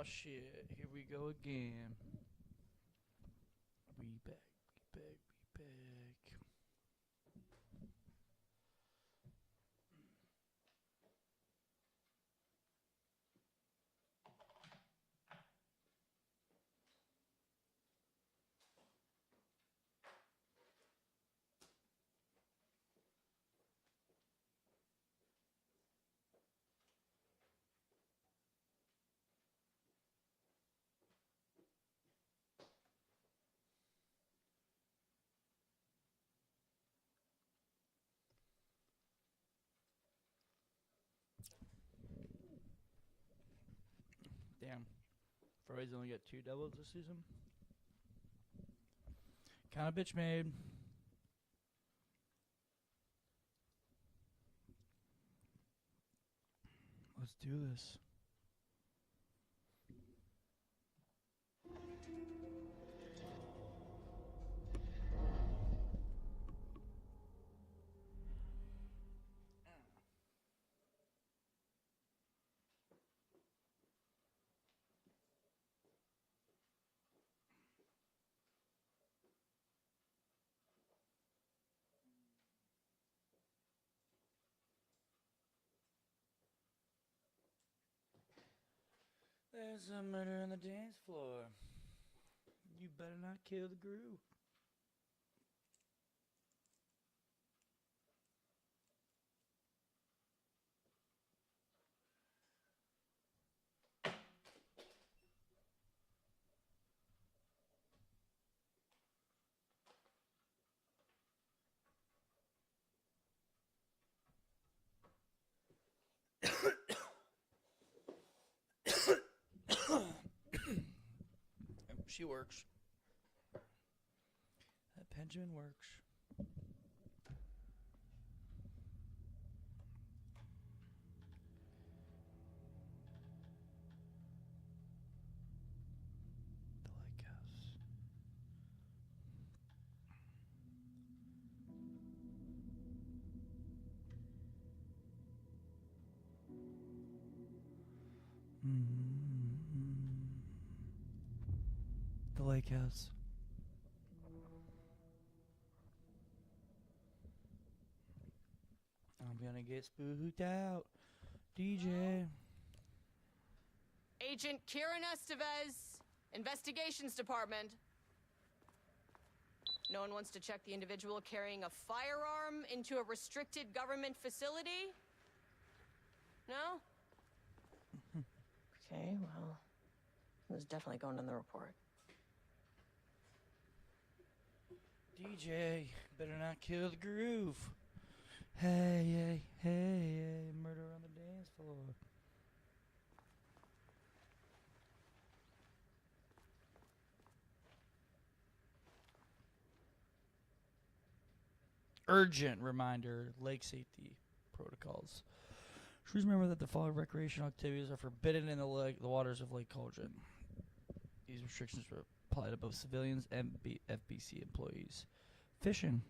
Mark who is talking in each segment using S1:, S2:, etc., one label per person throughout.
S1: Oh shit, here we go again. We back, we back, we back. Damn. Froy's only got 2 doubles this season. Kinda bitch made. Let's do this. There's a murder on the dance floor. You better not kill the groove. She works. That Benjamin works. The lake house. The lake house. I'm gonna get spooked out. DJ.
S2: Agent Kieran Estevez, Investigations Department. No one wants to check the individual carrying a firearm into a restricted government facility? No? Okay, well, it was definitely going in the report.
S1: DJ, better not kill the groove. Hey, hey, hey, hey, murder on the dance floor. Urgent reminder, lake safety protocols. Please remember that the following recreational activities are forbidden in the waters of Lake Cauldron. These restrictions apply to both civilians and FBC employees. Fishing.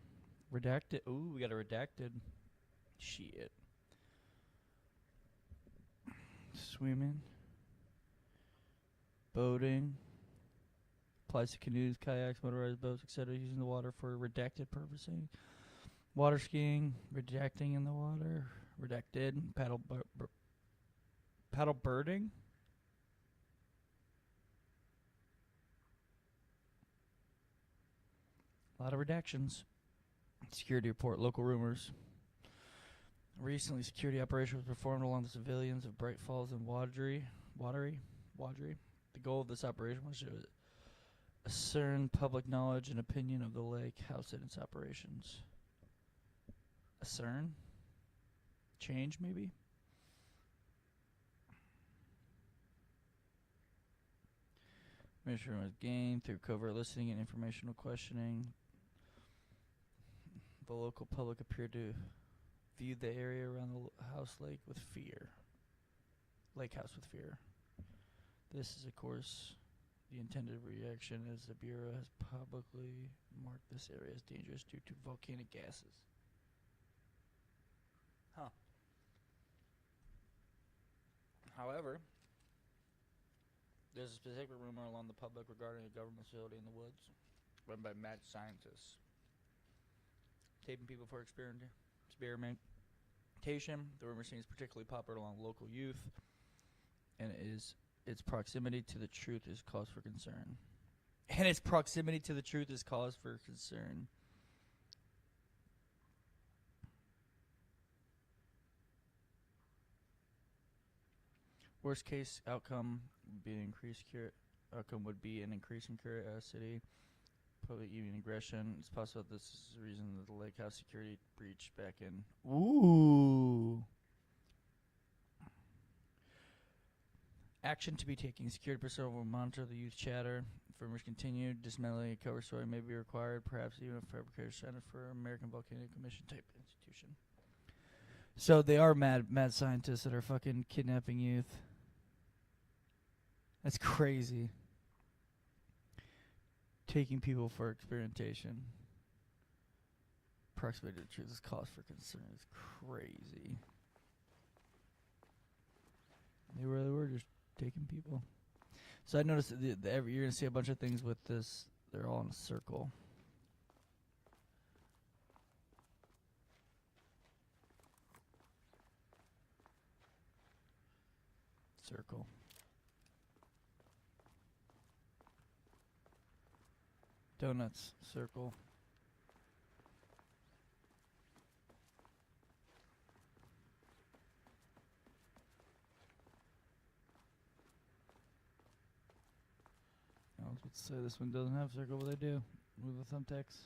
S1: Redacted. Ooh, we got a redacted. Shit. Swimming. Boating. Applies to canoes, kayaks, motorized boats, etc. using the water for redacted purposing. Water skiing. Redacting in the water. Redacted. Paddle birding. A lot of redactions. Security report. Local rumors. Recently, security operation was performed along the civilians of Bright Falls and Wadri. The goal of this operation was to discern public knowledge and opinion of the lake house and its operations. Discern? Change, maybe? Information was gained through covert listening and informational questioning. The local public appeared to view the area around the house lake with fear. Lake house with fear. This is, of course, the intended reaction, as the Bureau has publicly marked this area as dangerous due to volcanic gases. Huh. However, There's a specific rumor along the public regarding a government facility in the woods run by mad scientists. Taping people for experimentation. The rumor seems particularly popular among local youth, and its proximity to the truth is cause for concern. And its proximity to the truth is cause for concern. Worst case outcome would be an increased an increase in curiosity, probably even aggression. It's possible this is the reason that the lake house security breach back in. Ooh. Action to be taken. Security personnel will monitor the youth chatter. If rumors continue, dismantling a cover story may be required, perhaps even a fabricator center for American Volcano Commission type institution. So they are mad scientists that are fucking kidnapping youth. That's crazy. Taking people for experimentation. Proximity to the truth is cause for concern. It's crazy. They really were just taking people. So I noticed that you're going to see a bunch of things with this. They're all in a circle. Circle. Donuts. Circle. I was about to say this one doesn't have circle, but they do. Move the thumbtacks.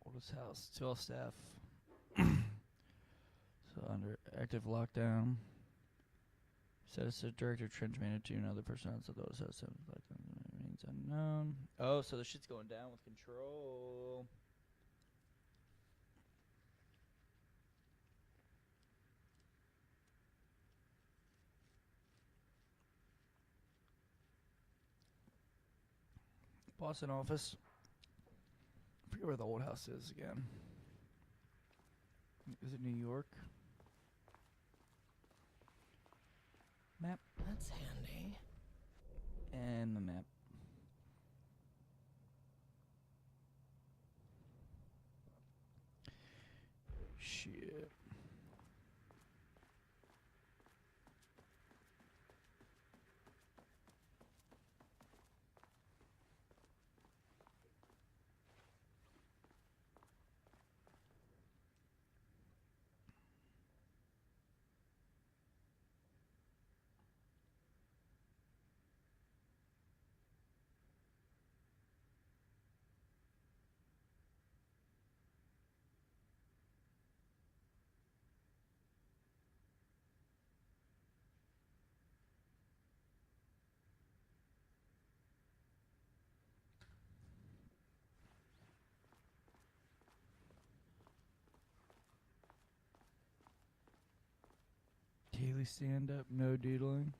S1: Oldest house. 12 staff. So under active lockdown. Set as director trench manager to another person outside those house remains unknown. Oh, so the shit's going down with control. Boston office. I forget where the old house is again. Is it New York? Map.
S2: That's handy.
S1: And the map. Shit. Daily stand up, no doodling.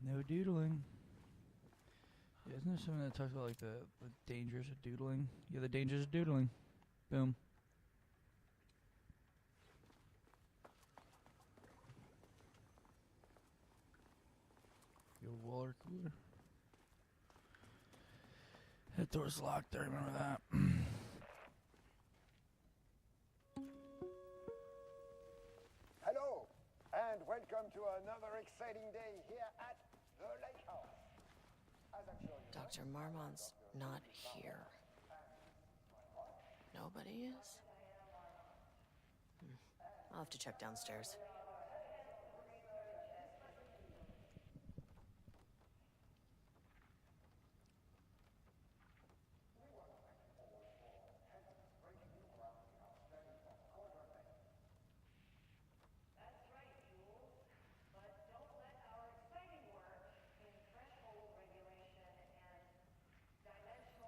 S1: No doodling. Yeah, isn't there something that talks about like the dangers of doodling? Yeah, the dangers of doodling. Boom. The old water cooler. That door's locked, I remember that.
S3: Hello, and welcome to another exciting day here at the Lake House. As I'm sure you know,
S2: Dr. Marmont's not here. Nobody is? I'll have to check downstairs.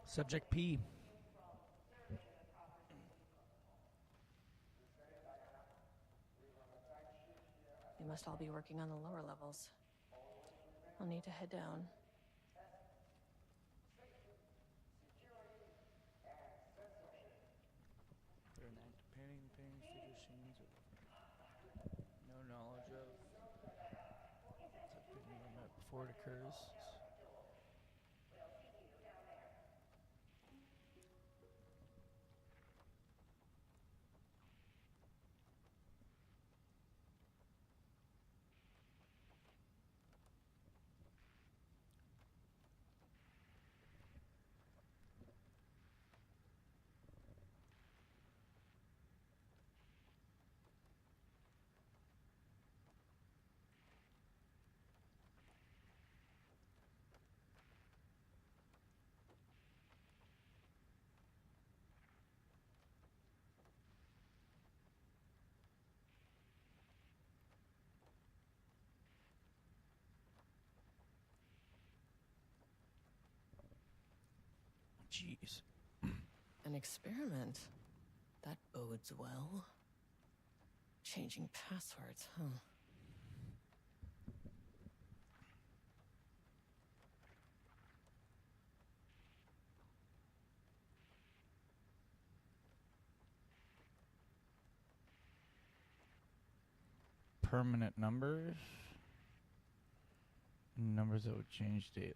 S1: Subject P.
S2: They must all be working on the lower levels. I'll need to head down.
S1: before it occurs. Jeez.
S2: An experiment. That bodes well. Changing passwords, huh?
S1: Permanent numbers. Numbers that would change daily.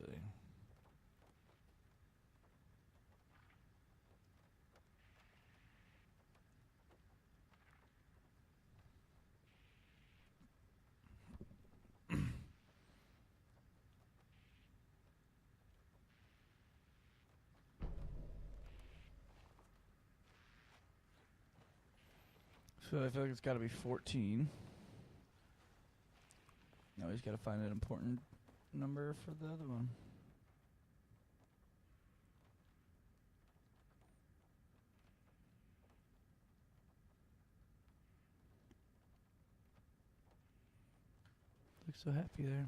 S1: So I feel like it's got to be 14. Now he's got to find an important number for the other one. Looks so happy there.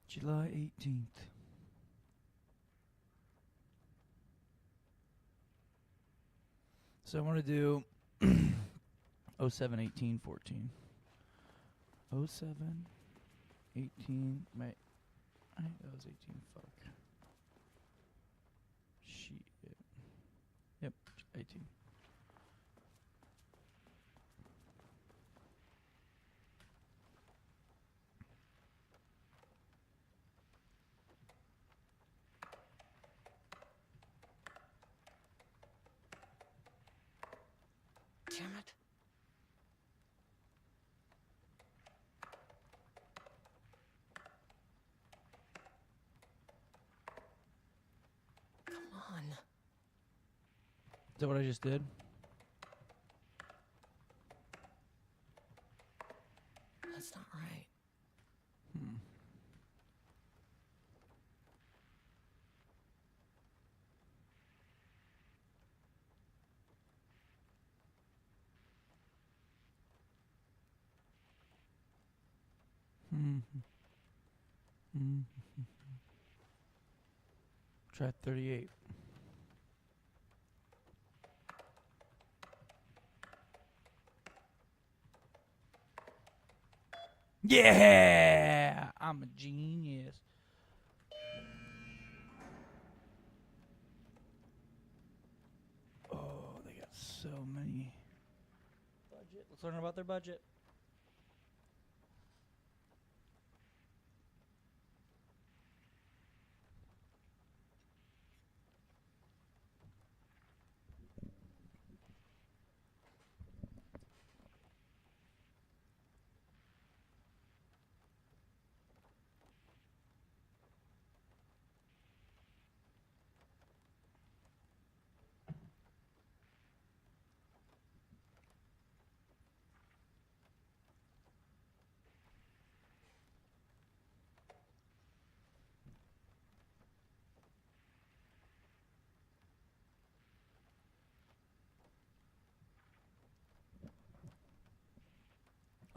S1: July 18th. So I want to do 07, 18, 14. 07, 18, I think that was 18, fuck. Shit. Yep, 18.
S2: Damn it. Come on.
S1: Is that what I just did?
S2: That's not right.
S1: Try 38. Yeah! I'm a genius. Oh, they got so many. Budget. Let's learn about their budget.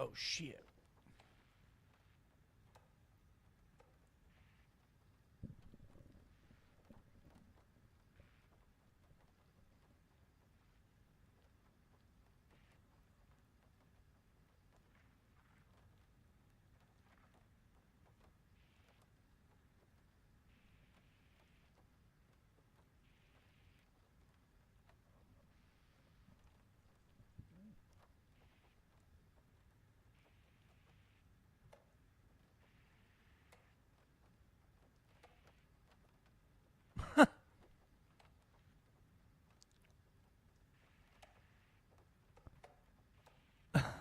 S1: Oh shit.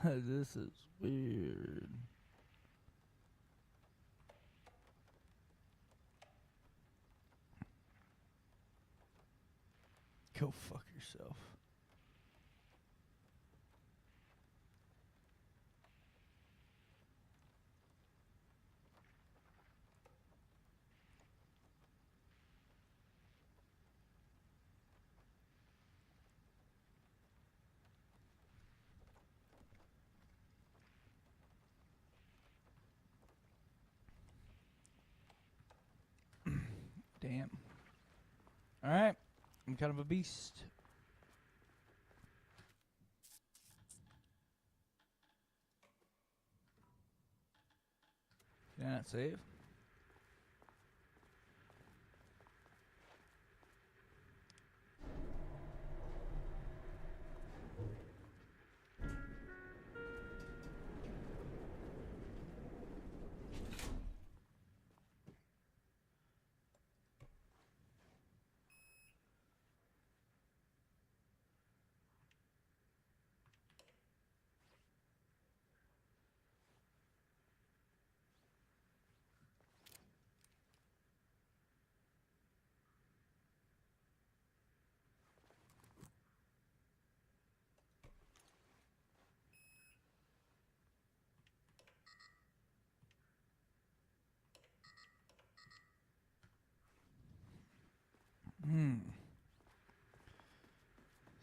S1: This is weird. Go fuck yourself. Damn. All right. I'm kind of a beast. Can I not save?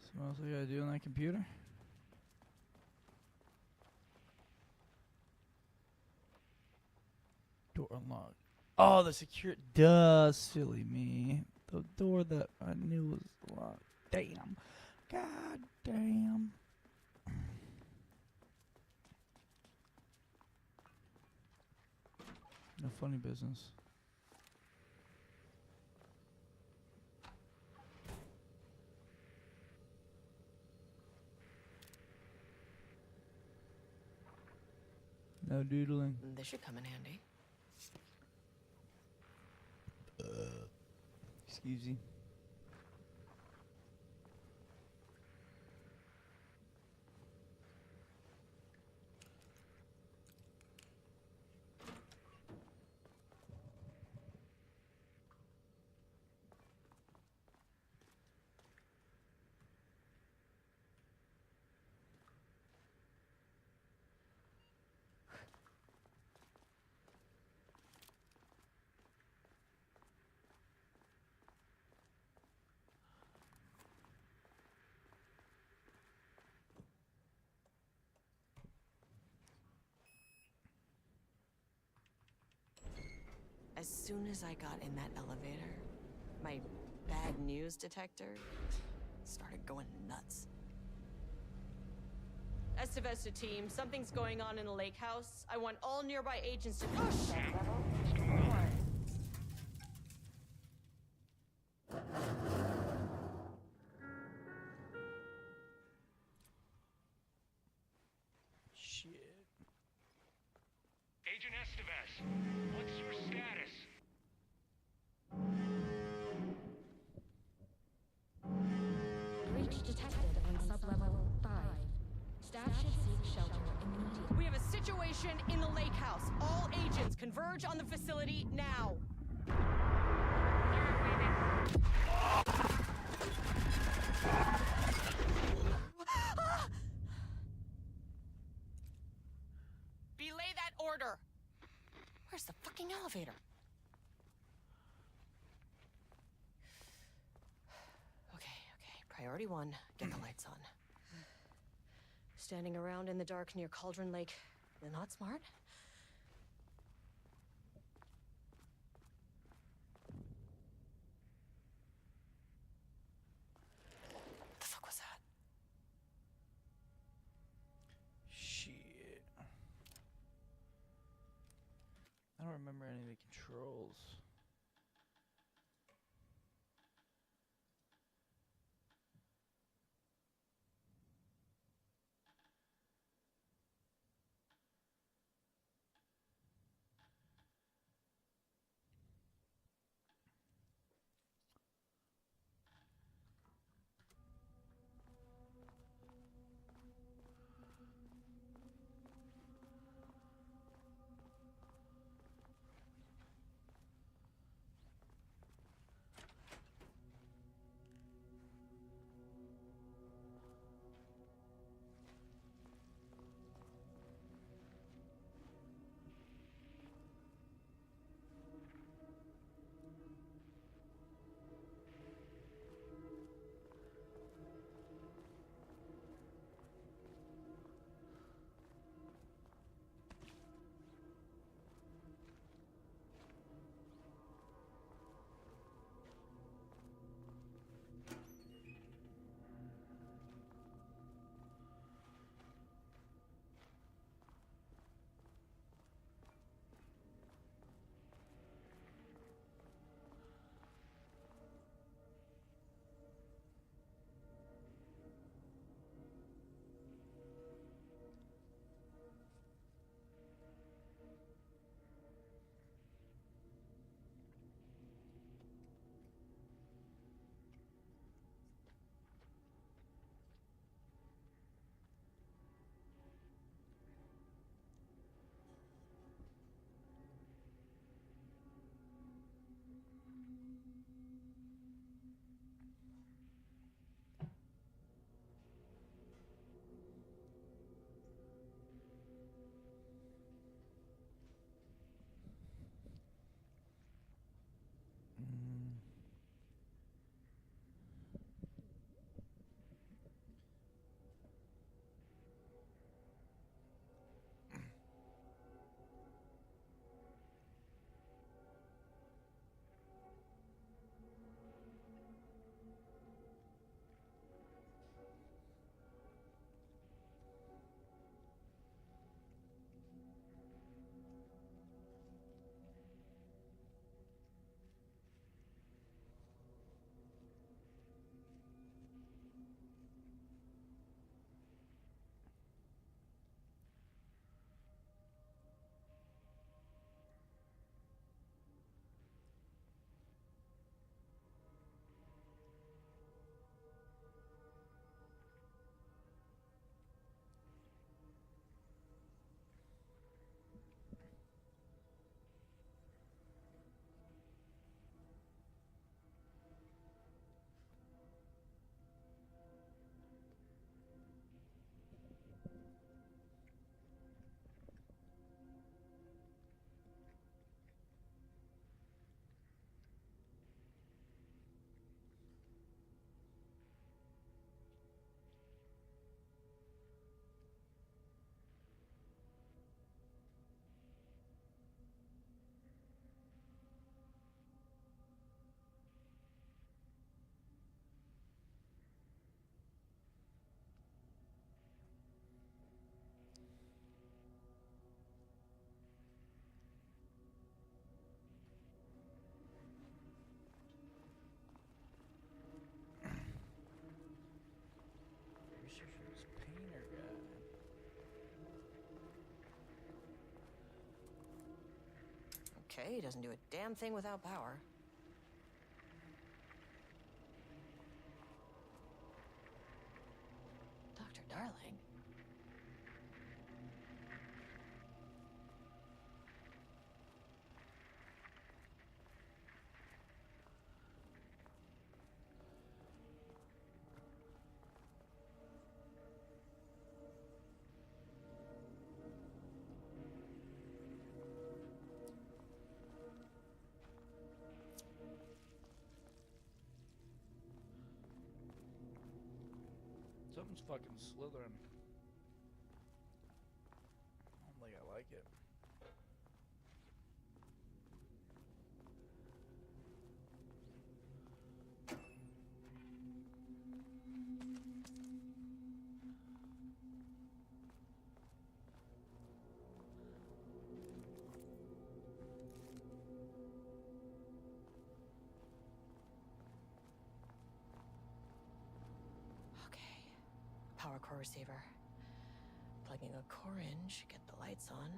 S1: So what else I gotta do on that computer? Door unlocked. Oh, the secure. Duh, silly me. The door that I knew was locked. Damn. God damn. No funny business. No doodling.
S2: This should come in handy.
S1: Excuse me.
S2: As soon as I got in that elevator, my bad news detector started going nuts. Estevez to team, something's going on in the lake house. I want all nearby agents to. Oh shit!
S1: Shit.
S4: Agent Estevez, what's your status?
S5: Breach detected on sublevel 5. Staff should seek shelter immediately.
S2: We have a situation in the lake house. All agents converge on the facility now. Belay that order. Where's the fucking elevator? Okay. Priority 1, get the lights on. standing around in the dark near Cauldron Lake, not smart. The fuck was that?
S1: Shit. I don't remember any of the controls. Researcher's painter guy.
S2: Okay, he doesn't do a damn thing without power. Dr. Darling?
S1: Something's fucking slithering.
S2: power core receiver. Plugging a core in should get the lights on.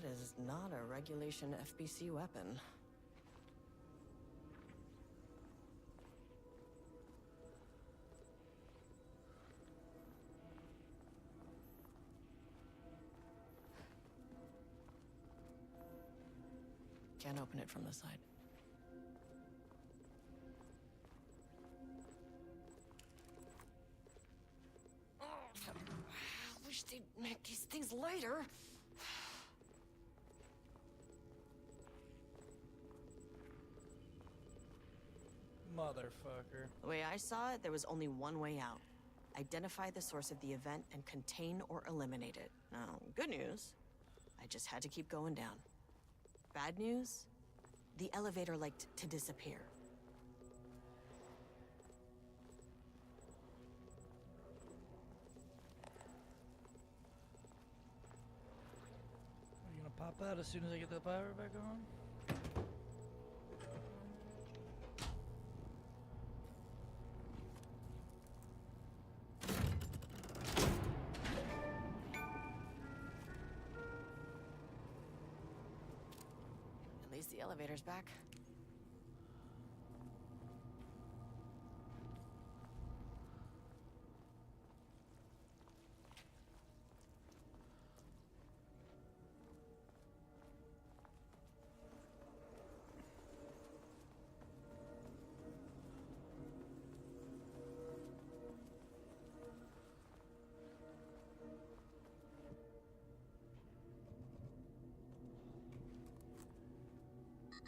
S2: That is not a regulation FBC weapon. Can't open it from the side. Oh, I wish they'd make these things lighter.
S1: Motherfucker.
S2: The way I saw it, there was only one way out. Identify the source of the event and contain or eliminate it. Now, good news, I just had to keep going down. Bad news, the elevator liked to disappear.
S1: Are you gonna pop out as soon as I get the power back on?
S2: At least the elevator's back.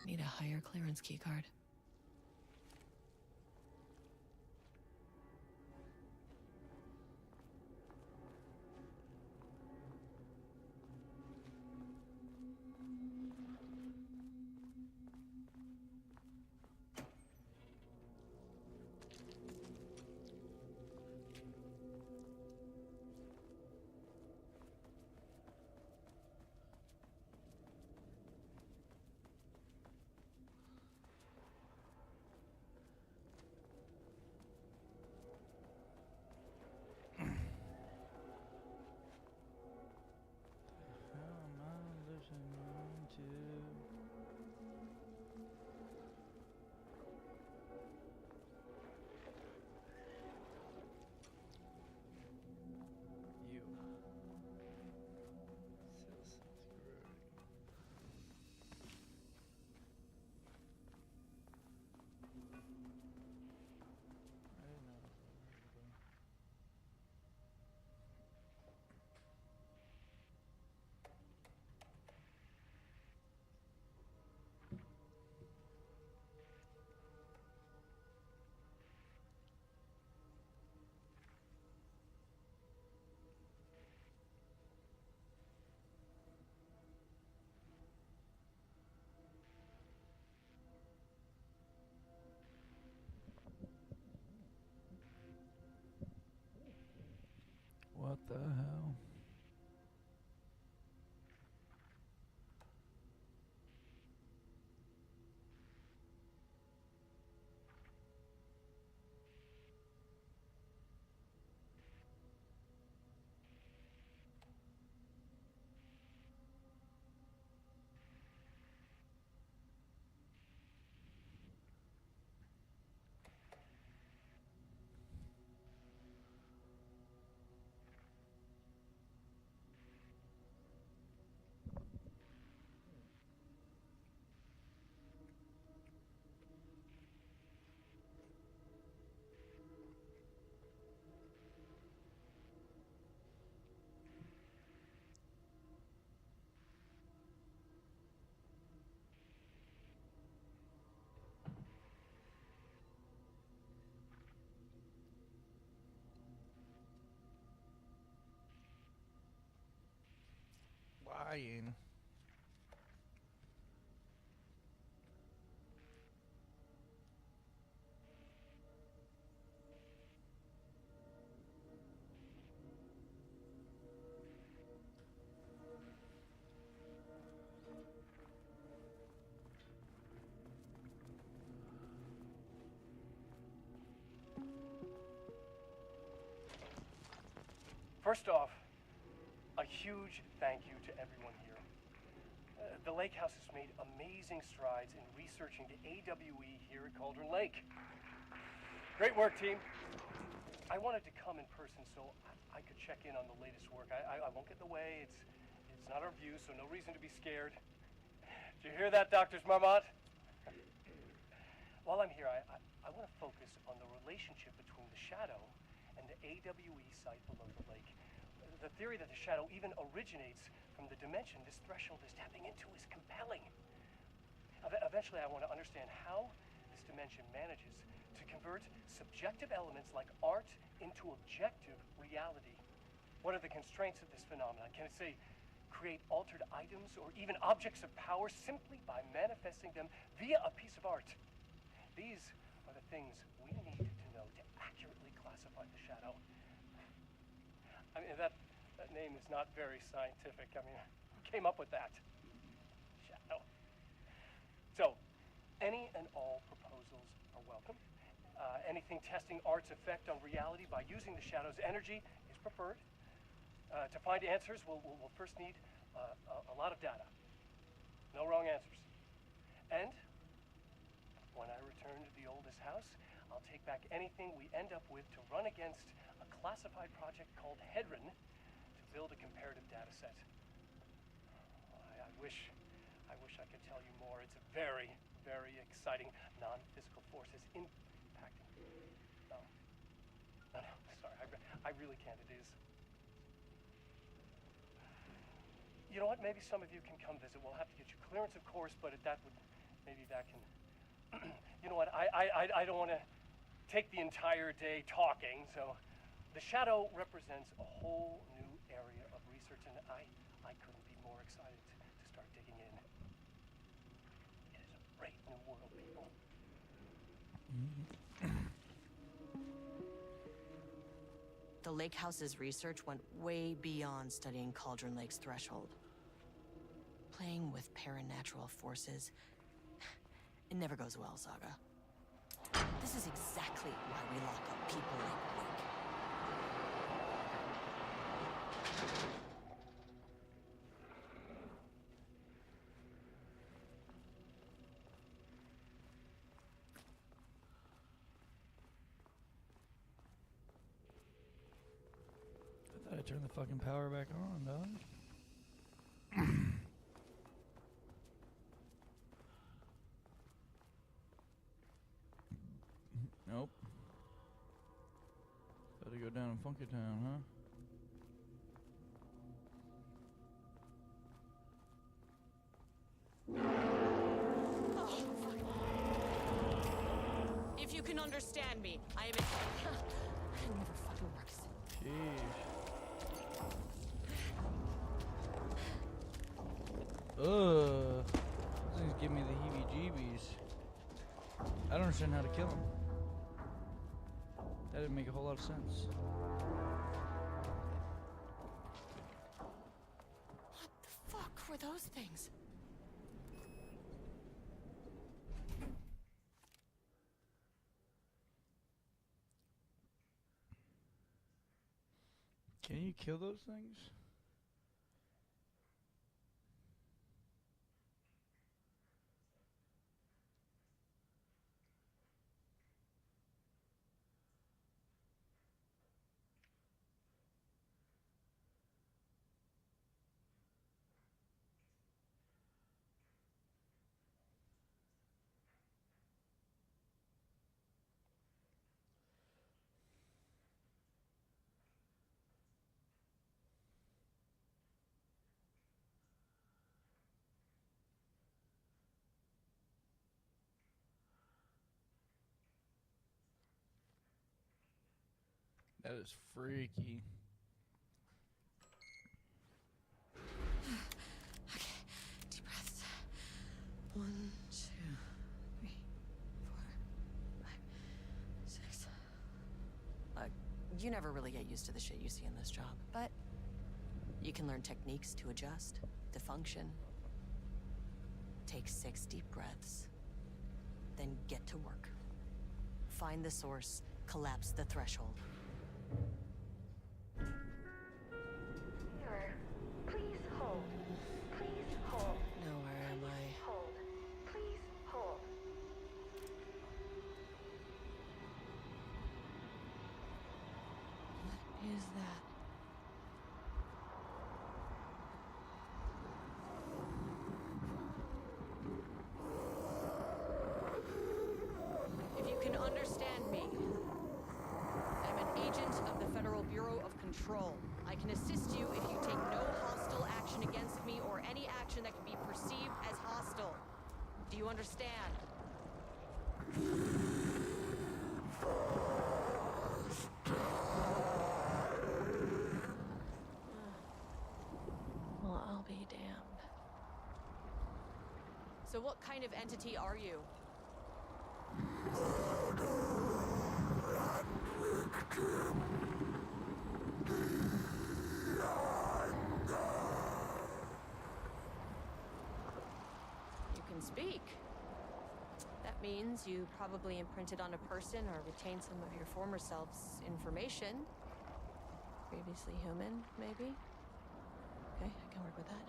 S2: Need a higher clearance keycard.
S1: dying.
S6: First off, a huge thank you to everyone here. The Lake House has made amazing strides in researching the AWE here at Cauldron Lake. Great work, team. I wanted to come in person so I could check in on the latest work. I won't get in the way. It's not our view, so no reason to be scared. Did you hear that, Dr. Marmot? While I'm here, I want to focus on the relationship between the shadow and the AWE site below the lake. The theory that the shadow even originates from the dimension this threshold is tapping into is compelling. Eventually, I want to understand how this dimension manages to convert subjective elements like art into objective reality. What are the constraints of this phenomenon? Can it, say, create altered items or even objects of power simply by manifesting them via a piece of art? These are the things we need to know to accurately classify the shadow. I mean, that name is not very scientific. I mean, who came up with that? Shadow. So, any and all proposals are welcome. Anything testing art's effect on reality by using the shadow's energy is preferred. To find answers, we'll first need a lot of data. No wrong answers. And when I return to the oldest house, I'll take back anything we end up with to run against a classified project called Hedron to build a comparative data set. I wish I could tell you more. It's a very, very exciting non-physical forces impacting. No, sorry, I really can't. It is. You know what? Maybe some of you can come visit. We'll have to get you clearance, of course, but maybe that can. You know what? I don't want to take the entire day talking, so the shadow represents a whole new area of research, and I couldn't be more excited to start digging in. It is a great new world, people.
S2: The Lake House's research went way beyond studying Cauldron Lake's threshold. Playing with paranatural forces, it never goes well, Saga. This is exactly why we lock up people like Wake.
S1: I thought I turned the fucking power back on, dog. Nope. Gotta go down in Funky Town, huh?
S2: If you can understand me, I am in... It never fucking works.
S1: Sheesh. Ugh. These things give me the heebie-jeebies. I don't understand how to kill them. That didn't make a whole lot of sense.
S2: What the fuck were those things?
S1: Can you kill those things? That is freaky.
S2: You never really get used to the shit you see in this job, but you can learn techniques to adjust, to function. Take 6 deep breaths, then get to work. Find the source, collapse the threshold.
S5: Sir, please hold. Please hold.
S2: Now where am I?
S5: Hold. Please hold.
S2: What is that? If you can understand me, I'm an agent of the Federal Bureau of Control. I can assist you if you take no hostile action against me or any action that can be perceived as hostile. Do you understand? Well, I'll be damned. So what kind of entity are you? You can speak. That means you probably imprinted on a person or retained some of your former self's information. Previously human, maybe? Okay, I can work with that.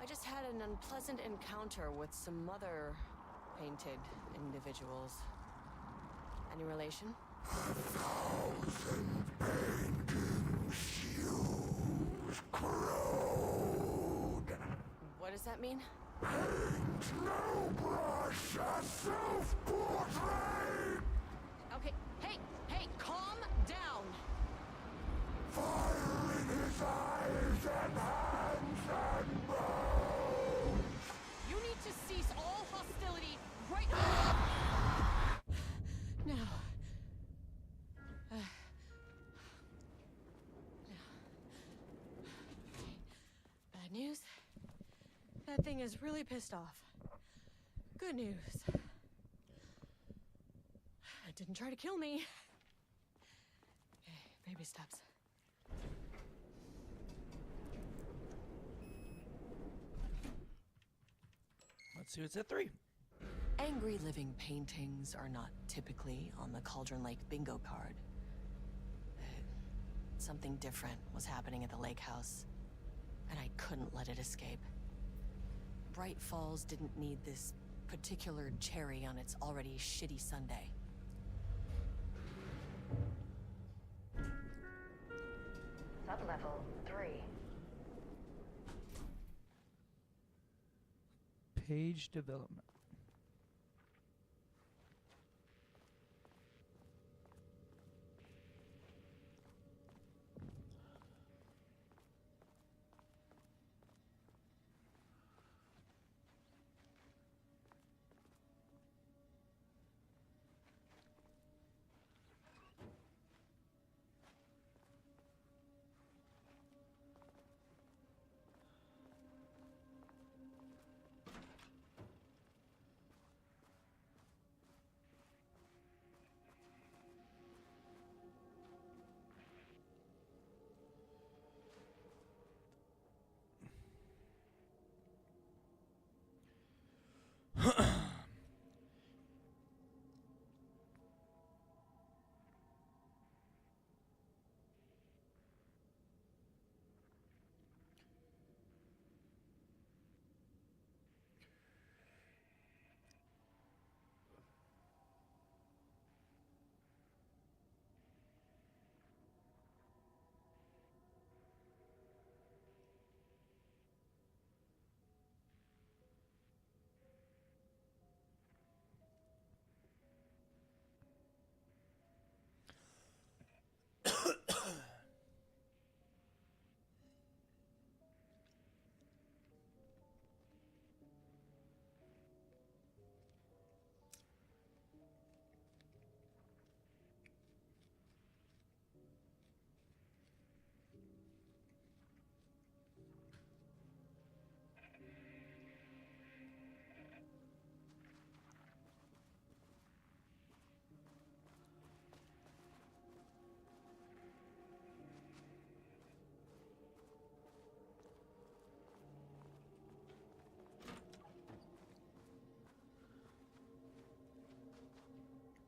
S2: I just had an unpleasant encounter with some other painted individuals. Any relation? What does that mean? Okay, hey, calm down! You need to cease all hostility right now. Bad news. That thing is really pissed off. Good news. It didn't try to kill me. Okay, baby steps.
S1: Let's see what's at 3.
S2: Angry living paintings are not typically on the Cauldron Lake bingo card. Something different was happening at the lake house, and I couldn't let it escape. Bright Falls didn't need this particular cherry on its already shitty sundae.
S5: Sublevel 3.
S1: Page development.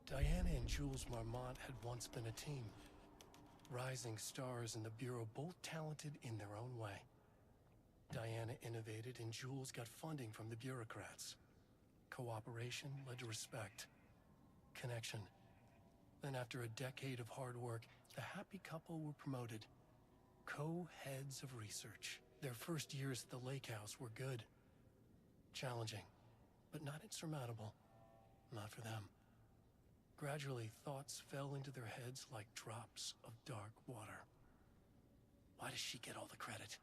S7: Diana and Jules Marmont had once been a team. Rising stars in the Bureau, both talented in their own way. Diana innovated and Jules got funding from the bureaucrats. Cooperation led to respect. Connection. Then after a decade of hard work, the happy couple were promoted. Co-heads of research. Their first years at the lake house were good. Challenging, but not insurmountable. Not for them. Gradually, thoughts fell into their heads like drops of dark water. Why does she get all the credit?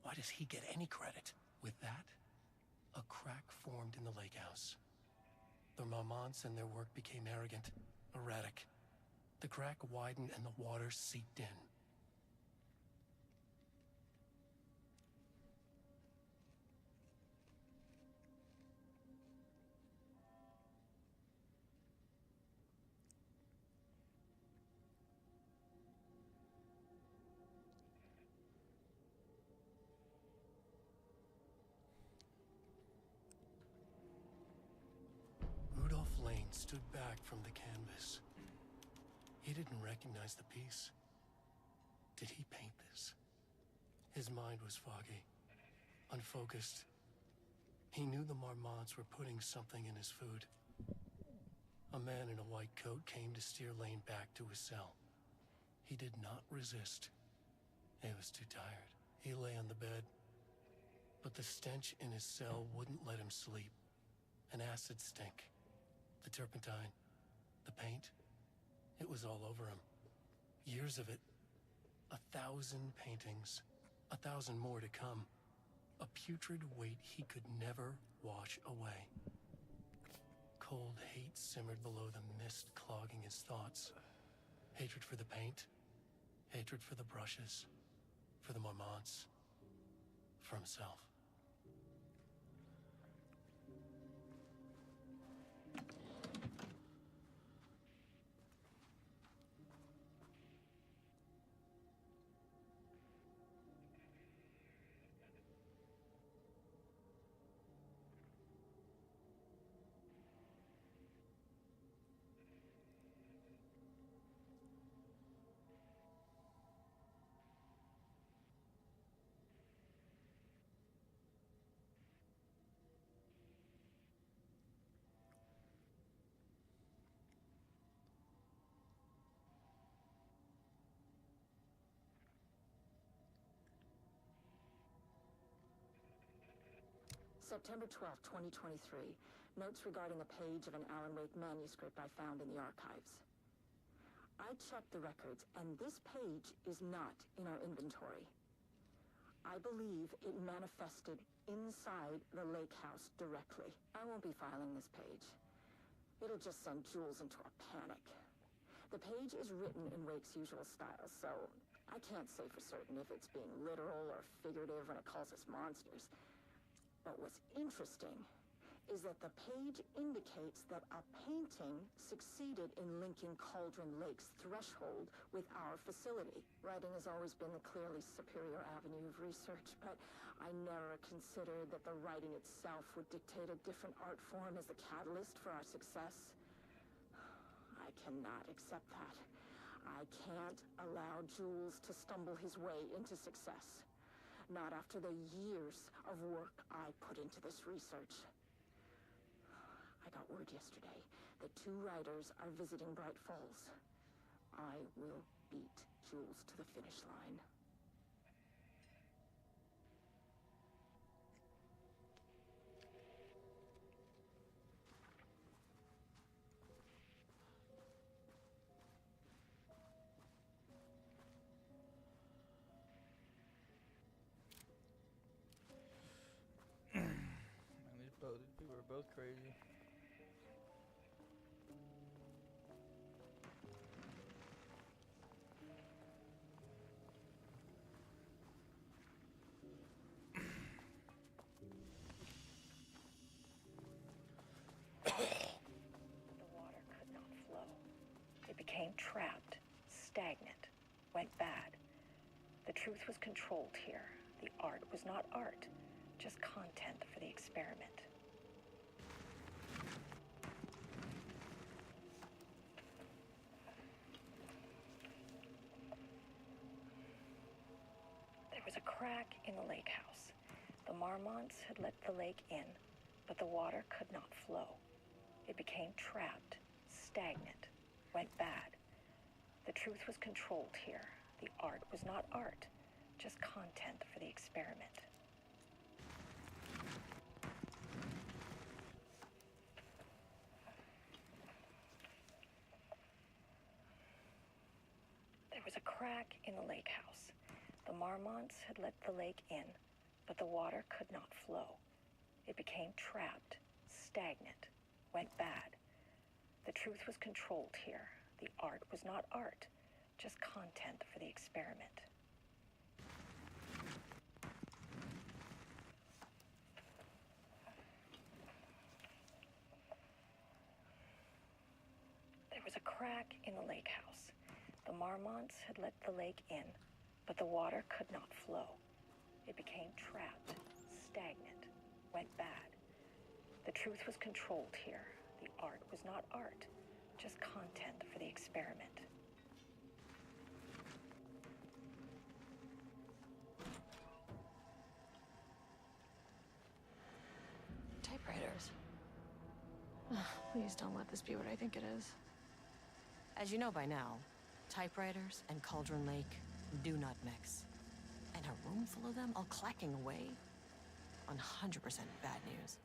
S7: Why does he get any credit? With that, a crack formed in the lake house. The Marmonts and their work became arrogant, erratic. The crack widened and the water seeped in. Rudolph Lane stood back from the canvas. He didn't recognize the piece. Did he paint this? His mind was foggy, unfocused. He knew the Marmonts were putting something in his food. A man in a white coat came to steer Lane back to his cell. He did not resist. He was too tired. He lay on the bed, but the stench in his cell wouldn't let him sleep. An acid stink. The turpentine. The paint. It was all over him. Years of it. 1,000 paintings. 1,000 more to come. A putrid weight he could never wash away. Cold hate simmered below the mist clogging his thoughts. Hatred for the paint. Hatred for the brushes. For the Marmonts. For himself.
S5: September 12, 2023. Notes regarding a page of an Alan Wake manuscript I found in the archives. I checked the records, and this page is not in our inventory. I believe it manifested inside the lake house directly. I won't be filing this page. It'll just send Jules into a panic. The page is written in Wake's usual style, so I can't say for certain if it's being literal or figurative when it calls us monsters. But what's interesting is that the page indicates that a painting succeeded in linking Cauldron Lake's threshold with our facility. Writing has always been the clearly superior avenue of research, but I never considered that the writing itself would dictate a different art form as the catalyst for our success. I cannot accept that. I can't allow Jules to stumble his way into success. Not after the years of work I put into this research. I got word yesterday that 2 writers are visiting Bright Falls. I will beat Jules to the finish line.
S1: These people are both crazy.
S8: The water could not flow. It became trapped, stagnant, went bad. The truth was controlled here. The art was not art, just content for the experiment. There was a crack in the lake house. The Marmonts had let the lake in, but the water could not flow. It became trapped, stagnant, went bad. The truth was controlled here. The art was not art, just content for the experiment. There was a crack in the lake house. The Marmonts had let the lake in, but the water could not flow. It became trapped, stagnant, went bad. The truth was controlled here. The art was not art, just content for the experiment. There was a crack in the lake house. The Marmonts had let the lake in, but the water could not flow. It became trapped, stagnant, went bad. The truth was controlled here. The art was not art, just content for the experiment.
S2: Typewriters. Please don't let this be what I think it is. As you know by now, typewriters and Cauldron Lake do not mix. And a room full of them all clacking away? 100% bad news.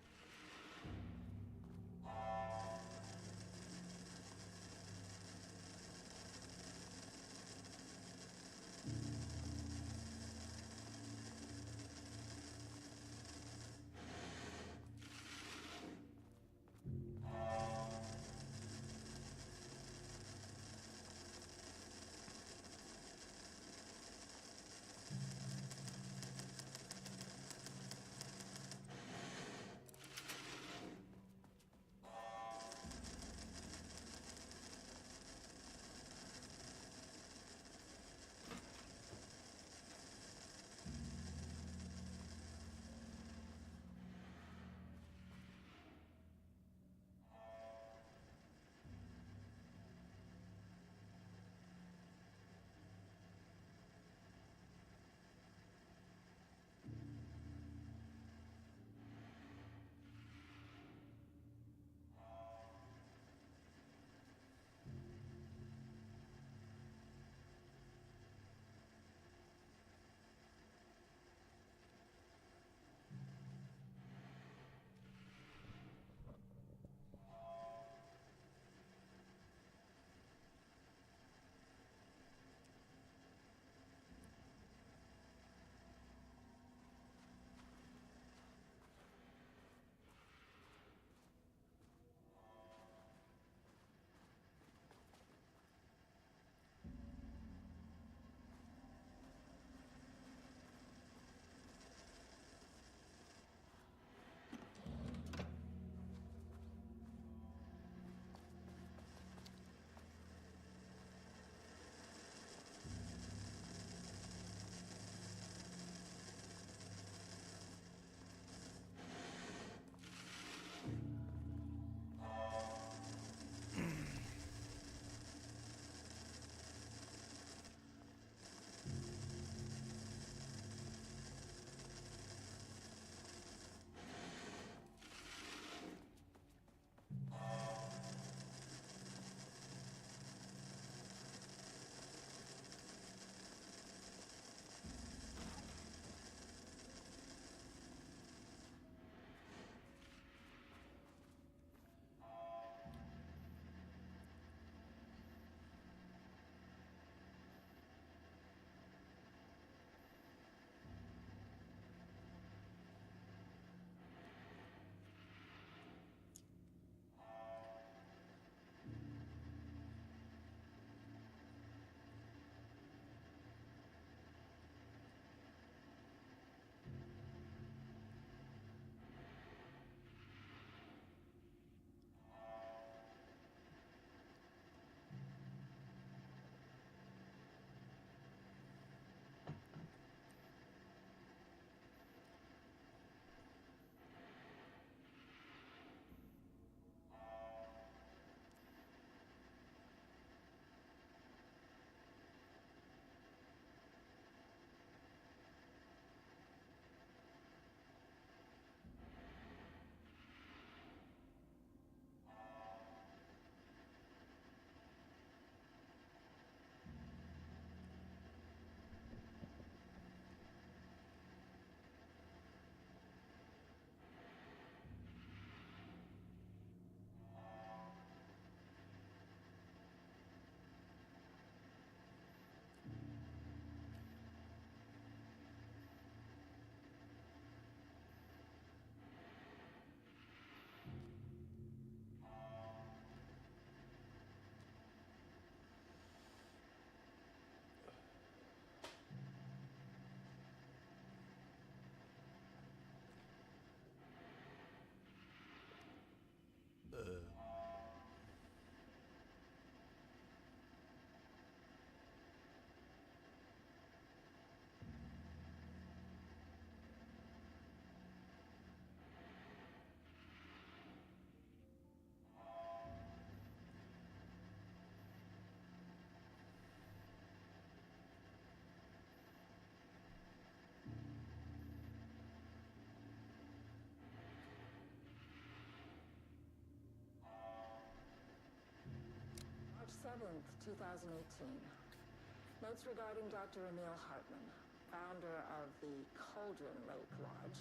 S5: 15th, 2018. Notes regarding Dr. Emil Hartman, founder of the Cauldron Lake Lodge,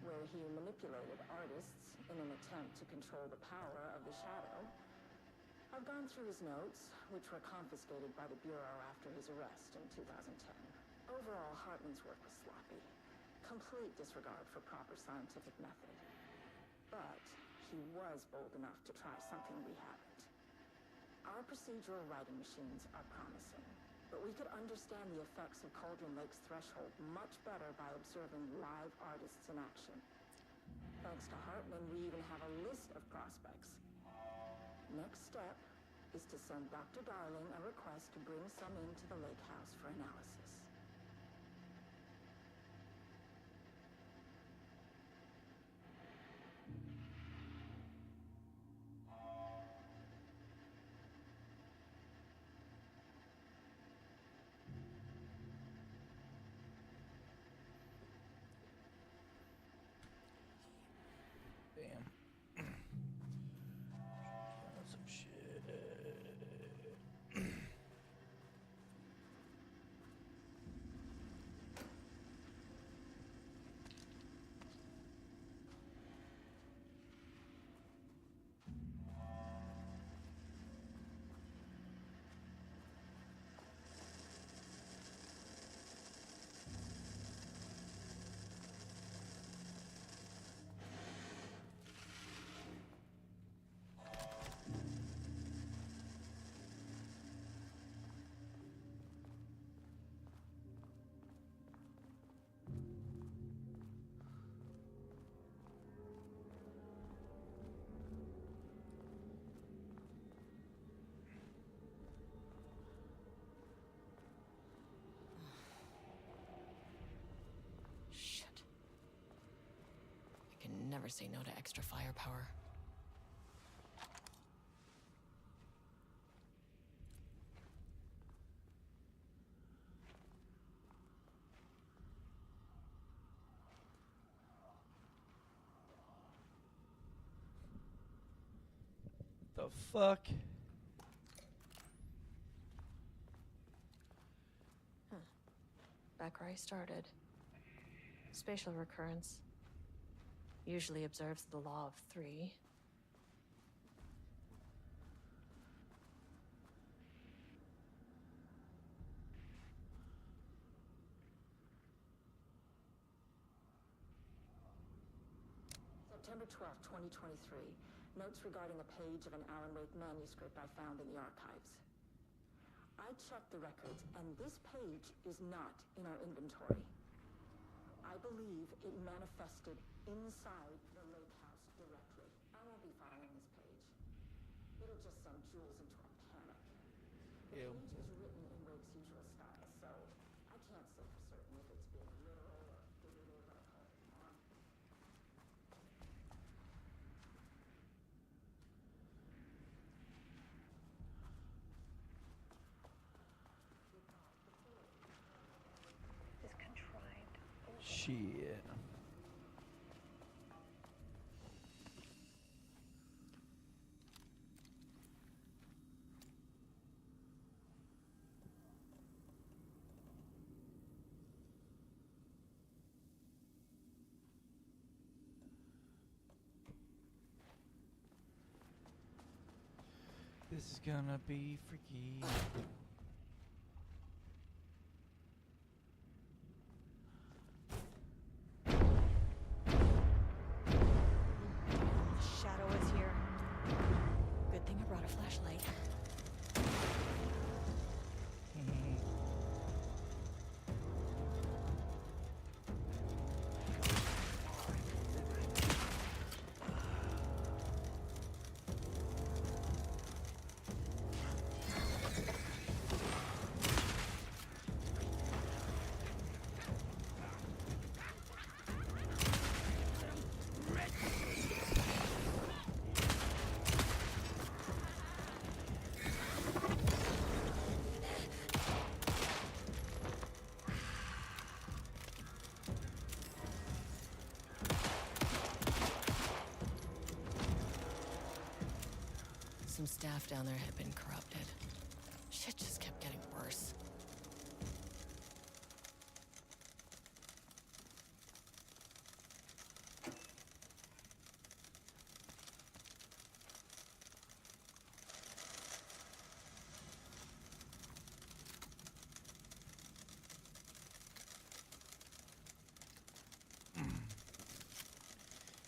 S5: where he manipulated artists in an attempt to control the power of the shadow. I've gone through his notes, which were confiscated by the Bureau after his arrest in 2010. Overall, Hartman's work was sloppy. Complete disregard for proper scientific method. But he was bold enough to try something we haven't. Our procedural writing machines are promising, but we could understand the effects of Cauldron Lake's threshold much better by observing live artists in action. Thanks to Hartman, we even have a list of prospects. Next step is to send Dr. Darling a request to bring some into the lake house for analysis.
S1: Damn. Some shit.
S2: Shit. I can never say no to extra firepower.
S1: The fuck?
S2: Back where I started. Spatial recurrence usually observes the law of 3.
S5: September 12th, 2023. Notes regarding a page of an Alan Wake manuscript I found in the archives. I checked the records, and this page is not in our inventory. I believe it manifested inside the lake house directly. I won't be filing this page. It'll just send Jules into a panic. The
S1: Ew.
S5: page is written in Wake's usual style, so I can't say for certain if it's being literal or figurative or on.
S8: This contrived
S1: Shit. This is gonna be freaky.
S2: The shadow is here. Good thing I brought a flashlight. Some staff down there had been corrupted. worse.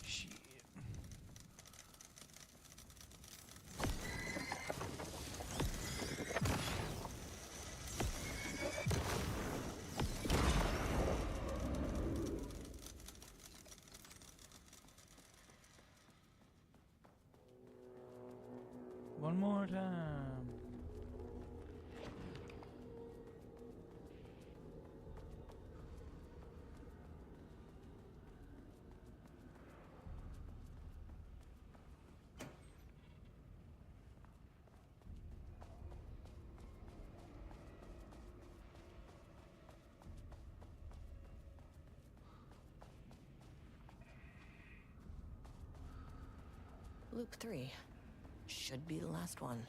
S1: Shit. One more time.
S2: Loop 3. Should be the last one.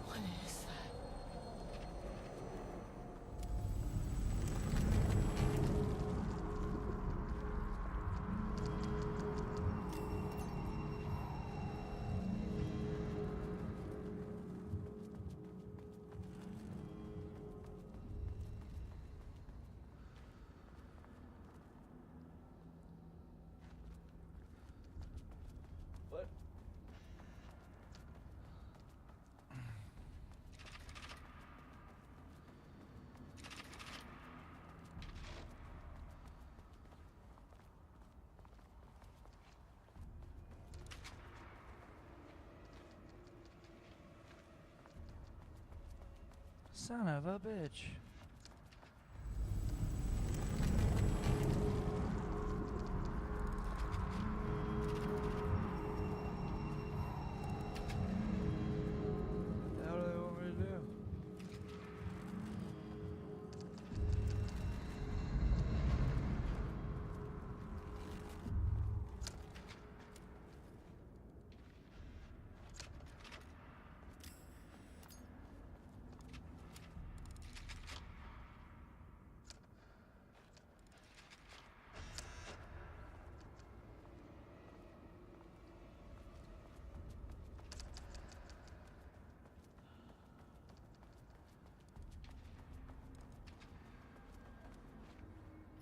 S2: What is that?
S1: What? Son of a bitch. What the hell do they want me to do?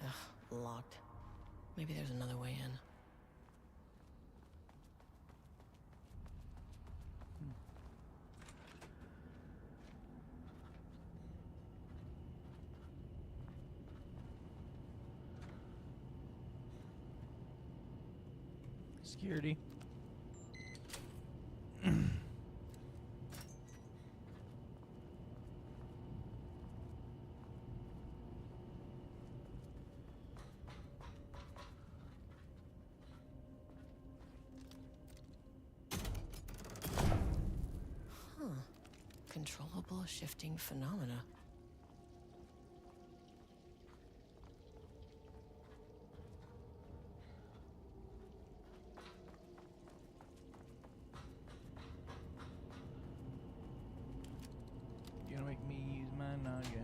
S2: Ugh, locked. Maybe there's another way in.
S1: Security.
S2: Huh. Controllable shifting phenomena.
S1: You're gonna make me use my noggin.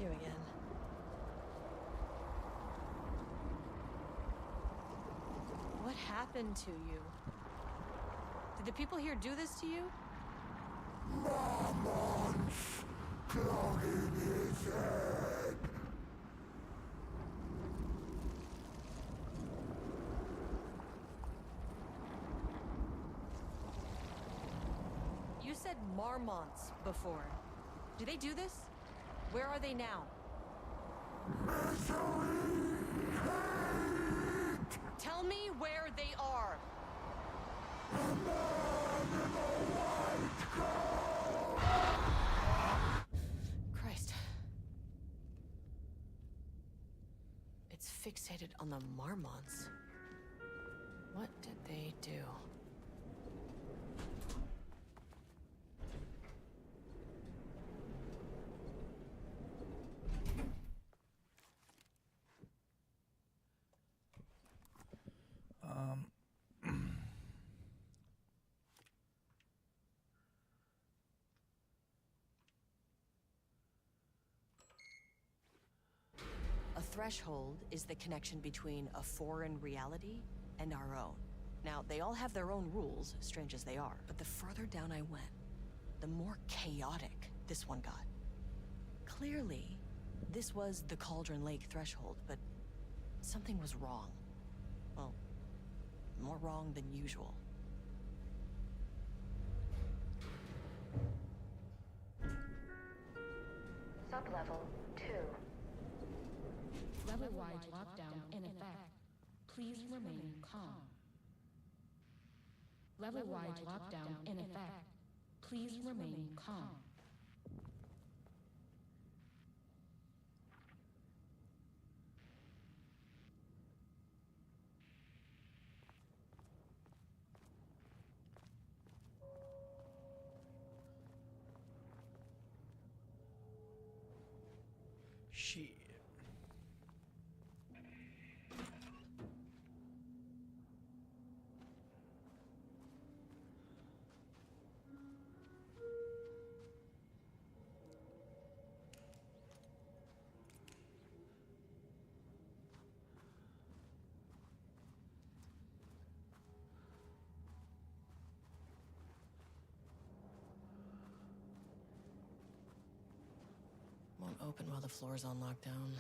S2: You again. What happened to you? Did the people here do this to you? You said marmots before. Do they do this? Where are they now? Tell me where they are. Christ. It's fixated on the marmots. What did they do? A threshold is the connection between a foreign reality and our own. Now, they all have their own rules, strange as they are, but the further down I went, the more chaotic this one got. Clearly, this was the Cauldron Lake threshold, but something was wrong. Well, more wrong than usual.
S8: Sublevel 2.
S5: Level-wide lockdown in effect. Please remain calm. Level-wide lockdown in effect. Please remain calm.
S1: Shit.
S2: Won't open while the floor's on lockdown.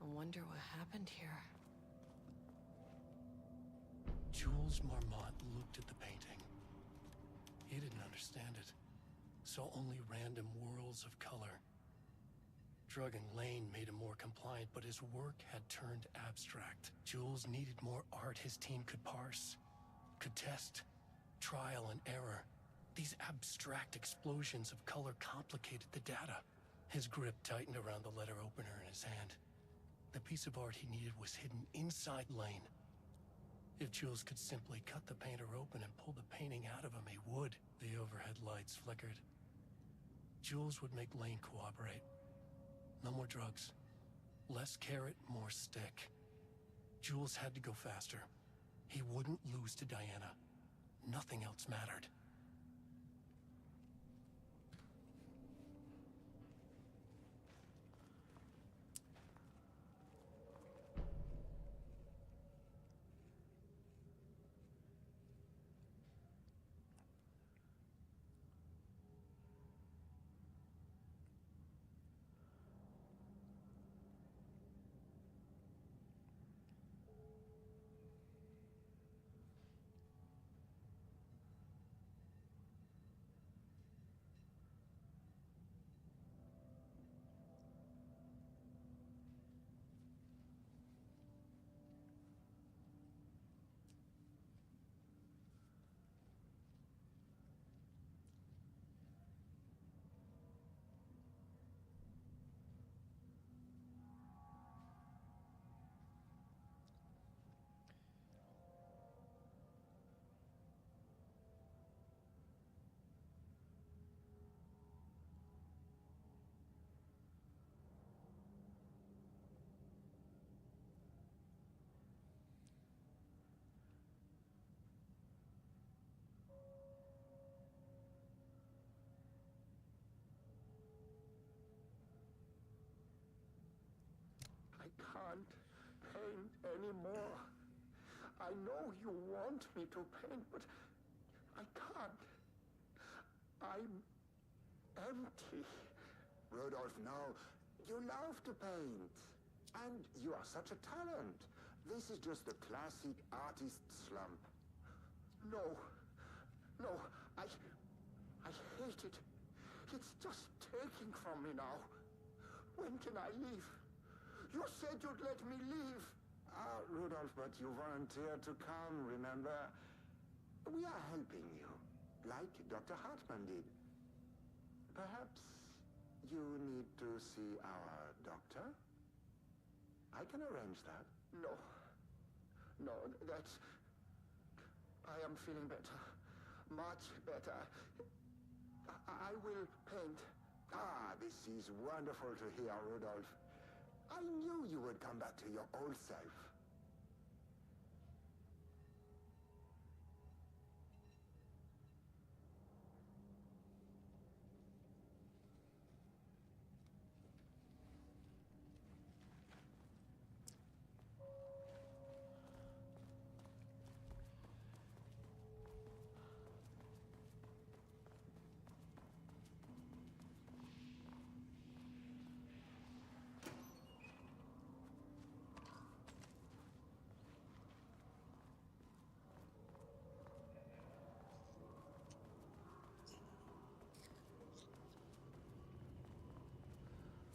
S2: I wonder what happened here.
S7: Jules Marmot looked at the painting. He didn't understand it. Saw only random whirls of color. Drugging Lane made him more compliant, but his work had turned abstract. Jules needed more art his team could parse, could test, trial and error. These abstract explosions of color complicated the data. His grip tightened around the letter opener in his hand. The piece of art he needed was hidden inside Lane. If Jules could simply cut the painter open and pull the painting out of him, he would. The overhead lights flickered. Jules would make Lane cooperate. No more drugs. Less carrot, more stick. Jules had to go faster. He wouldn't lose to Diana. Nothing else mattered.
S3: I can't paint anymore. I know you want me to paint, but I can't. I'm empty.
S9: Rudolph, no. You love to paint. And you are such a talent. This is just the classic artist slump.
S3: No. No, I hate it. It's just taking from me now. When can I leave? You said you'd let me leave.
S9: Ah, Rudolph, but you volunteered to come, remember? We are helping you, like Dr. Hartman did. Perhaps you need to see our doctor? I can arrange that.
S3: No. No, that's... I am feeling better. Much better. I will paint.
S9: Ah, this is wonderful to hear, Rudolph. I knew you would come back to your old self.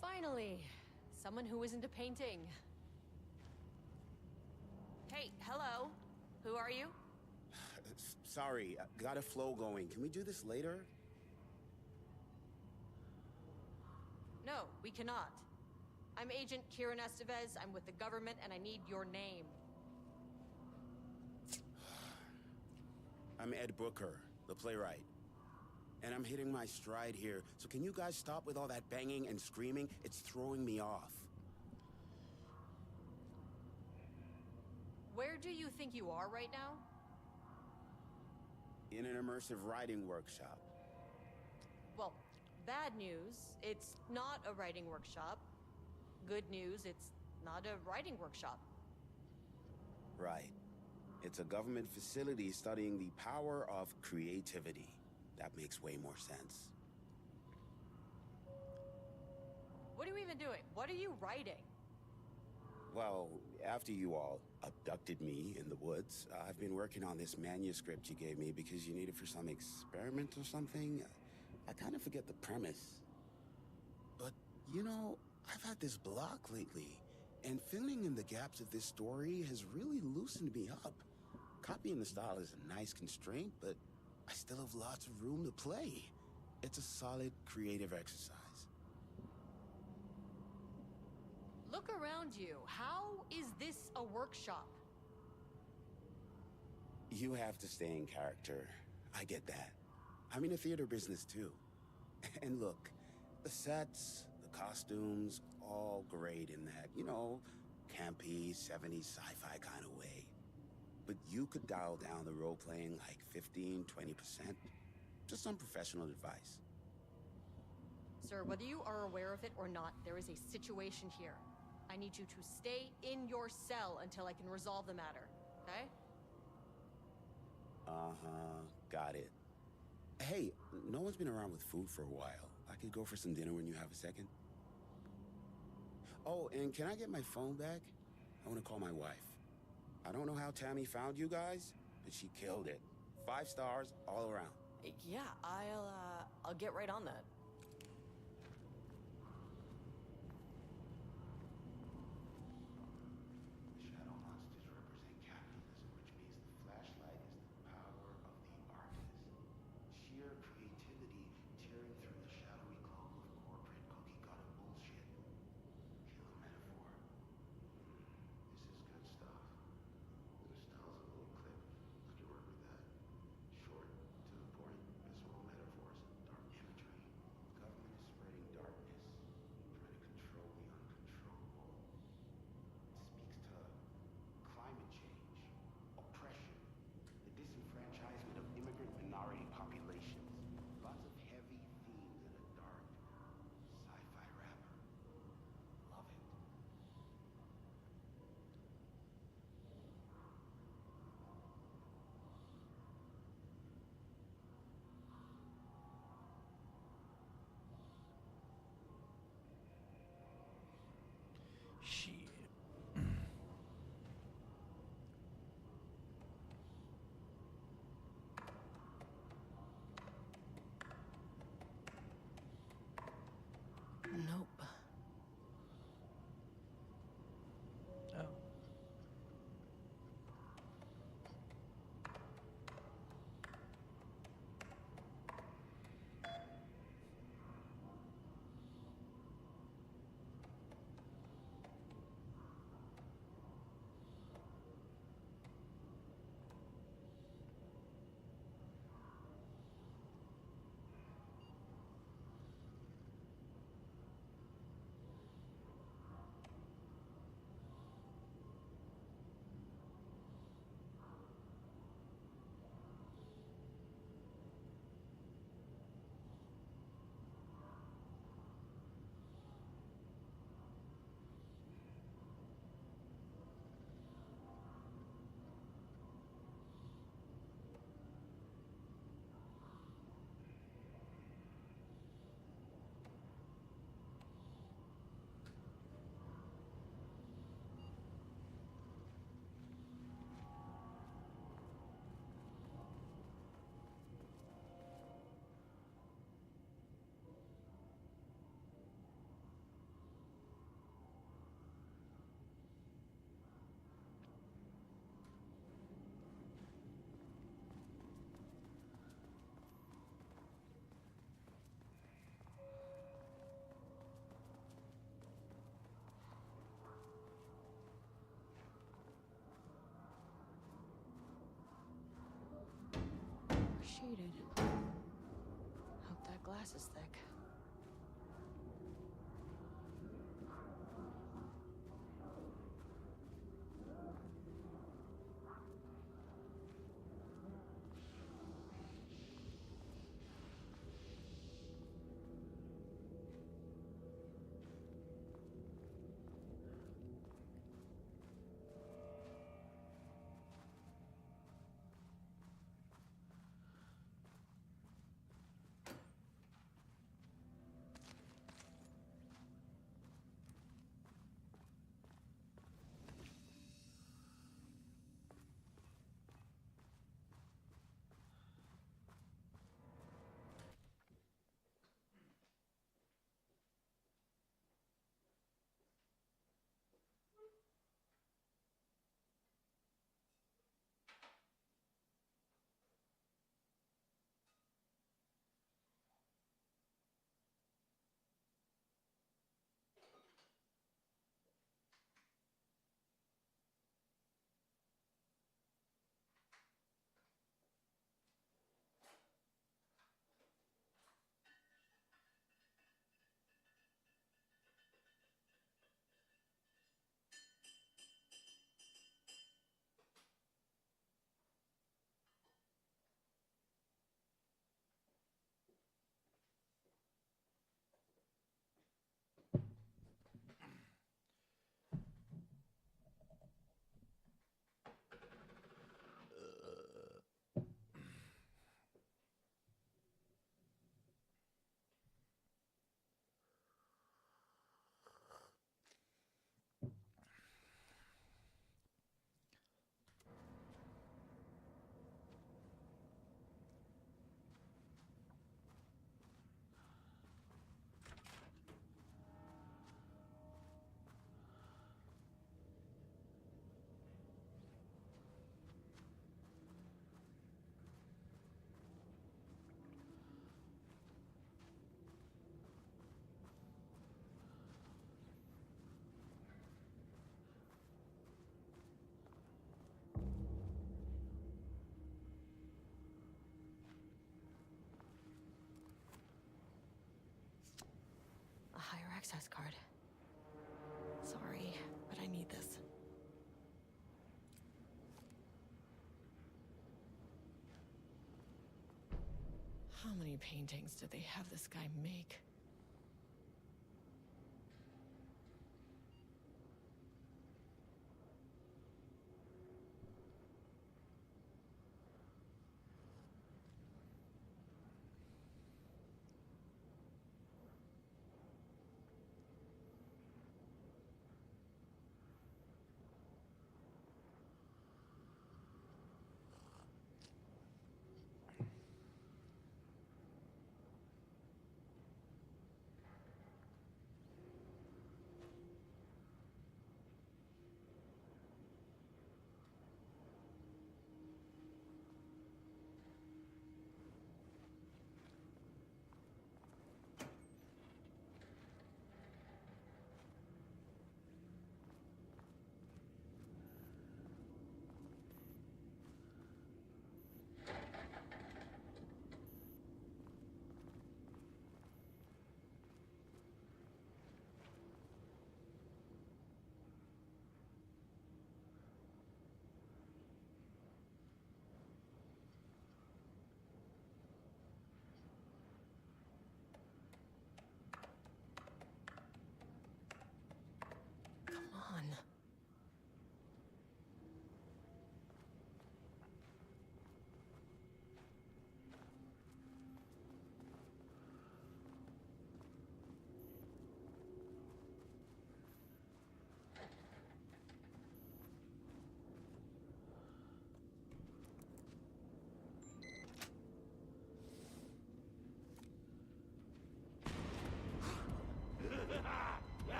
S2: Finally, someone who isn't a painting. Hey, hello. Who are you?
S10: Sorry, got a flow going. Can we do this later?
S2: No, we cannot. I'm Agent Kieran Estevez. I'm with the government, and I need your name.
S10: I'm Ed Brooker, the playwright. And I'm hitting my stride here, so can you guys stop with all that banging and screaming? It's throwing me off.
S2: Where do you think you are right now?
S10: In an immersive writing workshop.
S2: Well, bad news, it's not a writing workshop. Good news, it's not a writing workshop.
S10: Right. It's a government facility studying the power of creativity. That makes way more sense.
S2: What are you even doing? What are you writing?
S10: Well, after you all abducted me in the woods, I've been working on this manuscript you gave me because you need it for some experiment or something. I kind of forget the premise. But, you know, I've had this block lately, and filling in the gaps of this story has really loosened me up. Copying the style is a nice constraint, but I still have lots of room to play. It's a solid creative exercise.
S2: Look around you. How is this a workshop?
S10: You have to stay in character. I get that. I'm in the theater business too. And look, the sets, the costumes, all great in that, campy, 70s sci-fi kind of way. But you could dial down the role-playing like 15, 20%. Just some professional advice.
S2: Sir, whether you are aware of it or not, there is a situation here. I need you to stay in your cell until I can resolve the matter, okay?
S10: Uh-huh, got it. Hey, no one's been around with food for a while. I could go for some dinner when you have a second. Oh, and can I get my phone back? I want to call my wife. I don't know how Tammy found you guys, but she killed it. 5 stars all around.
S2: Yeah, I'll get right on that.
S10: The shadow monsters represent capitalism, which means the flashlight is the power of the artist. Sheer creativity tearing through the shadowy cloak of corporate cookie-cutter bullshit. Killer metaphor. This is good stuff. The style's a little clip. I can work with that. Short, to the point, visceral metaphors, dark imagery. Government is spreading darkness, trying to control the uncontrollable. It speaks to climate change, oppression, the disenfranchisement of immigrant minority populations. Lots of heavy themes in a dark sci-fi wrapper. Love it.
S1: Shit.
S2: Nope.
S1: Oh.
S2: Shaded. Hope that glass is thick. higher access card. Sorry, but I need this. How many paintings did they have this guy make?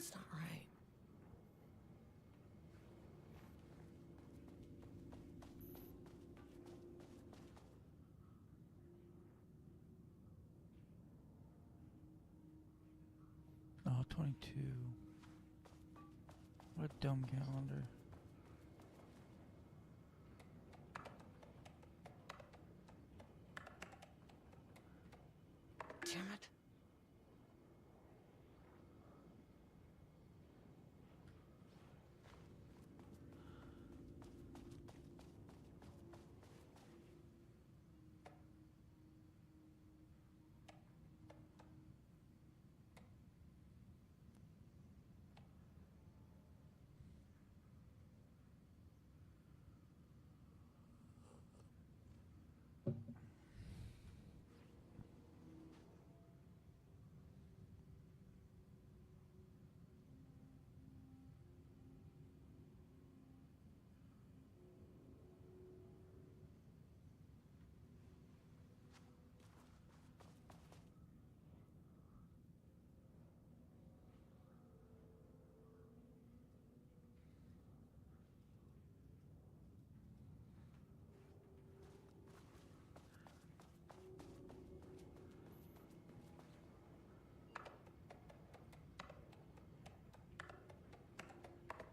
S2: That's not right.
S1: Oh, 22. What a dumb calendar.
S2: Damn it.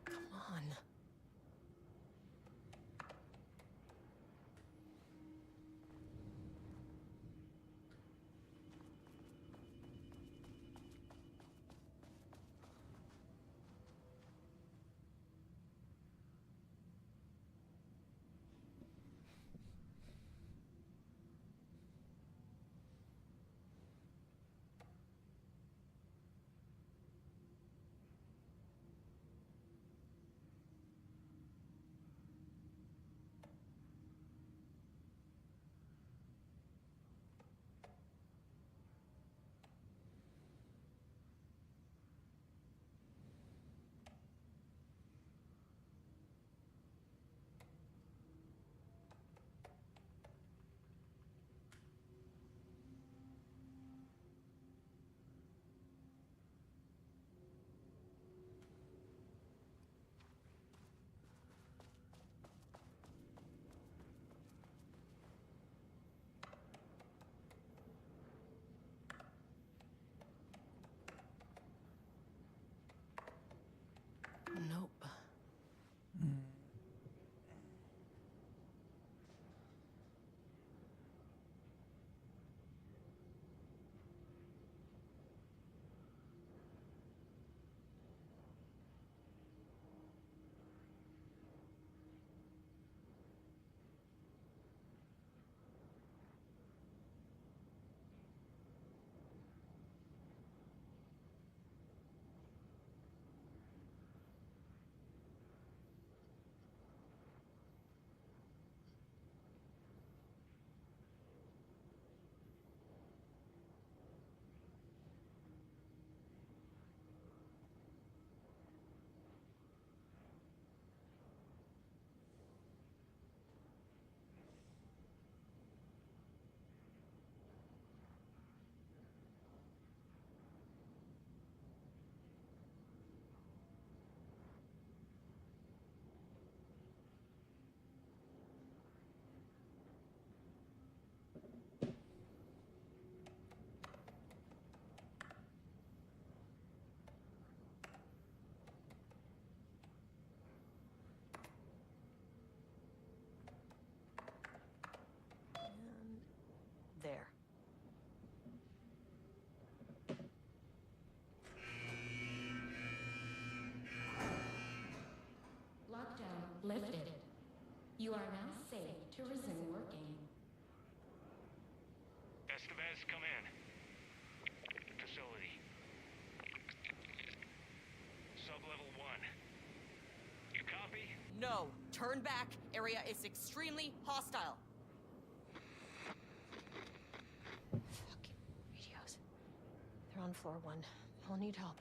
S2: Come on. Nope. And there.
S11: Lockdown lifted. You are now safe to resume working.
S4: Estevez, come in. Facility. Sub-level 1. You copy?
S2: No. Turn back. Area is extremely hostile. Fucking radios. They're on floor 1. I'll need help.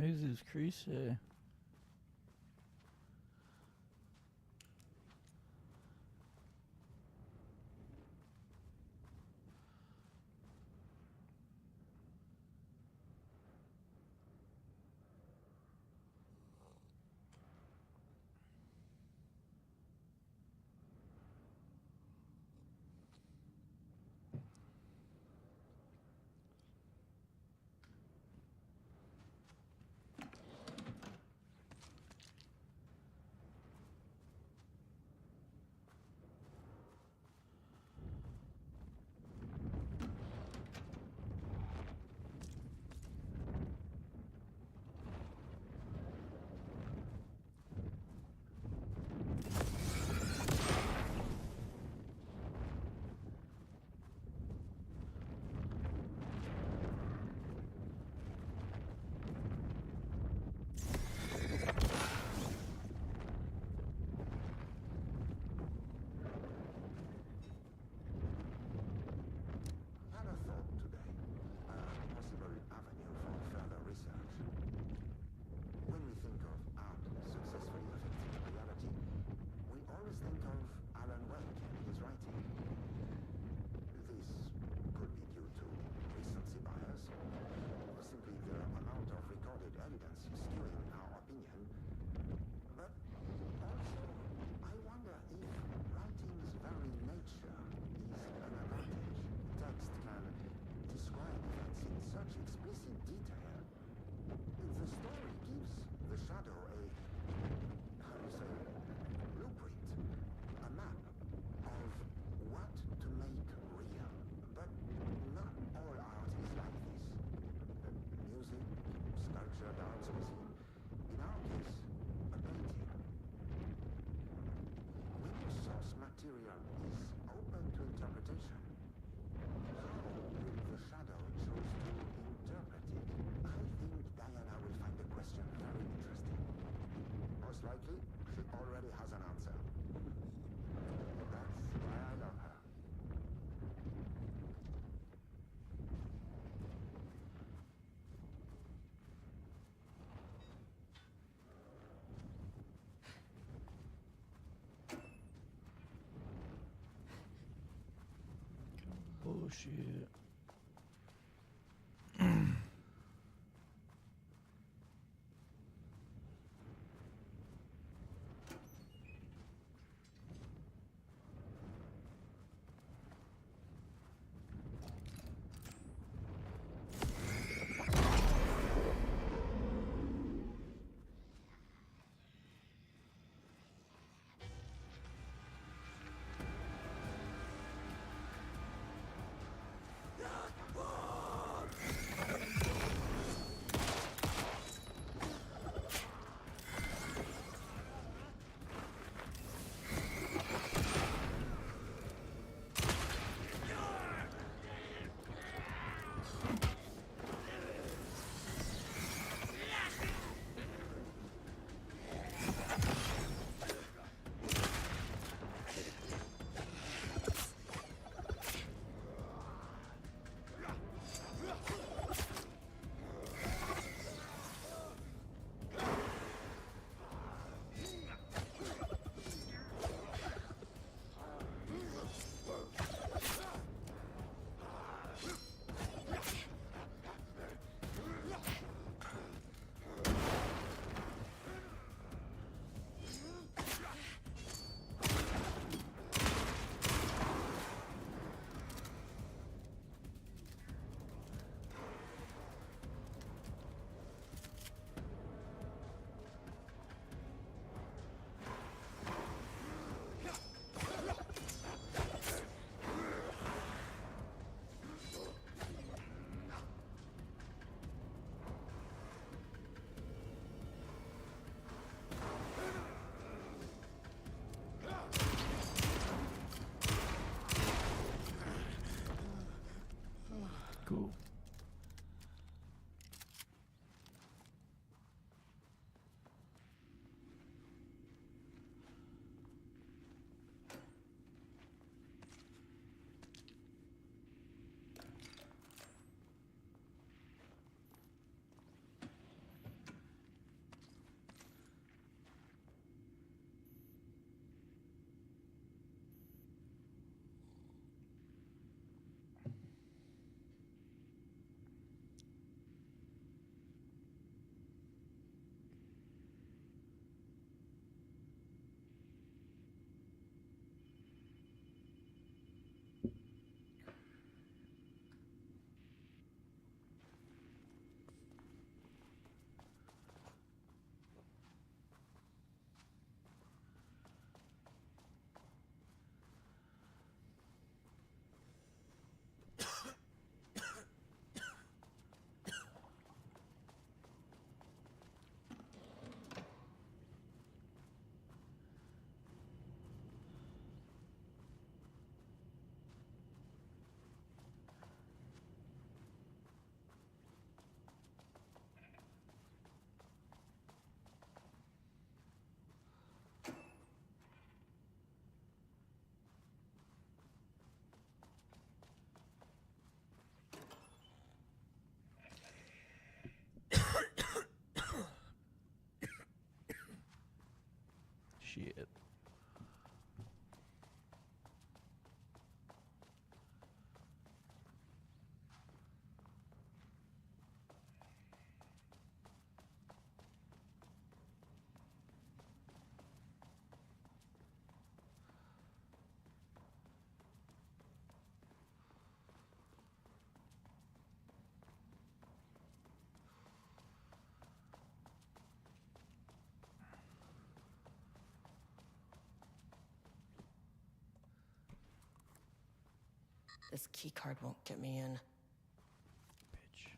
S1: Jesus Christ.
S9: Had a thought today. A possible avenue for further research. When we think of art successfully affecting reality, we always think of Alan Wake and his writing. This could be due to recency bias, or simply the amount of recorded evidence skewing our opinion. But also, I wonder if writing's very nature is an advantage. Text can describe events in such explicit detail. The story gives the shadow a, how do you say, blueprint, a map of what to make real. But not all art is like this. Music, sculpture, dance, cuisine. In our case, a painting. When the source material is open to interpretation, how will the shadow choose to interpret it? I think Diana will find the question very interesting. Most likely, she already has an answer. That's why I love her.
S1: Bullshit.
S2: This keycard won't get me in.
S1: Bitch.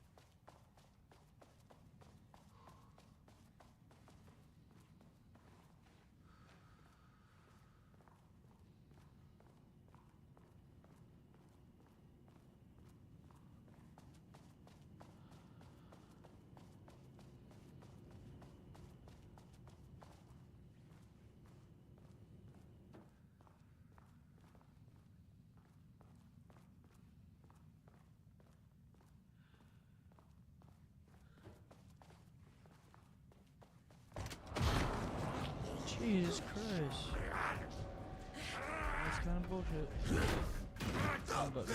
S1: Jesus Christ. That's kind of bullshit. Wrong button.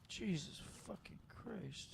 S1: Jesus fucking Christ.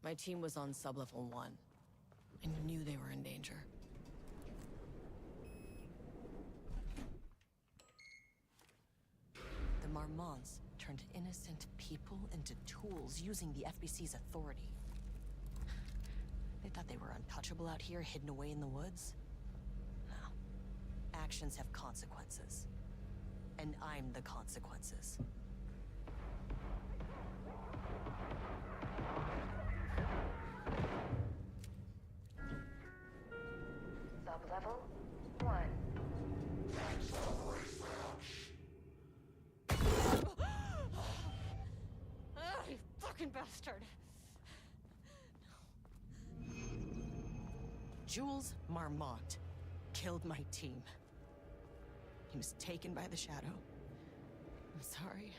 S2: My team was on sublevel 1. I knew they were in danger. The Marmonts turned innocent people into tools using the FBC's authority. They thought they were untouchable out here, hidden away in the woods? No. Actions have consequences. And I'm the consequences.
S8: Sublevel 1.
S2: You fucking bastard! Jules Marmont killed my team. He was taken by the Shadow. I'm sorry.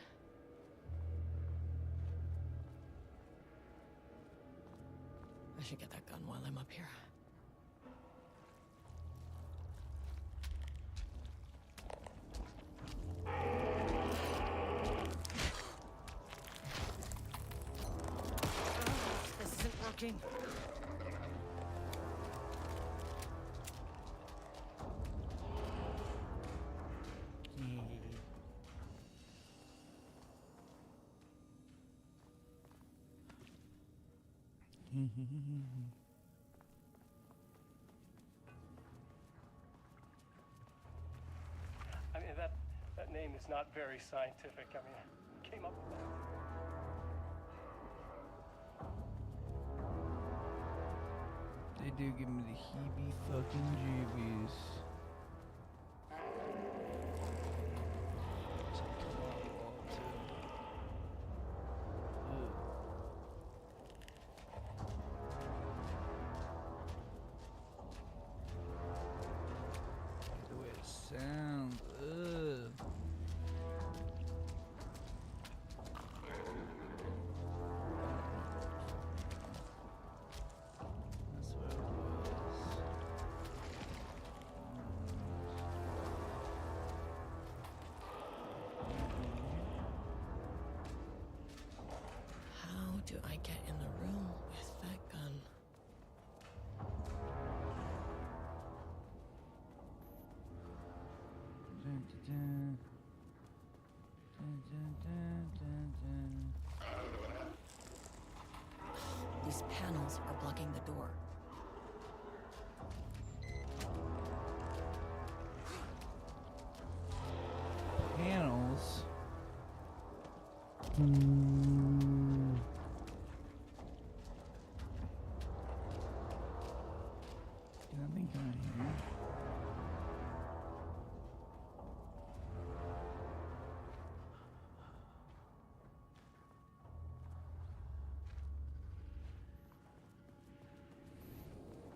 S2: I should get that gun while I'm up here. This isn't working.
S6: I mean, that name is not very scientific. I mean, who came up with that?
S1: They do give me the heebie fucking jeebies. The way it sounds. Ugh. That's what it was.
S2: do I get in the room with that gun?
S1: Dun, dun, dun, dun, dun, dun, dun.
S2: These panels are blocking the door.
S1: Panels. Nothing coming here.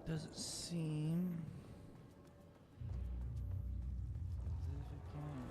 S1: Doesn't seem as if it can.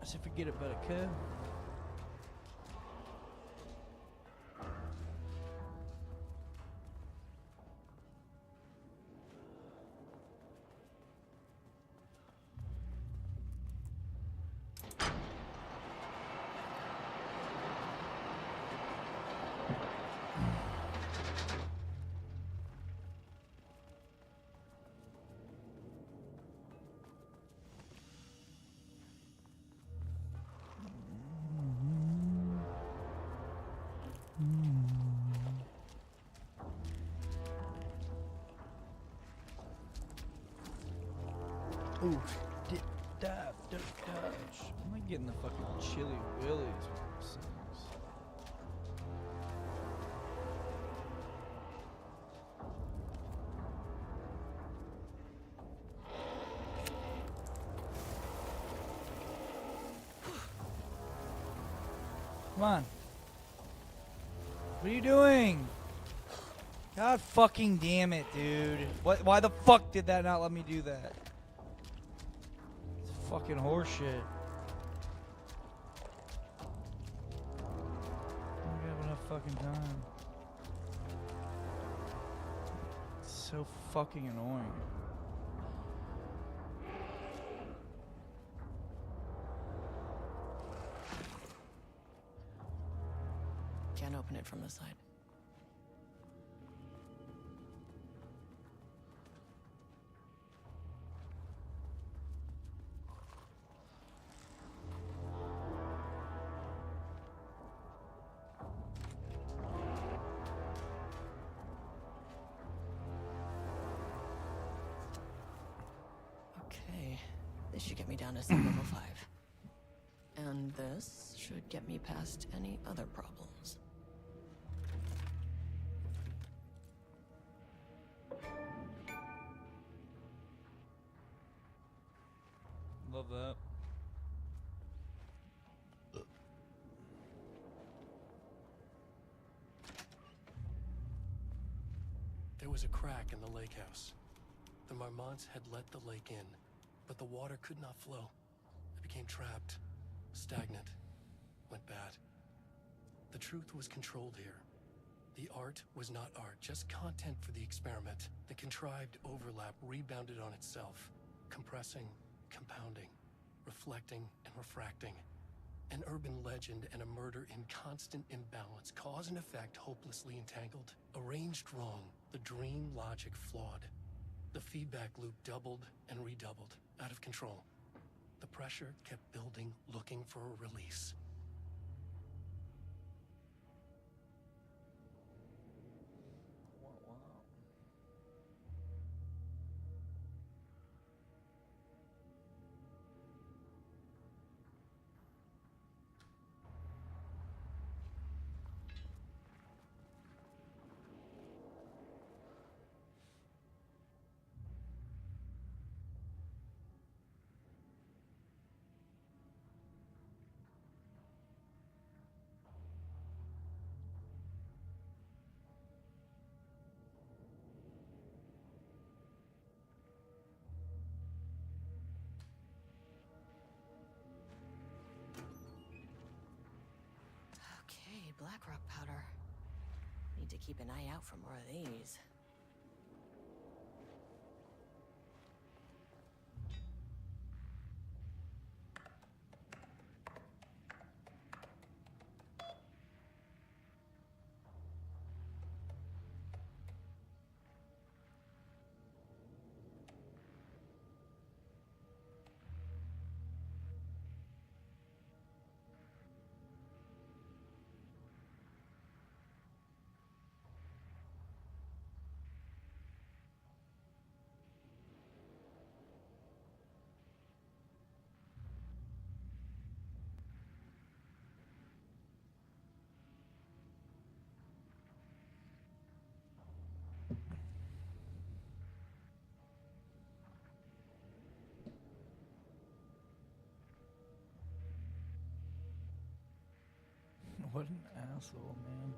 S1: As if forget about it, Kev. Ooh, dip, dive, duck, dodge. Am I getting the fucking chili willies with these things? Come on. What are you doing? God fucking damn it, dude. What? Why the fuck did that not let me do that? It's fucking horseshit. I don't have enough fucking time. It's so fucking annoying.
S2: Can't open it from the side. Okay, this should get me down to level 5. And this should get me past any other problems.
S1: Love that.
S7: There was a crack in the lake house. The Marmonts had let the lake in, but the water could not flow. It became trapped, stagnant, went bad. The truth was controlled here. The art was not art, just content for the experiment. The contrived overlap rebounded on itself, compressing, compounding, reflecting and refracting. An urban legend and a murder in constant imbalance, cause and effect hopelessly entangled. Arranged wrong, the dream logic flawed. The feedback loop doubled and redoubled, out of control. The pressure kept building, looking for a release.
S2: Blackrock powder. Need to keep an eye out for more of these.
S1: What an asshole, man.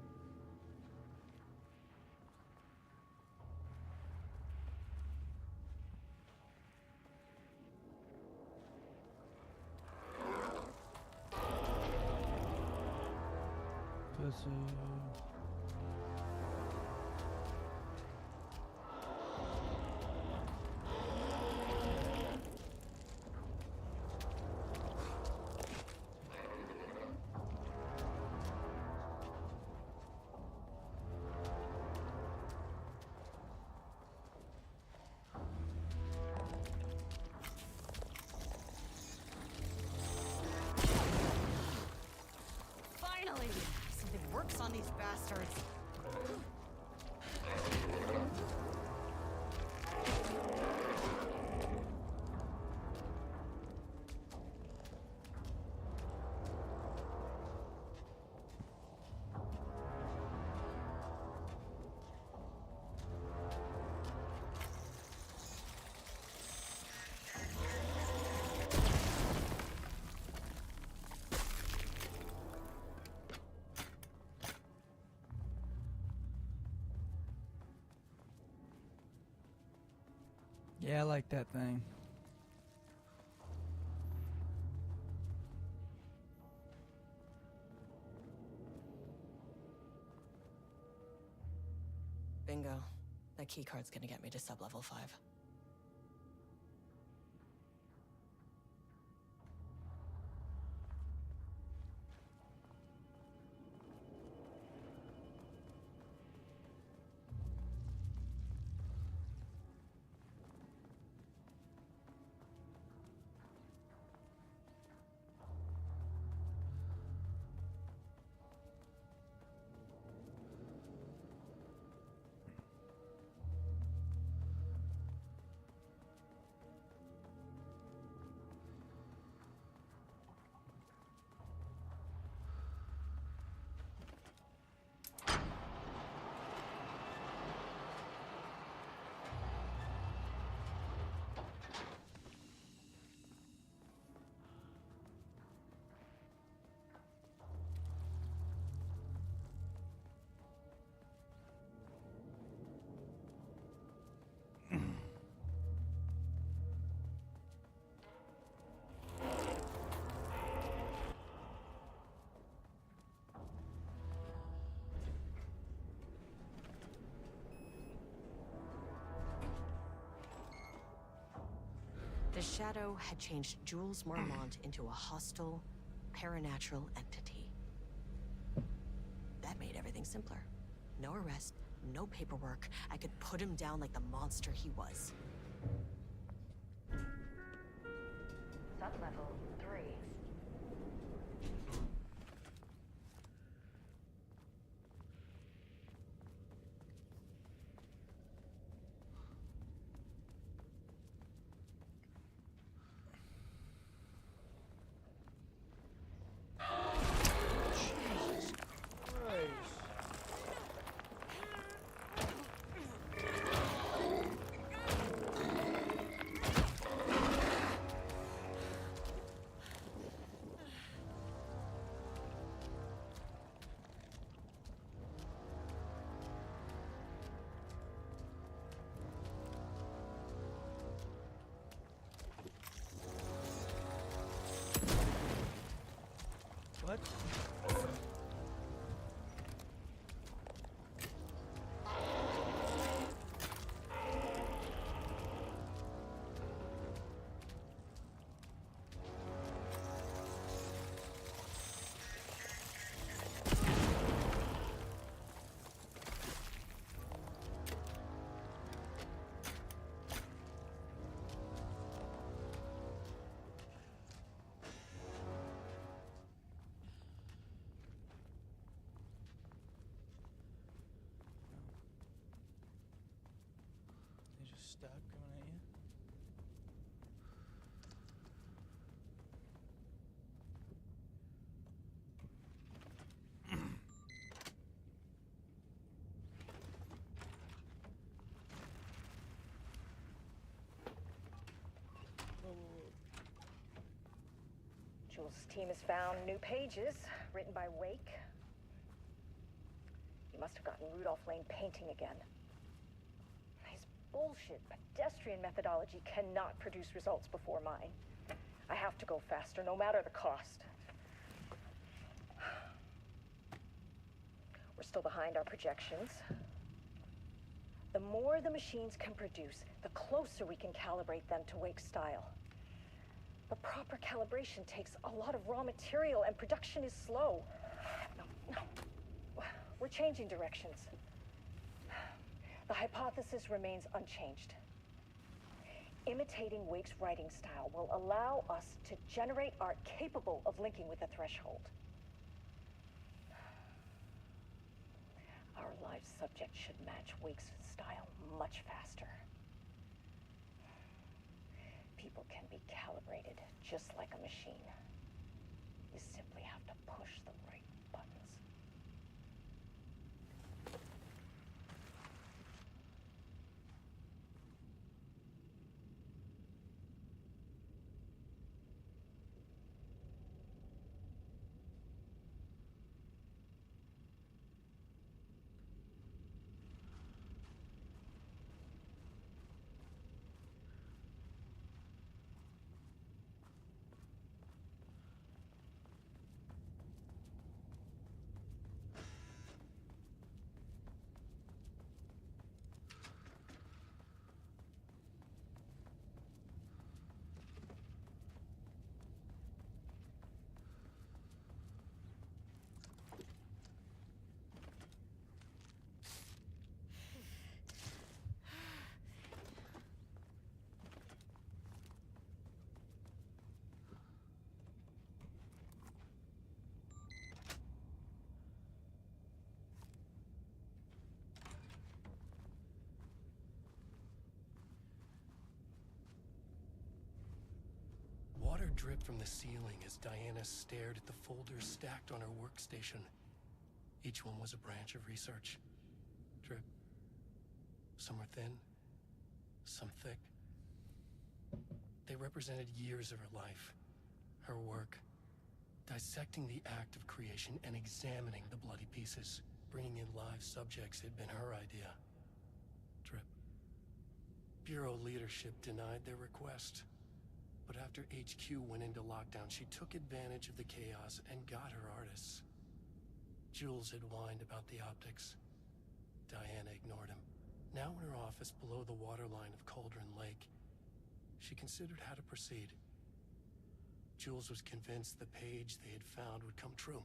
S1: Pussy.
S2: Finally! Something works on these bastards.
S1: Yeah, I like that thing.
S2: Bingo. That keycard's gonna get me to sub-level 5. The Shadow had changed Jules Mormont into a hostile, paranatural entity. That made everything simpler. No arrest, no paperwork. I could put him down like the monster he was.
S8: Sub-level 3.
S1: What? stab coming at you.
S8: Jules' team has found new pages written by Wake. He must have gotten Rudolph Lane painting again. His bullshit pedestrian methodology cannot produce results before mine. I have to go faster, no matter the cost. We're still behind our projections. The more the machines can produce, the closer we can calibrate them to Wake's style. But proper calibration takes a lot of raw material, and production is slow. No. We're changing directions. The hypothesis remains unchanged. Imitating Wake's writing style will allow us to generate art capable of linking with the threshold. Our live subject should match Wake's style much faster. People can be calibrated just like a machine. You simply have to push the right buttons.
S7: Water dripped from the ceiling as Diana stared at the folders stacked on her workstation. Each one was a branch of research. Drip. Some were thin, some thick. They represented years of her life, her work, dissecting the act of creation and examining the bloody pieces. Bringing in live subjects had been her idea. Drip. Bureau leadership denied their request. But after HQ went into lockdown, she took advantage of the chaos and got her artists. Jules had whined about the optics. Diana ignored him. Now in her office below the waterline of Cauldron Lake, she considered how to proceed. Jules was convinced the page they had found would come true.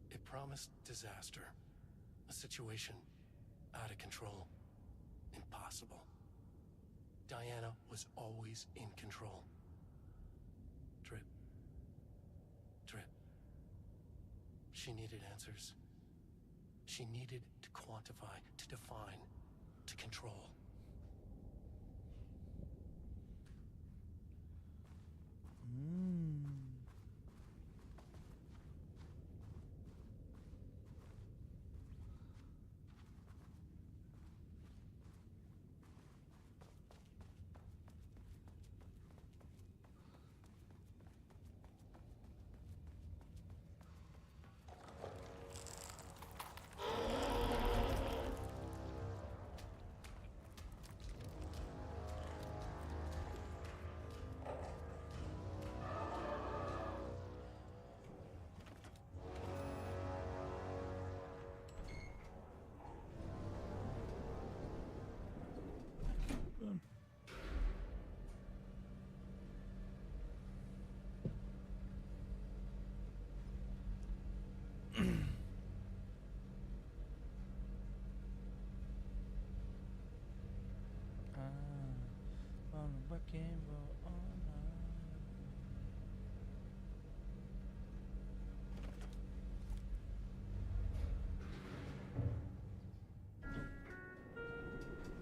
S7: It promised disaster. A situation out of control. Impossible. Diana was always in control. Drip. Drip. She needed answers. She needed to quantify, to define, to control.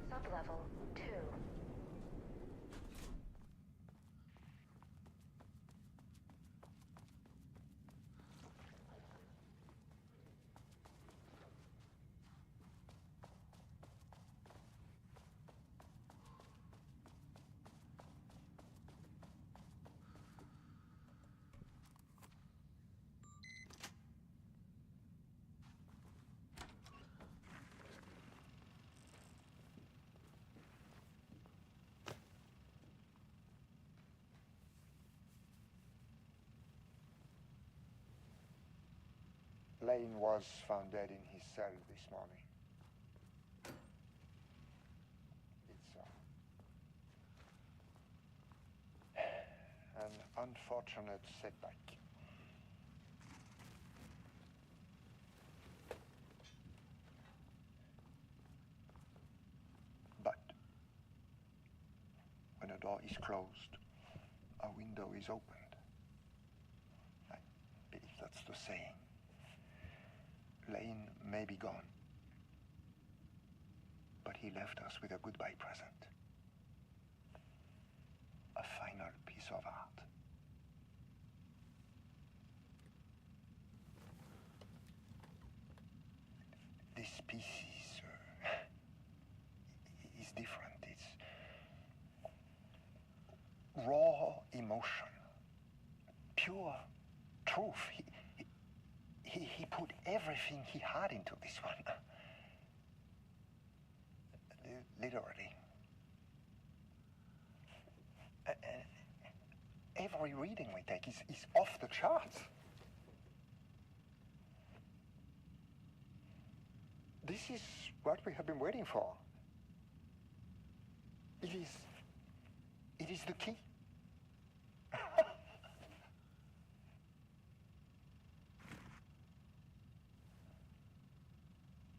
S8: Sublevel 2.
S3: Lane was found dead in his cell this morning. It's an unfortunate setback. But when a door is closed, a window is opened. I believe that's the saying. Lane may be gone, but he left us with a goodbye present. A final piece of art. This piece is different. It's raw emotion, pure truth. He put everything he had into this one. Literally. Every reading we take is off the charts. This is what we have been waiting for. It is the key.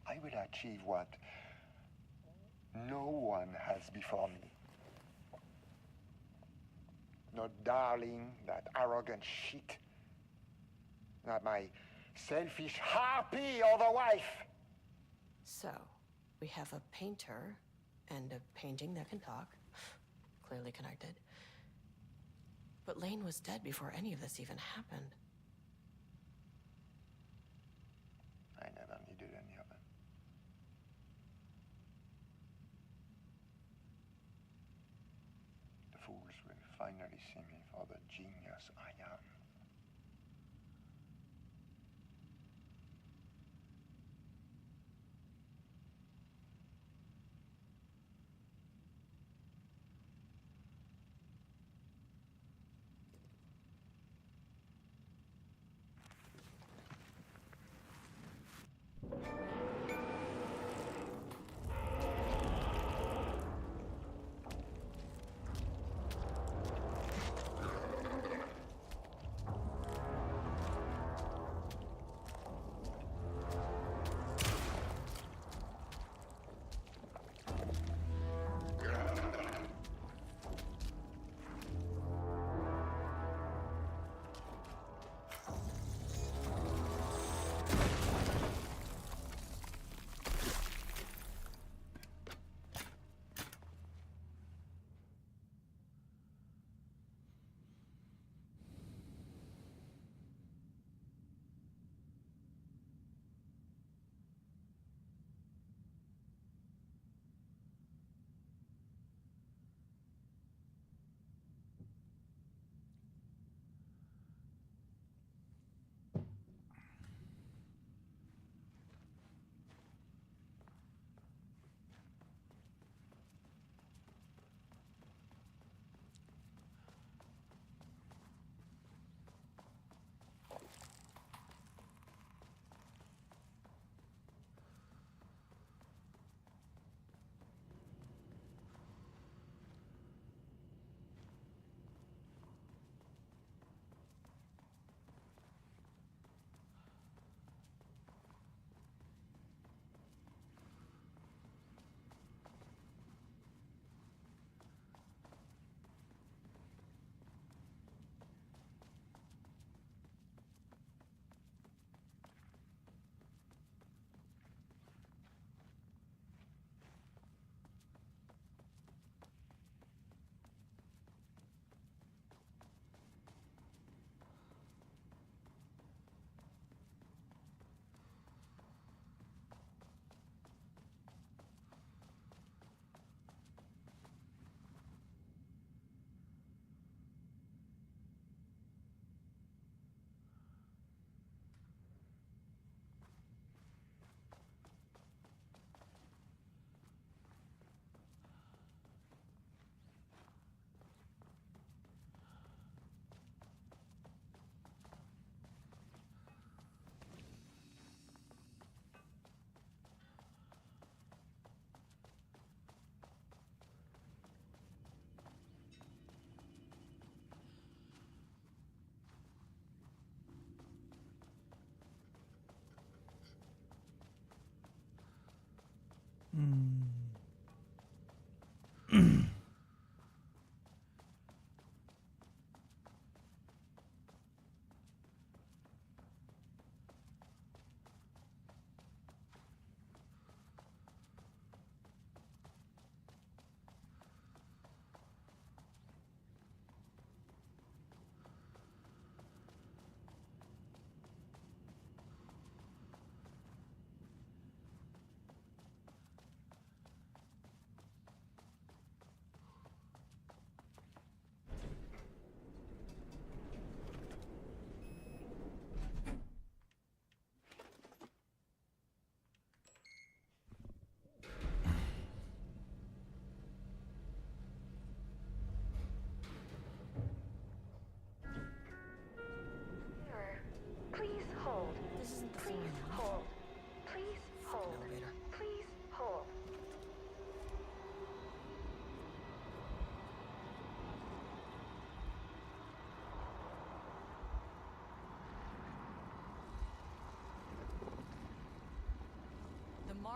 S3: I will achieve what no one has before me. Not darling, that arrogant shit. Not my selfish harpy or the wife.
S2: So, we have a painter and a painting that can talk. Clearly connected. But Lane was dead before any of this even happened.
S3: I never needed any of it. The fools will finally see me for the genius I am.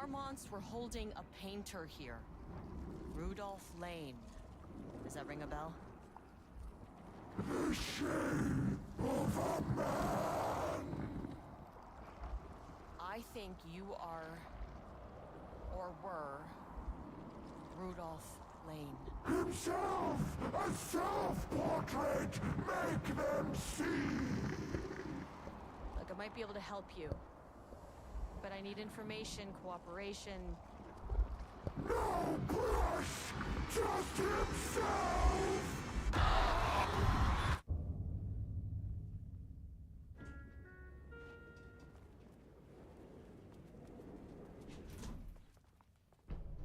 S2: Armonts were holding a painter here. Rudolph Lane. Does that ring a bell?
S3: The shame of a man!
S2: I think you are, or were, Rudolph Lane.
S3: Himself! A self-portrait! Make them see!
S2: Look, I might be able to help you. But I need information, cooperation.
S3: No brush! Just himself!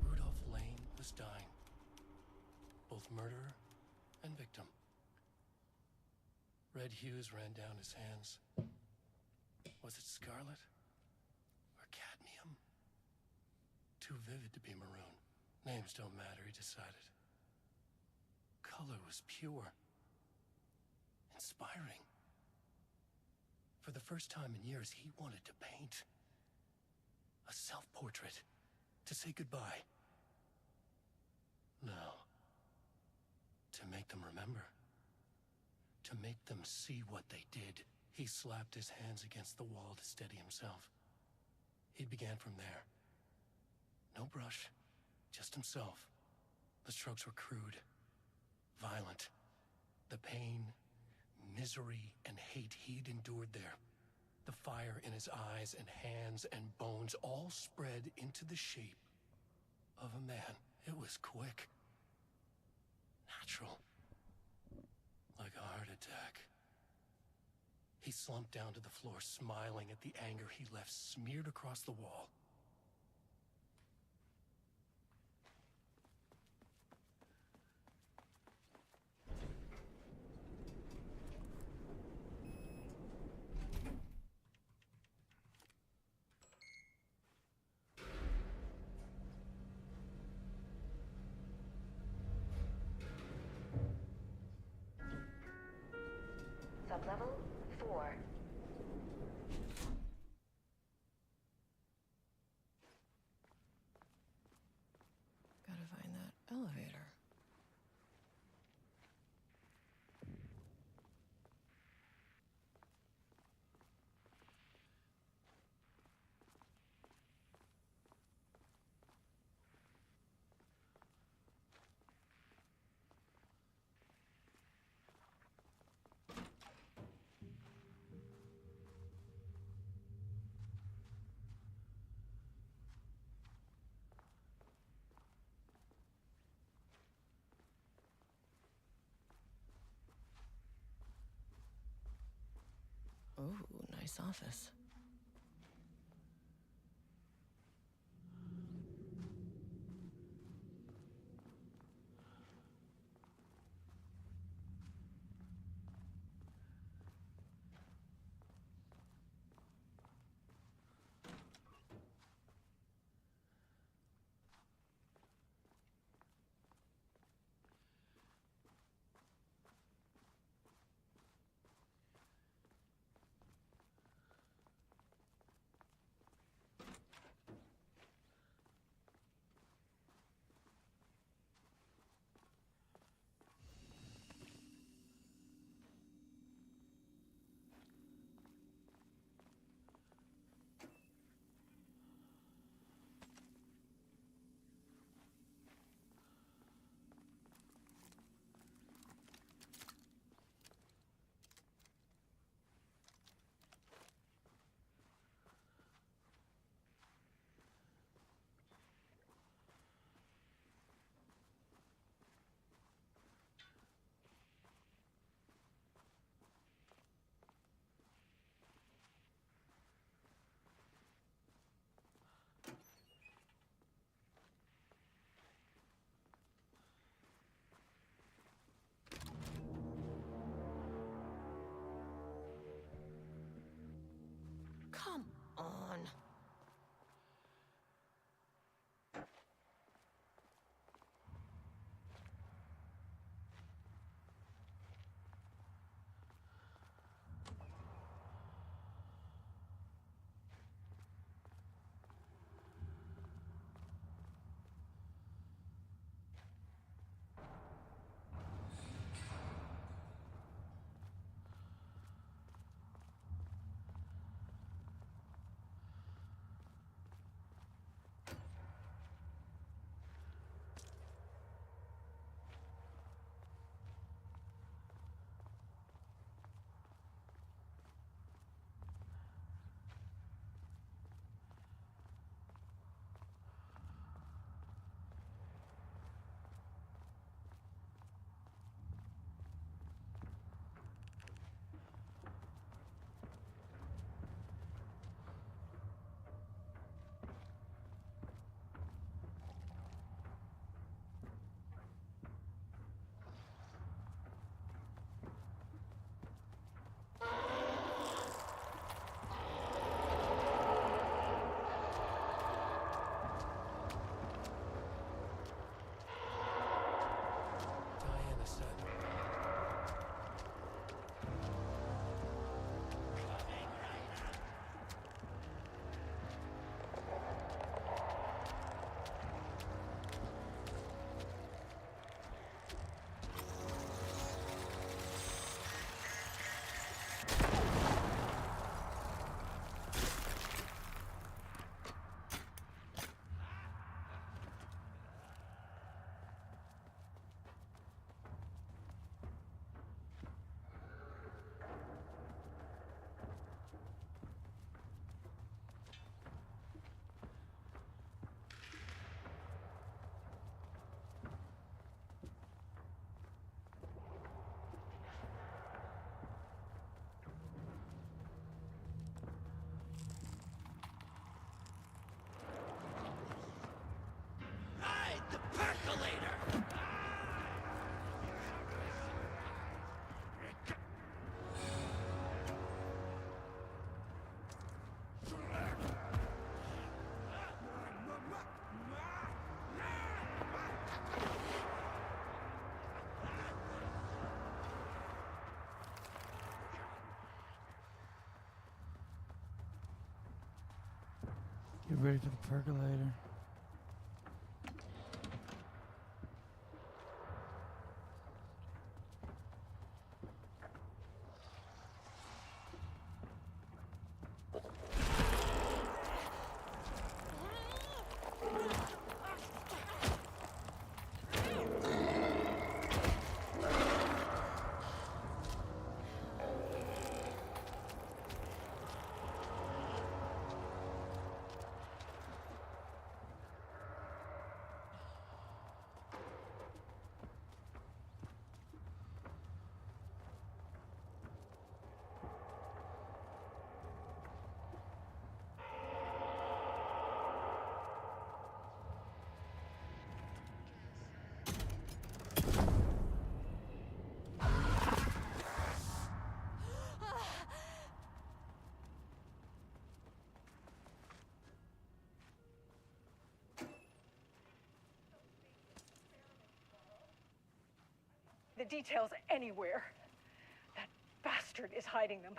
S7: Rudolph Lane was dying. Both murderer and victim. Red hues ran down his hands. Was it scarlet? Or cadmium? Too vivid to be maroon. Names don't matter, he decided. Color was pure. Inspiring. For the first time in years, he wanted to paint. A self-portrait. To say goodbye. No. To make them remember. To make them see what they did. He slapped his hands against the wall to steady himself. He began from there. No brush, just himself. The strokes were crude, violent. The pain, misery, and hate he'd endured there. The fire in his eyes and hands and bones all spread into the shape of a man. It was quick. Natural. Like a heart attack. He slumped down to the floor, smiling at the anger he left smeared across the wall.
S8: Sublevel 4.
S2: Gotta find that elevator. Ooh, nice office.
S1: Get ready for the percolator.
S8: The details anywhere. That bastard is hiding them.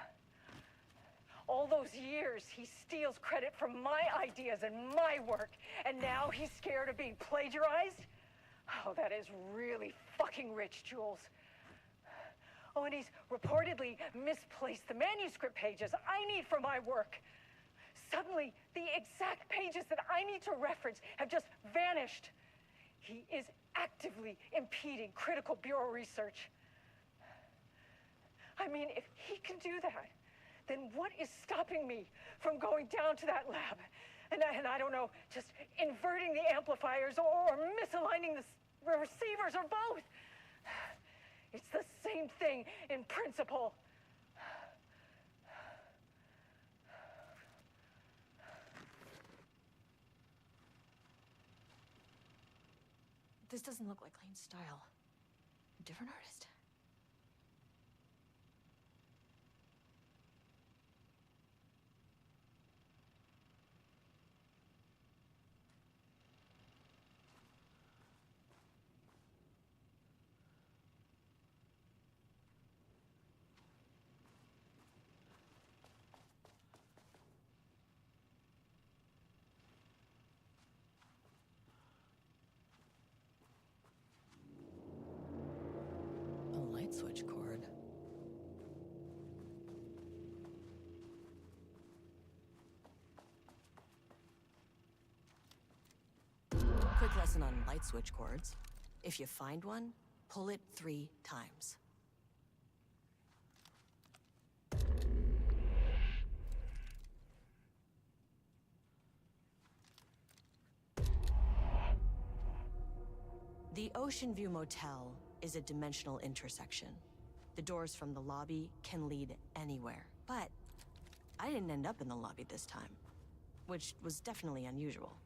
S8: All those years, he steals credit for my ideas and my work, and now he's scared of being plagiarized? Oh, that is really fucking rich, Jules. Oh, and he's reportedly misplaced the manuscript pages I need for my work. Suddenly, the exact pages that I need to reference have just vanished. He is actively impeding critical bureau research. I mean, if he can do that, then what is stopping me from going down to that lab? And I don't know, just inverting the amplifiers or misaligning the receivers or both. It's the same thing in principle.
S2: This doesn't look like Lane's style. A different artist. Switch cord. Quick lesson on light switch cords. If you find one, pull it 3 times. The Ocean View Motel is a dimensional intersection. The doors from the lobby can lead anywhere. But I didn't end up in the lobby this time, which was definitely unusual.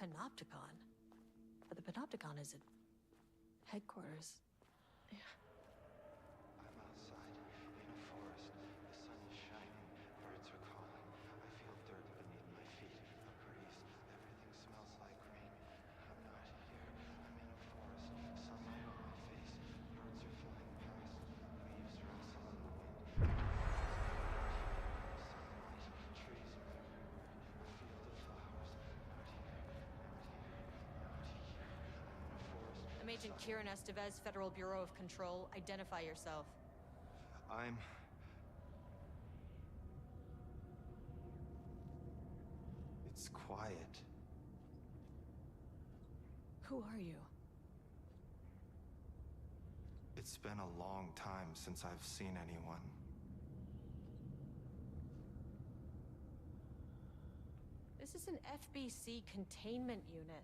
S2: Panopticon? But the Panopticon is at headquarters. Yeah.
S12: I'm outside, in a forest. The sun is shining, birds are calling. I feel dirt beneath my feet, a breeze. Everything smells like rain. I'm not here. I'm in a forest, sunlight on my face. Birds are flying past, leaves rustle in the wind. Sunlight, trees moving, a field of flowers. Not here, not here, not here. I'm in a forest.
S2: I'm Agent Kieran Estevez, Federal Bureau of Control. Identify yourself.
S12: It's quiet.
S2: Who are you?
S12: It's been a long time since I've seen anyone.
S2: This is an FBC containment unit.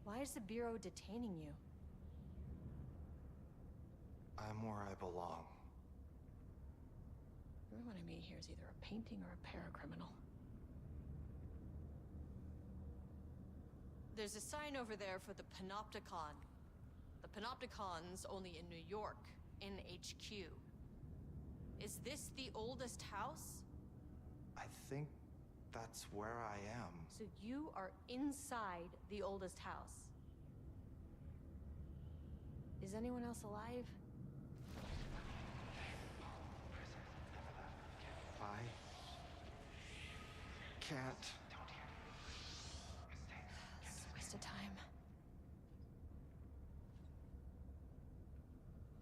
S2: Why is the Bureau detaining you?
S12: I'm where I belong.
S2: Everyone I meet here is either a painting or a paracriminal. There's a sign over there for the Panopticon. The Panopticons only in New York, in HQ. Is this the oldest house?
S12: I think that's where I am.
S2: So you are inside the oldest house. Is anyone else alive?
S12: I can't.
S2: This is a waste of time.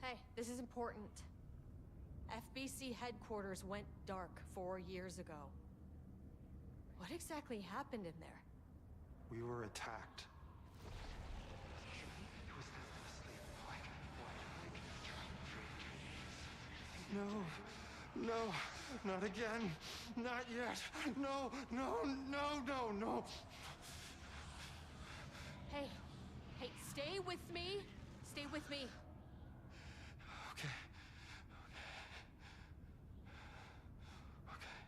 S2: Hey, this is important. FBC headquarters went dark 4 years ago. What exactly happened in there?
S12: We were attacked. No, no, not again. Not yet. No, no, no, no, no.
S2: Hey, stay with me. Stay with me.
S12: Okay. Okay.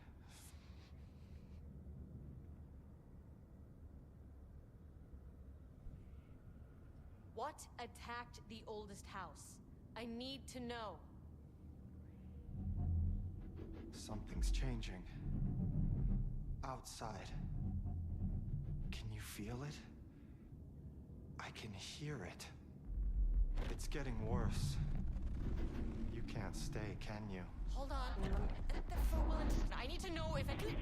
S2: What attacked the oldest house? I need to know.
S12: Something's changing. Outside. Can you feel it? I can hear it. It's getting worse. You can't stay, can you?
S2: Hold on. I need to know if it...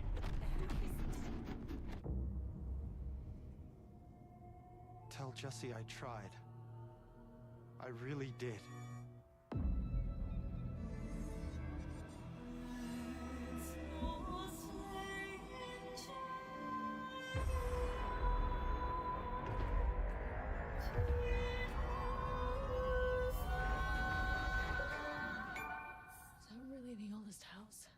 S12: Tell Jesse I tried. I really did.
S2: Is that really the oldest house?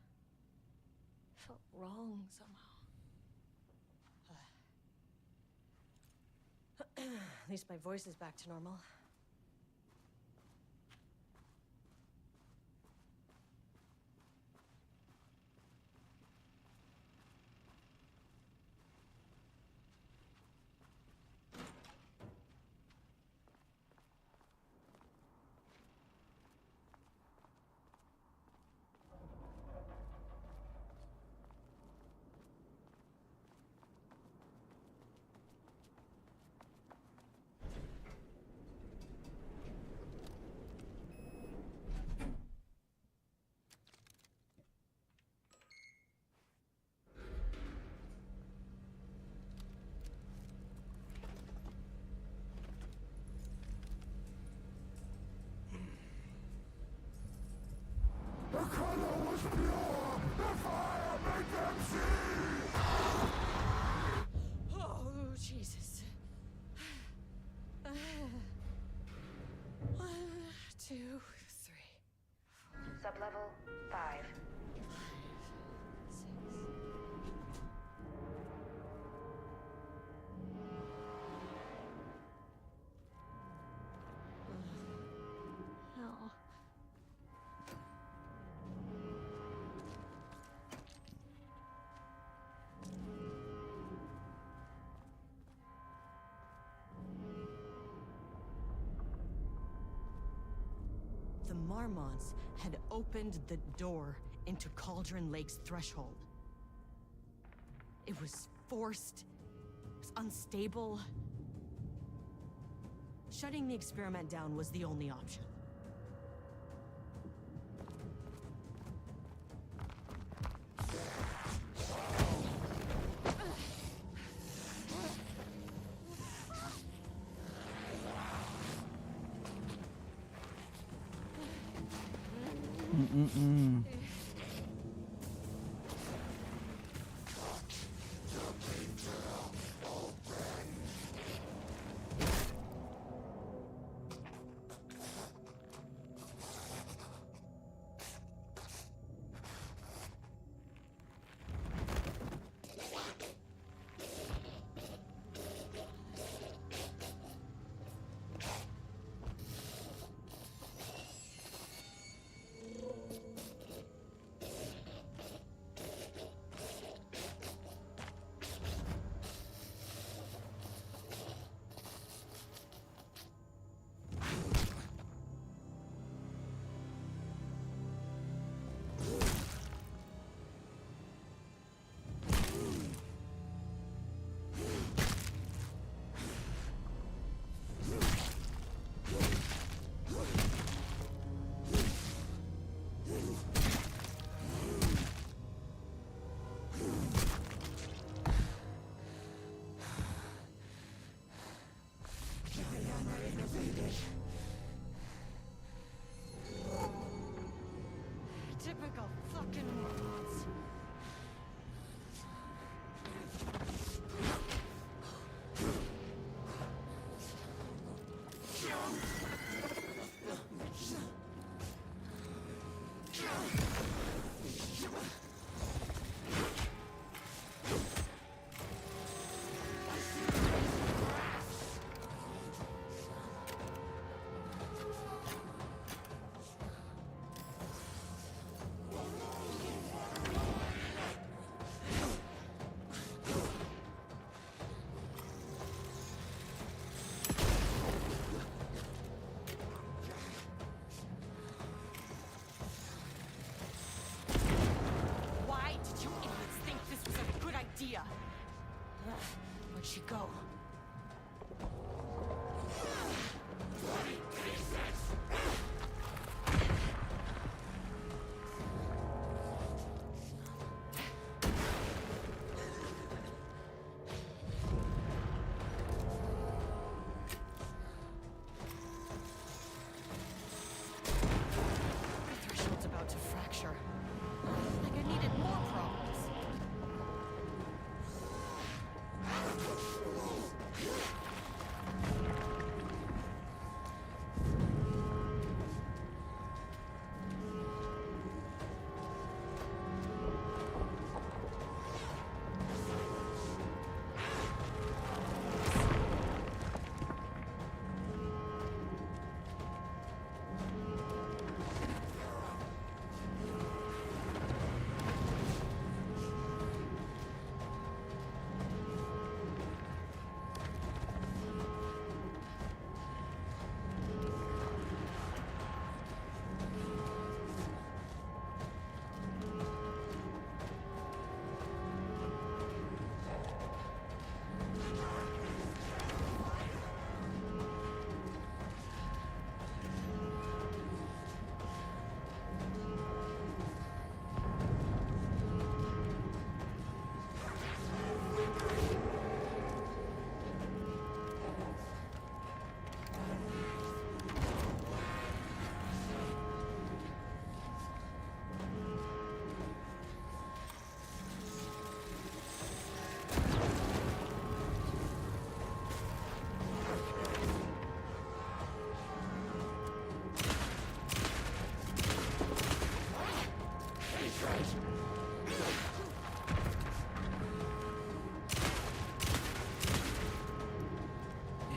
S2: Felt wrong somehow. At least my voice is back to normal.
S3: The color was pure! The fire made them see!
S2: Oh, Jesus. 1, 2, 3.
S8: Sublevel 5.
S2: 6. Hell. The Marmonts had opened the door into Cauldron Lake's threshold. It was forced, it was unstable. Shutting the experiment down was the only option.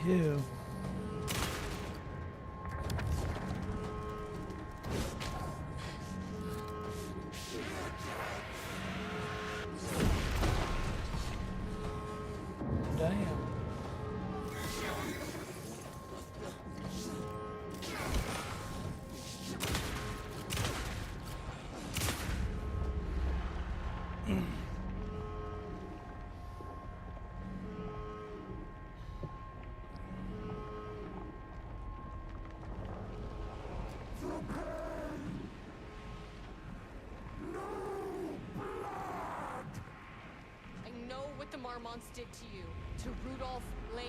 S1: Ew. Damn.
S2: I know what the Marmonts did to you, to Rudolph Lane.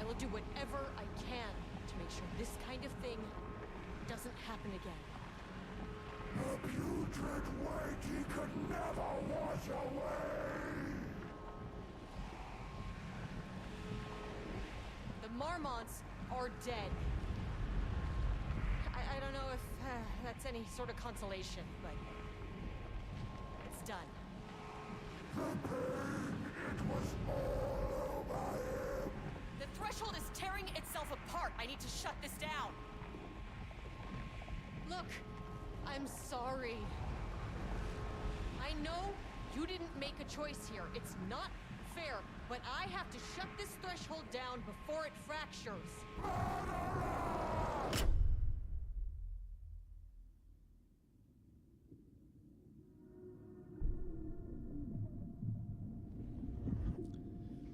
S2: I will do whatever I can to make sure this kind of thing doesn't happen again.
S3: The putrid weight he could never wash away!
S2: The Marmonts are dead. I don't know if that's any sort of consolation, but it's done.
S3: The pain, it was all over him!
S2: The threshold is tearing itself apart. I need to shut this down. Look, I'm sorry. I know you didn't make a choice here. It's not fair, but I have to shut this threshold down before it fractures.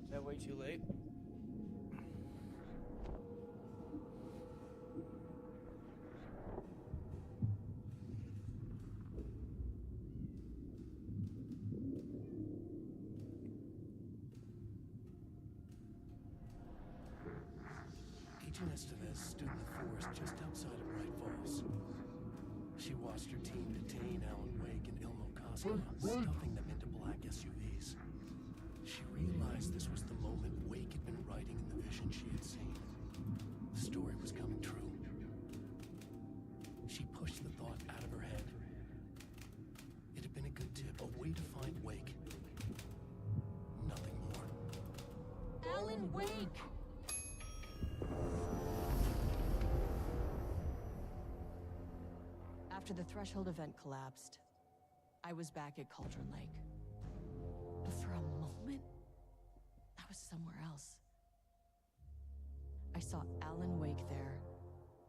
S1: Is that way too late?
S7: Agent Estevez stood in the forest just outside of Bright Falls. She watched her team detain Alan Wake and Ilmo Koska, stuffing them into black SUVs. She realized this was the moment Wake had been writing in the vision she had seen. The story was coming true. She pushed the thought out of her head. It had been a good tip, a way to find Wake. Nothing more.
S2: Alan Wake! After the Threshold event collapsed, I was back at Cauldron Lake. But for a moment, I was somewhere else. I saw Alan Wake there.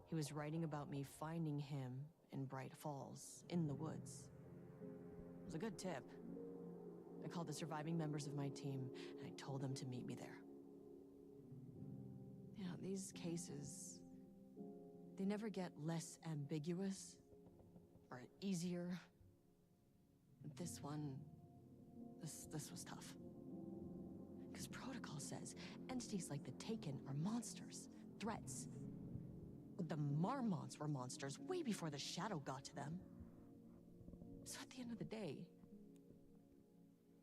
S2: He was writing about me finding him in Bright Falls, in the woods. It was a good tip. I called the surviving members of my team, and I told them to meet me there. You know, these cases, they never get less ambiguous or easier. This one, this was tough. Because protocol says entities like the Taken are monsters, threats. But the Marmonts were monsters way before the Shadow got to them. So at the end of the day,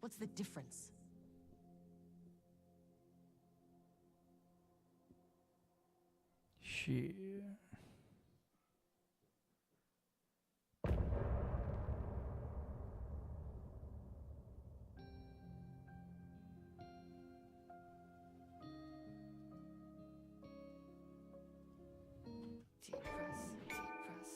S2: what's the difference?
S1: Shit.
S13: Deep press, deep press.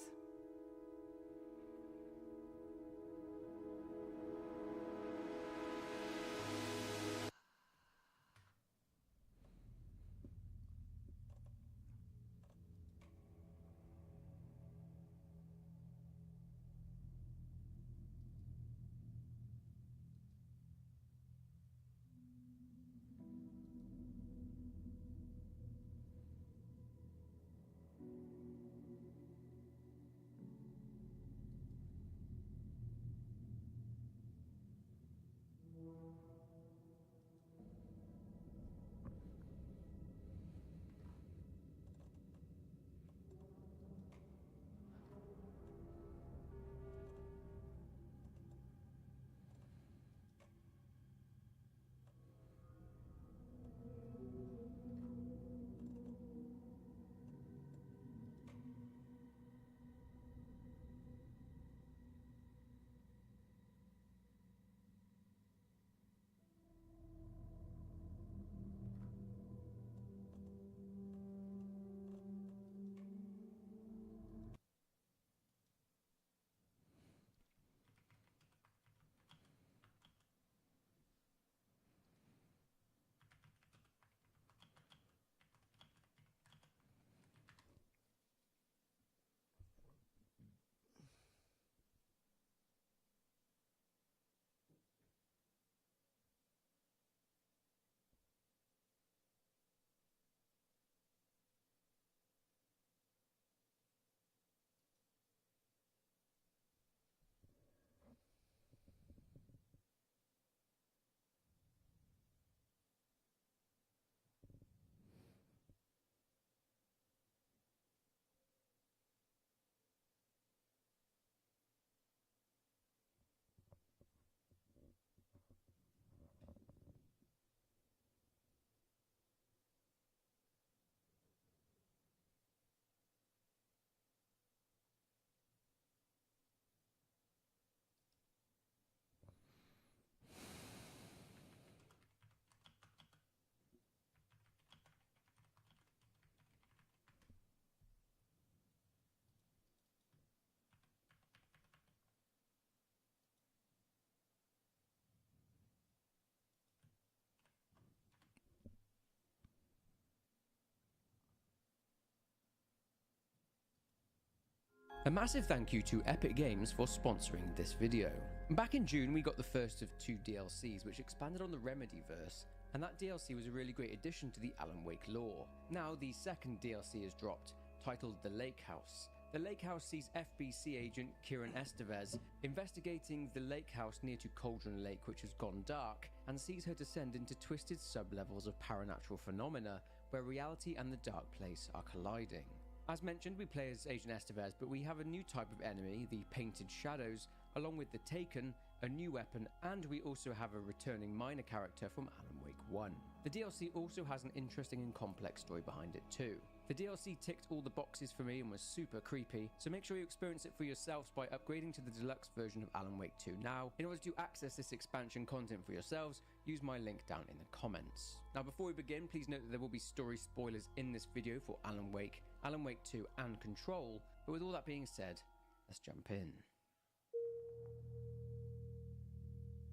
S14: A massive thank you to Epic Games for sponsoring this video. Back in June, we got the first of 2 DLCs which expanded on the Remedyverse, and that DLC was a really great addition to the Alan Wake lore. Now the second DLC is dropped, titled The Lake House. The Lake House sees FBC agent Kieran Estevez investigating the lake house near to Cauldron Lake, which has gone dark, and sees her descend into twisted sub-levels of paranatural phenomena where reality and the dark place are colliding. As mentioned, we play as Agent Estevez, but we have a new type of enemy, the Painted Shadows, along with the Taken, a new weapon, and we also have a returning minor character from Alan Wake 1. The DLC also has an interesting and complex story behind it too. The DLC ticked all the boxes for me and was super creepy, so make sure you experience it for yourselves by upgrading to the deluxe version of Alan Wake 2 now. In order to access this expansion content for yourselves, use my link down in the comments. Now before we begin, please note that there will be story spoilers in this video for Alan Wake 2 and Control, but with all that being said, let's jump in.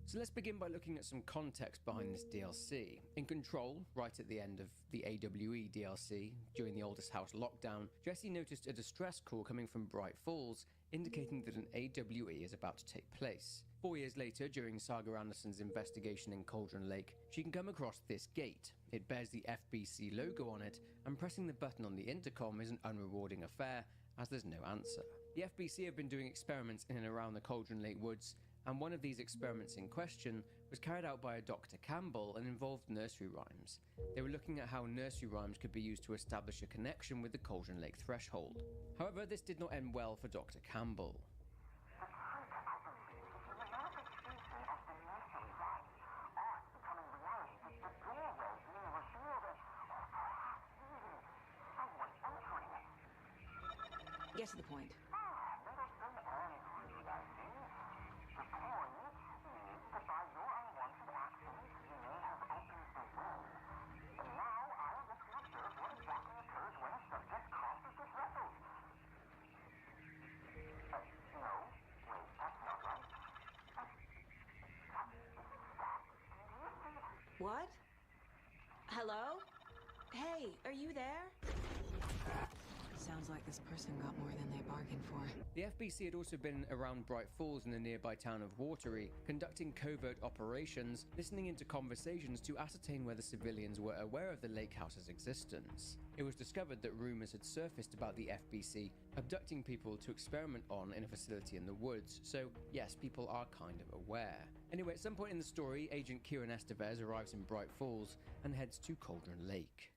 S14: So let's begin by looking at some context behind this DLC. In Control, right at the end of the AWE DLC, during the Oldest House lockdown, Jesse noticed a distress call coming from Bright Falls, indicating that an AWE is about to take place. 4 years later, during Saga Anderson's investigation in Cauldron Lake, she can come across this gate. It bears the FBC logo on it, and pressing the button on the intercom is an unrewarding affair, as there's no answer. The FBC have been doing experiments in and around the Cauldron Lake woods, and one of these experiments in question was carried out by a Dr. Campbell and involved nursery rhymes. They were looking at how nursery rhymes could be used to establish a connection with the Cauldron Lake threshold. However, this did not end well for Dr. Campbell.
S2: Get to the point. What? Hello? Hey, are you there? Sounds like this person got more than they bargained for.
S14: The FBC had also been around Bright Falls in the nearby town of Watery, conducting covert operations, listening into conversations to ascertain whether civilians were aware of the lake house's existence. It was discovered that rumors had surfaced about the FBC abducting people to experiment on in a facility in the woods, so yes, people are kind of aware. Anyway, at some point in the story, Agent Kieran Estevez arrives in Bright Falls and heads to Cauldron Lake.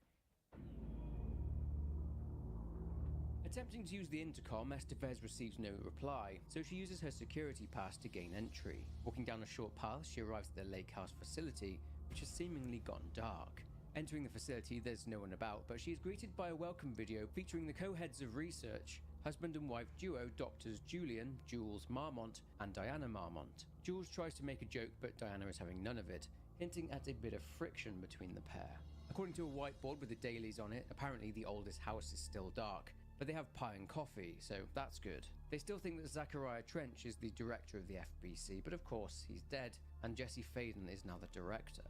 S14: Attempting to use the intercom, Estevez receives no reply, so she uses her security pass to gain entry. Walking down a short path, she arrives at the lake house facility, which has seemingly gone dark. Entering the facility, there's no one about, but she is greeted by a welcome video featuring the co-heads of research, husband and wife duo Doctors Jules Marmont and Diana Marmont. Jules tries to make a joke, but Diana is having none of it, hinting at a bit of friction between the pair. According to a whiteboard with the dailies on it, apparently the Oldest House is still dark, but they have pie and coffee, so that's good. They still think that Zachariah Trench is the director of the FBC, but of course he's dead, and Jesse Faden is now the director.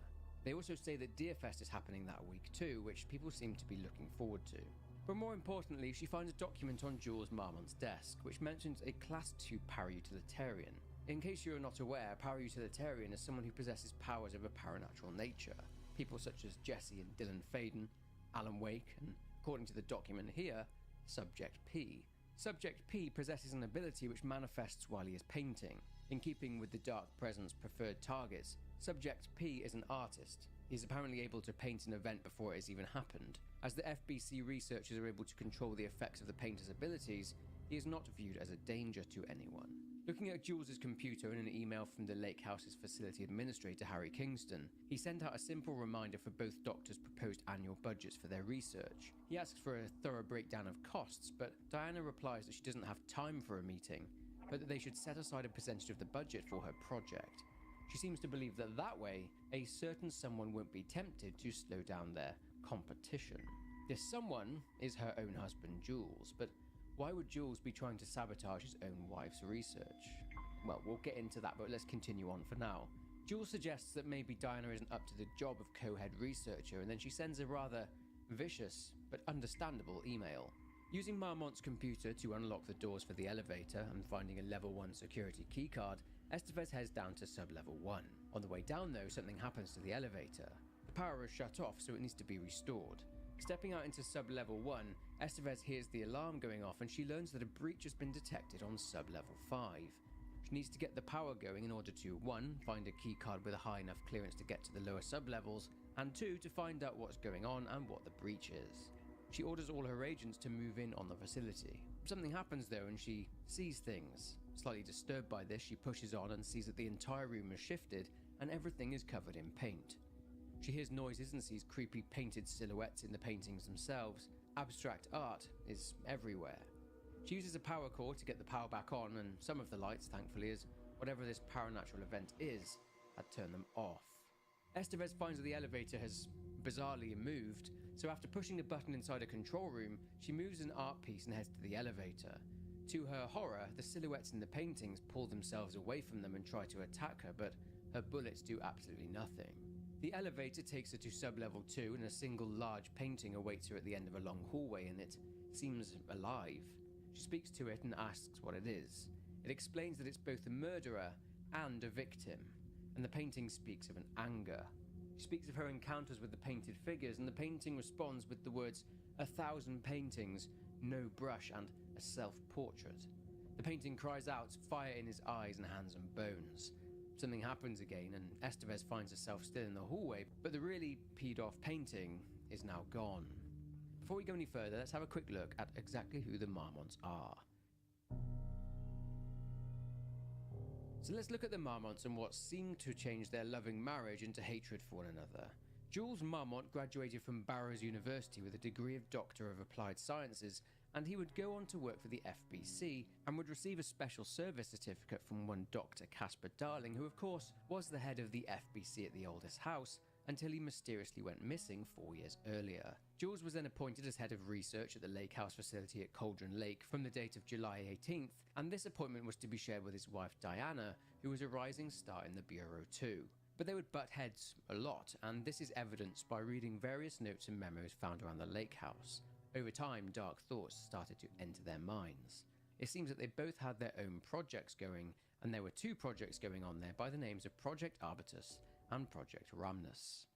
S14: They also say that Deerfest is happening that week too, which people seem to be looking forward to. But more importantly, she finds a document on Jules Marmont's desk, which mentions a Class 2 para-utilitarian. In case you're not aware, a para-utilitarian is someone who possesses powers of a paranatural nature. People such as Jesse and Dylan Faden, Alan Wake, and according to the document here, Subject P. Subject P possesses an ability which manifests while he is painting. In keeping with the Dark Presence preferred targets, Subject P is an artist. He is apparently able to paint an event before it has even happened. As the FBC researchers are able to control the effects of the painter's abilities, he is not viewed as a danger to anyone. Looking at Jules's computer in an email from the lake house's facility administrator Harry Kingston, he sent out a simple reminder for both doctors' proposed annual budgets for their research. He asks for a thorough breakdown of costs, but Diana replies that she doesn't have time for a meeting, but that they should set aside a percentage of the budget for her project. She seems to believe that that way, a certain someone won't be tempted to slow down their competition. This someone is her own husband Jules, but why would Jules be trying to sabotage his own wife's research? Well, we'll get into that, but let's continue on for now. Jules suggests that maybe Diana isn't up to the job of co-head researcher, and then she sends a rather vicious but understandable email. Using Marmont's computer to unlock the doors for the elevator and finding a level 1 security keycard, Estevez heads down to sub-level 1. On the way down though, something happens to the elevator. The power is shut off, so it needs to be restored. Stepping out into sub-level 1, Estevez hears the alarm going off and she learns that a breach has been detected on sub-level 5. She needs to get the power going in order to 1. Find a keycard with a high enough clearance to get to the lower sub-levels, and 2. To find out what's going on and what the breach is. She orders all her agents to move in on the facility. Something happens though and she sees things. Slightly disturbed by this, she pushes on and sees that the entire room has shifted and everything is covered in paint. She hears noises and sees creepy painted silhouettes in the paintings themselves. Abstract art is everywhere. She uses a power cord to get the power back on, and some of the lights, thankfully, as whatever this paranatural event is, had turned them off. Estevez finds that the elevator has bizarrely moved, so after pushing a button inside a control room, she moves an art piece and heads to the elevator. To her horror, the silhouettes in the paintings pull themselves away from them and try to attack her, but her bullets do absolutely nothing. The elevator takes her to sub-level 2, and a single large painting awaits her at the end of a long hallway, and it seems alive. She speaks to it and asks what it is. It explains that it's both a murderer and a victim, and the painting speaks of an anger. She speaks of her encounters with the painted figures, and the painting responds with the words, 1,000 paintings, no brush, and a self-portrait. The painting cries out, fire in his eyes and hands and bones. Something happens again, and Estevez finds herself still in the hallway, but the really peed-off painting is now gone. Before we go any further, let's have a quick look at exactly who the Marmonts are. So let's look at the Marmonts and what seemed to change their loving marriage into hatred for one another. Jules Marmont graduated from Barrows University with a degree of Doctor of Applied Sciences, and he would go on to work for the FBC and would receive a special service certificate from one Dr. Casper Darling, who of course was the head of the FBC at the oldest house, until he mysteriously went missing 4 years earlier. Jules was then appointed as head of research at the Lake House facility at Cauldron Lake from the date of July 18th, and this appointment was to be shared with his wife Diana, who was a rising star in the Bureau too. But they would butt heads a lot, and this is evidenced by reading various notes and memos found around the Lake House. Over time, dark thoughts started to enter their minds. It seems that they both had their own projects going, and there were 2 projects going on there by the names of Project Arbutus and Project Ramnus.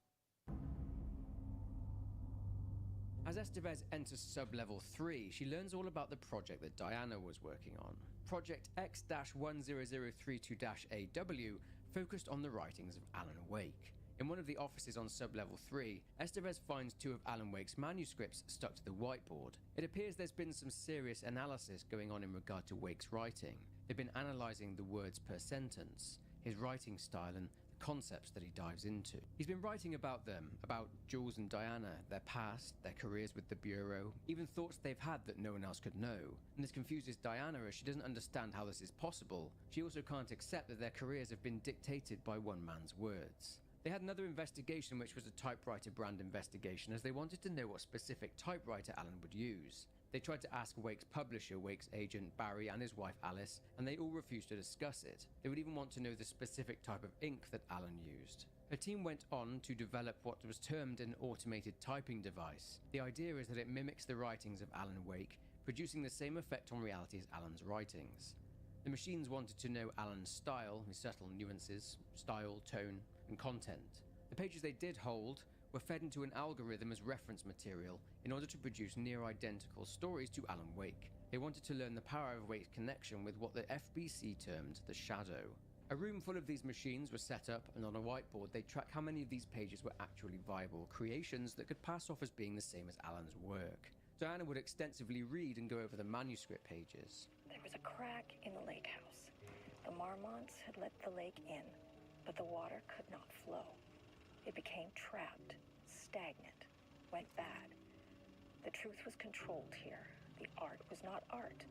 S14: As Estevez enters sub-level 3, she learns all about the project that Diana was working on. Project X-10032-AW focused on the writings of Alan Wake. In one of the offices on sub-level 3, Estevez finds 2 of Alan Wake's manuscripts stuck to the whiteboard. It appears there's been some serious analysis going on in regard to Wake's writing. They've been analysing the words per sentence, his writing style, and concepts that he dives into. He's been writing about them, about Jules and Diana, their past, their careers with the Bureau, even thoughts they've had that no one else could know. And this confuses Diana as she doesn't understand how this is possible. She also can't accept that their careers have been dictated by one man's words. They had another investigation which was a typewriter brand investigation, as they wanted to know what specific typewriter Alan would use. They tried to ask Wake's publisher, Wake's agent Barry, and his wife Alice, and they all refused to discuss it. They would even want to know the specific type of ink that Alan used. Her team went on to develop what was termed an automated typing device. The idea is that it mimics the writings of Alan Wake, producing the same effect on reality as Alan's writings. The machines wanted to know Alan's style, his subtle nuances, style, tone, and content. The pages they did hold were fed into an algorithm as reference material in order to produce near-identical stories to Alan Wake. They wanted to learn the power of Wake's connection with what the FBC termed the Shadow. A room full of these machines was set up, and on a whiteboard they tracked how many of these pages were actually viable creations that could pass off as being the same as Alan's work. Diana would extensively read and go over the manuscript pages.
S8: There was a crack in the lake house. The Marmonts had let the lake in, but the water could not flow. It became trapped, stagnant, went bad. The truth was controlled here. The art was not art,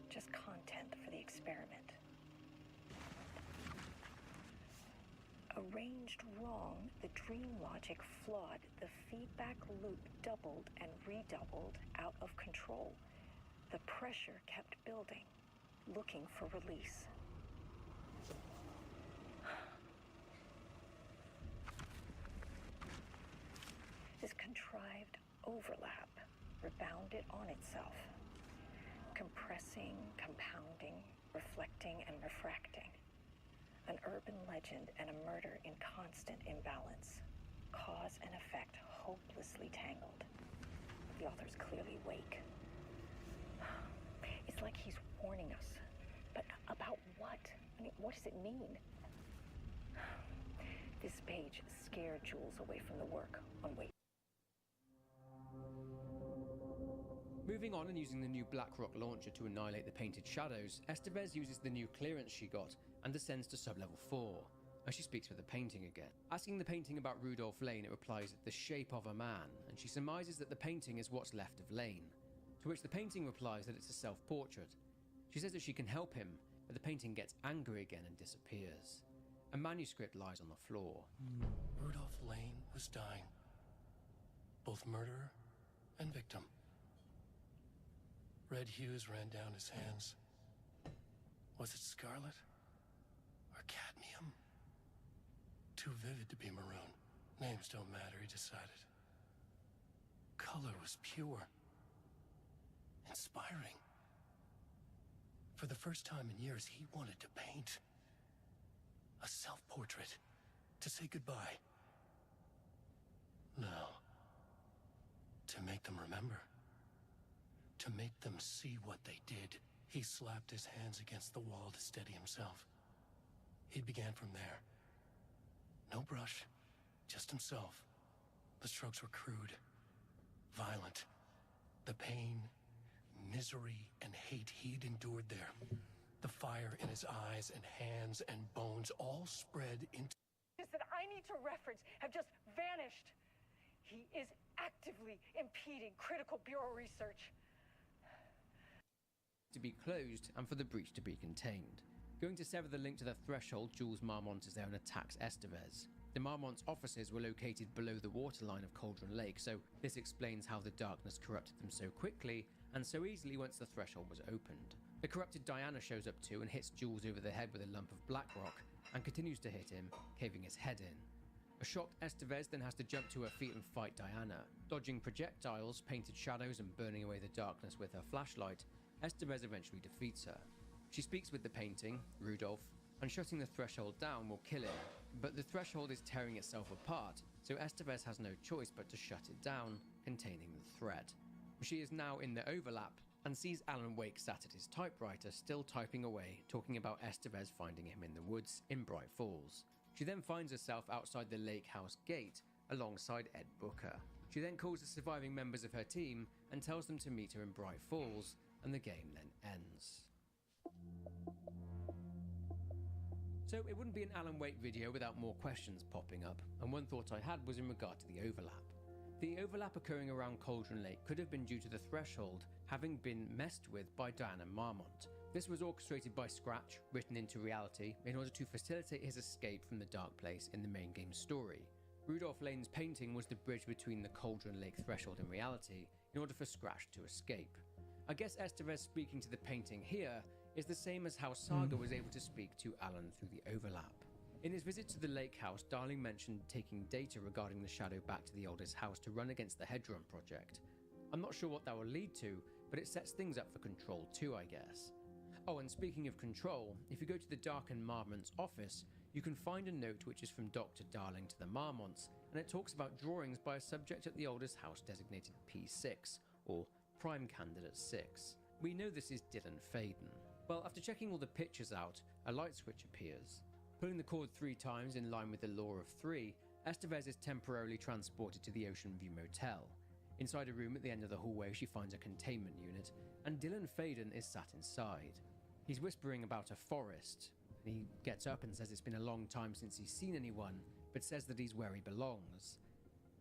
S8: just content for the experiment. Arranged wrong, the dream logic flawed. The feedback loop doubled and redoubled, out of control. The pressure kept building, looking for release. This contrived overlap rebounded on itself, Compressing, compounding, reflecting, and refracting. An urban legend and a murder in constant imbalance. Cause and effect hopelessly tangled. The author's clearly awake. It's like he's warning us. But about what? I mean, what does it mean? This page scared Jules away from the work on Wait.
S14: Moving on and using the new Blackrock launcher to annihilate the painted shadows, Estevez uses the new clearance she got and descends to sub-level 4, as she speaks with the painting again. Asking the painting about Rudolph Lane, it replies the shape of a man, and she surmises that the painting is what's left of Lane, to which the painting replies that it's a self-portrait. She says that she can help him, but the painting gets angry again and disappears. A manuscript lies on the floor.
S7: Rudolph Lane was dying. Both murderer and victim. Red hues ran down his hands. Was it scarlet? Or cadmium? Too vivid to be maroon. Names don't matter, he decided. Color was pure. Inspiring. For the first time in years, he wanted to paint. A self-portrait. To say goodbye. No. To make them remember. To make them see what they did. He slapped his hands against the wall to steady himself. He began from there. No brush, just himself. The strokes were crude, violent. The pain, misery, and hate he'd endured there. The fire in his eyes and hands and bones all spread into...
S8: That I need to reference have just vanished. He is actively impeding critical bureau research.
S14: To be closed and for the breach to be contained. Going to sever the link to the threshold, Jules Marmont is there and attacks Estevez. The Marmont's offices were located below the waterline of Cauldron Lake, so this explains how the darkness corrupted them so quickly and so easily once the threshold was opened. The corrupted Diana shows up too and hits Jules over the head with a lump of black rock and continues to hit him, caving his head in. A shocked Estevez then has to jump to her feet and fight Diana. Dodging projectiles, painted shadows and burning away the darkness with her flashlight, Estevez eventually defeats her. She speaks with the painting, Rudolph, and shutting the threshold down will kill him, but the threshold is tearing itself apart, so Estevez has no choice but to shut it down, containing the threat. She is now in the overlap and sees Alan Wake sat at his typewriter, still typing away, talking about Estevez finding him in the woods in Bright Falls. She then finds herself outside the lake house gate alongside Ed Booker. She then calls the surviving members of her team and tells them to meet her in Bright Falls, and the game then ends. So it wouldn't be an Alan Wake video without more questions popping up, and one thought I had was in regard to the overlap. The overlap occurring around Cauldron Lake could have been due to the threshold having been messed with by Diana Marmont. This was orchestrated by Scratch, written into reality, in order to facilitate his escape from the dark place in the main game story. Rudolph Lane's painting was the bridge between the Cauldron Lake threshold and reality, in order for Scratch to escape. I guess Estevez speaking to the painting here is the same as how Saga was able to speak to Alan through the overlap. In his visit to the lake house, Darling mentioned taking data regarding the shadow back to the oldest house to run against the Hedron project. I'm not sure what that will lead to, but it sets things up for Control too, I guess. Oh, and speaking of Control, if you go to the Darken Marmont's office, you can find a note which is from Dr. Darling to the Marmonts, and it talks about drawings by a subject at the oldest house designated P6, or Prime Candidate 6. We know this is Dylan Faden. Well, after checking all the pictures out, a light switch appears. Pulling the cord 3 times in line with the law of 3, Estevez is temporarily transported to the Ocean View Motel. Inside a room at the end of the hallway, she finds a containment unit, and Dylan Faden is sat inside. He's whispering about a forest. He gets up and says it's been a long time since he's seen anyone, but says that he's where he belongs.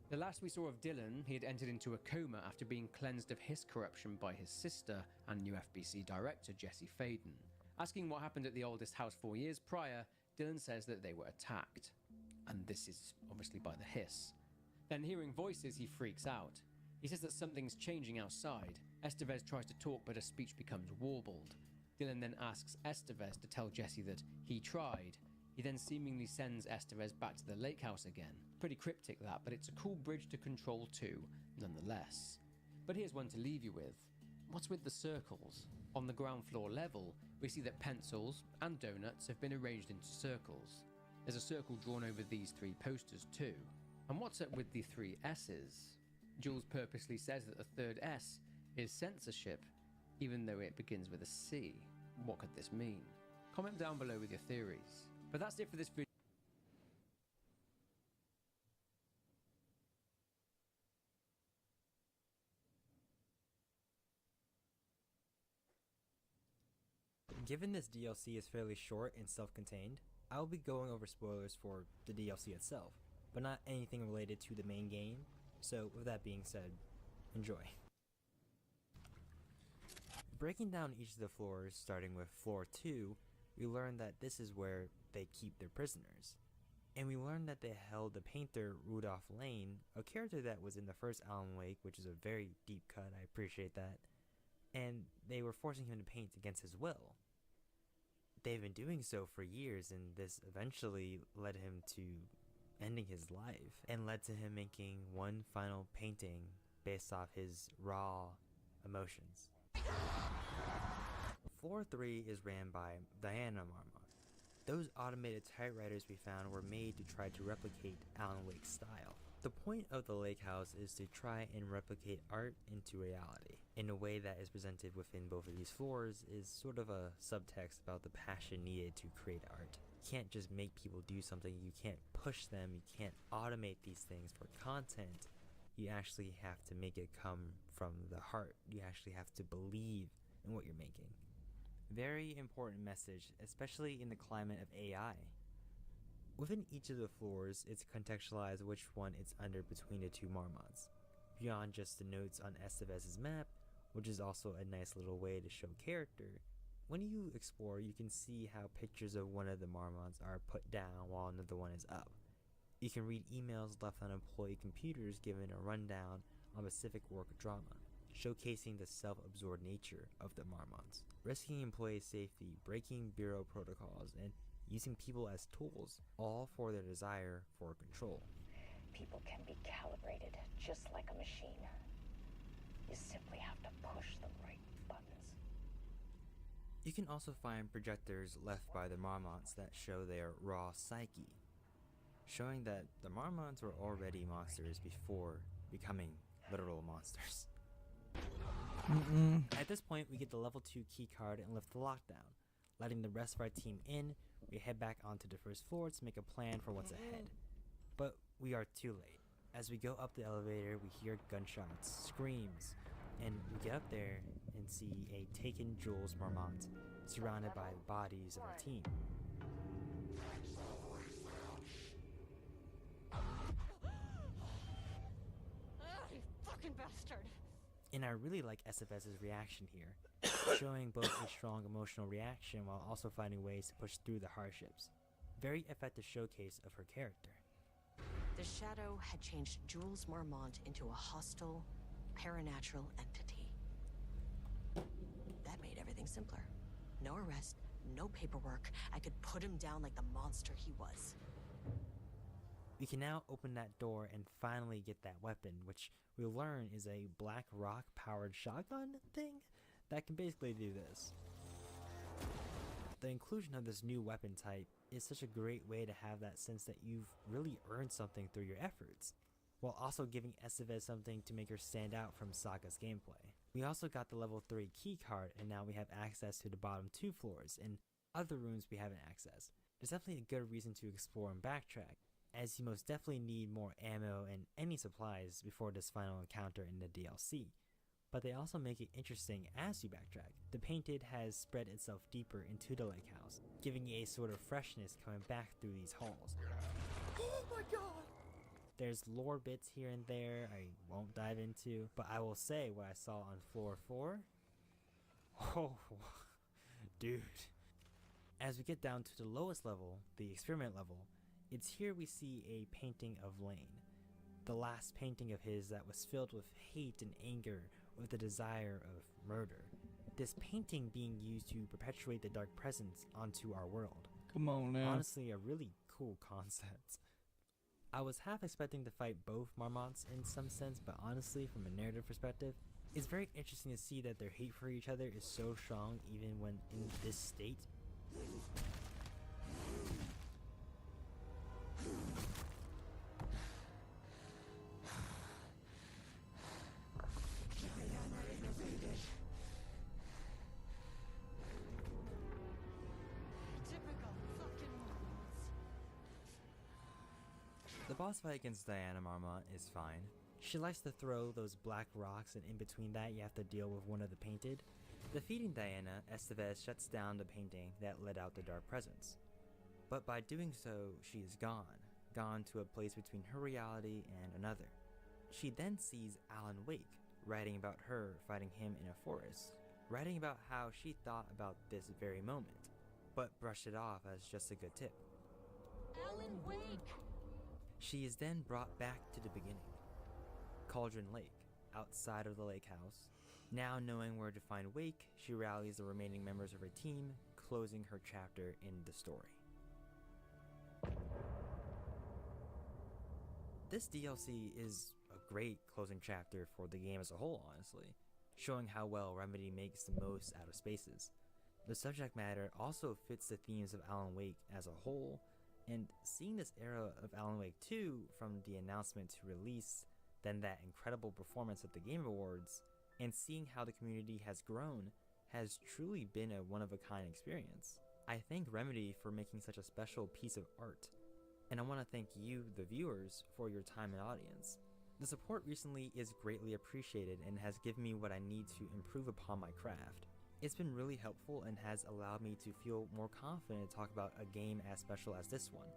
S14: The last we saw of Dylan, he had entered into a coma after being cleansed of his corruption by his sister and new FBC director, Jesse Faden. Asking what happened at the oldest house 4 years prior, Dylan says that they were attacked. And this is obviously by the hiss. Then hearing voices, he freaks out. He says that something's changing outside. Estevez tries to talk, but her speech becomes warbled. Dylan then asks Estevez to tell Jesse that he tried. He then seemingly sends Estevez back to the lake house again. Pretty cryptic that, but it's a cool bridge to Control 2, nonetheless. But here's one to leave you with. what's with the circles? On the ground floor level, we see that pencils and donuts have been arranged into circles. There's a circle drawn over these 3 posters too. And what's up with the 3 S's? Jules purposely says that the third S is censorship, even though it begins with a C. What could this mean? Comment down below with your theories. But that's it for this video.
S15: Given this DLC is fairly short and self-contained, I will be going over spoilers for the DLC itself, but not anything related to the main game, so with that being said, enjoy. Breaking down each of the floors, starting with floor 2, we learn that this is where they keep their prisoners. And we learn that they held the painter Rudolph Lane, a character that was in the first Alan Wake, which is a very deep cut, I appreciate that, and they were forcing him to paint against his will. They've been doing so for years, and this eventually led him to ending his life, and led to him making one final painting based off his raw emotions. Floor 3 is ran by Diana Marmont. Those automated typewriters we found were made to try to replicate Alan Wake's style. The point of the lake house is to try and replicate art into reality. In a way that is presented within both of these floors is sort of a subtext about the passion needed to create art. You can't just make people do something, you can't push them, you can't automate these things for content. You actually have to make it come from the heart. You actually have to believe in what you're making. Very important message, especially in the climate of AI. Within each of the floors, it's contextualized which one it's under between the 2 Marmonts. Beyond just the notes on Estevez's map, which is also a nice little way to show character, when you explore, you can see how pictures of one of the Marmonts are put down while another one is up. You can read emails left on employee computers giving a rundown on specific work drama, showcasing the self-absorbed nature of the Marmonts, risking employee safety, breaking bureau protocols, and using people as tools, all for their desire for control.
S8: People can be calibrated just like a machine. You simply have to push the right buttons.
S15: You can also find projectors left by the Marmonts that show their raw psyche, showing that the Marmonts were already monsters before becoming literal monsters. At this point, we get the level 2 keycard and lift the lockdown. Letting the rest of our team in, we head back onto the first floor to make a plan for what's ahead. But we are too late. As we go up the elevator, we hear gunshots, screams, and we get up there and see a taken Jules Marmont surrounded by the bodies of our team.
S2: You fucking bastard!
S15: And I really like Estevez's reaction here, showing both a strong emotional reaction while also finding ways to push through the hardships. Very effective showcase of her character.
S2: The Shadow had changed Jules Marmont into a hostile, paranatural entity. That made everything simpler. No arrest, no paperwork. I could put him down like the monster he was.
S15: We can now open that door and finally get that weapon, which we learn is a Black Rock powered shotgun thing that can basically do this. The inclusion of this new weapon type is such a great way to have that sense that you've really earned something through your efforts, while also giving Estevez something to make her stand out from Saga's gameplay. We also got the level 3 key card, and now we have access to the bottom 2 floors, and other rooms we haven't accessed. There's definitely a good reason to explore and backtrack, as you most definitely need more ammo and any supplies before this final encounter in the DLC. But they also make it interesting as you backtrack. The painted has spread itself deeper into the lake house, giving you a sort of freshness coming back through these halls. Oh my god! There's lore bits here and there I won't dive into, but I will say what I saw on floor 4. Oh, dude. As we get down to the lowest level, the experiment level, it's here we see a painting of Lane. The last painting of his that was filled with hate and anger, with the desire of murder. This painting being used to perpetuate the dark presence onto our world.
S1: Come on now.
S15: Honestly, a really cool concept. I was half expecting to fight both Marmonts in some sense, but honestly, from a narrative perspective, It's very interesting to see that their hate for each other is so strong even when in this state. The boss fight against Diana Marmont is fine. She likes to throw those black rocks, and in between that you have to deal with one of the painted. Defeating Diana, Estevez shuts down the painting that let out the dark presence. But by doing so, she is gone to a place between her reality and another. She then sees Alan Wake, writing about her fighting him in a forest, writing about how she thought about this very moment, but brushed it off as just a good tip.
S2: Alan Wake!
S15: She is then brought back to the beginning. Cauldron Lake, outside of the lake house. Now knowing where to find Wake, she rallies the remaining members of her team, closing her chapter in the story. This DLC is a great closing chapter for the game as a whole, honestly, showing how well Remedy makes the most out of spaces. The subject matter also fits the themes of Alan Wake as a whole, and seeing this era of Alan Wake 2 from the announcement to release, then that incredible performance at the Game Awards, and seeing how the community has grown has truly been a one-of-a-kind experience. I thank Remedy for making such a special piece of art, and I want to thank you, the viewers, for your time and audience. The support recently is greatly appreciated and has given me what I need to improve upon my craft. It's been really helpful and has allowed me to feel more confident to talk about a game as special as this one.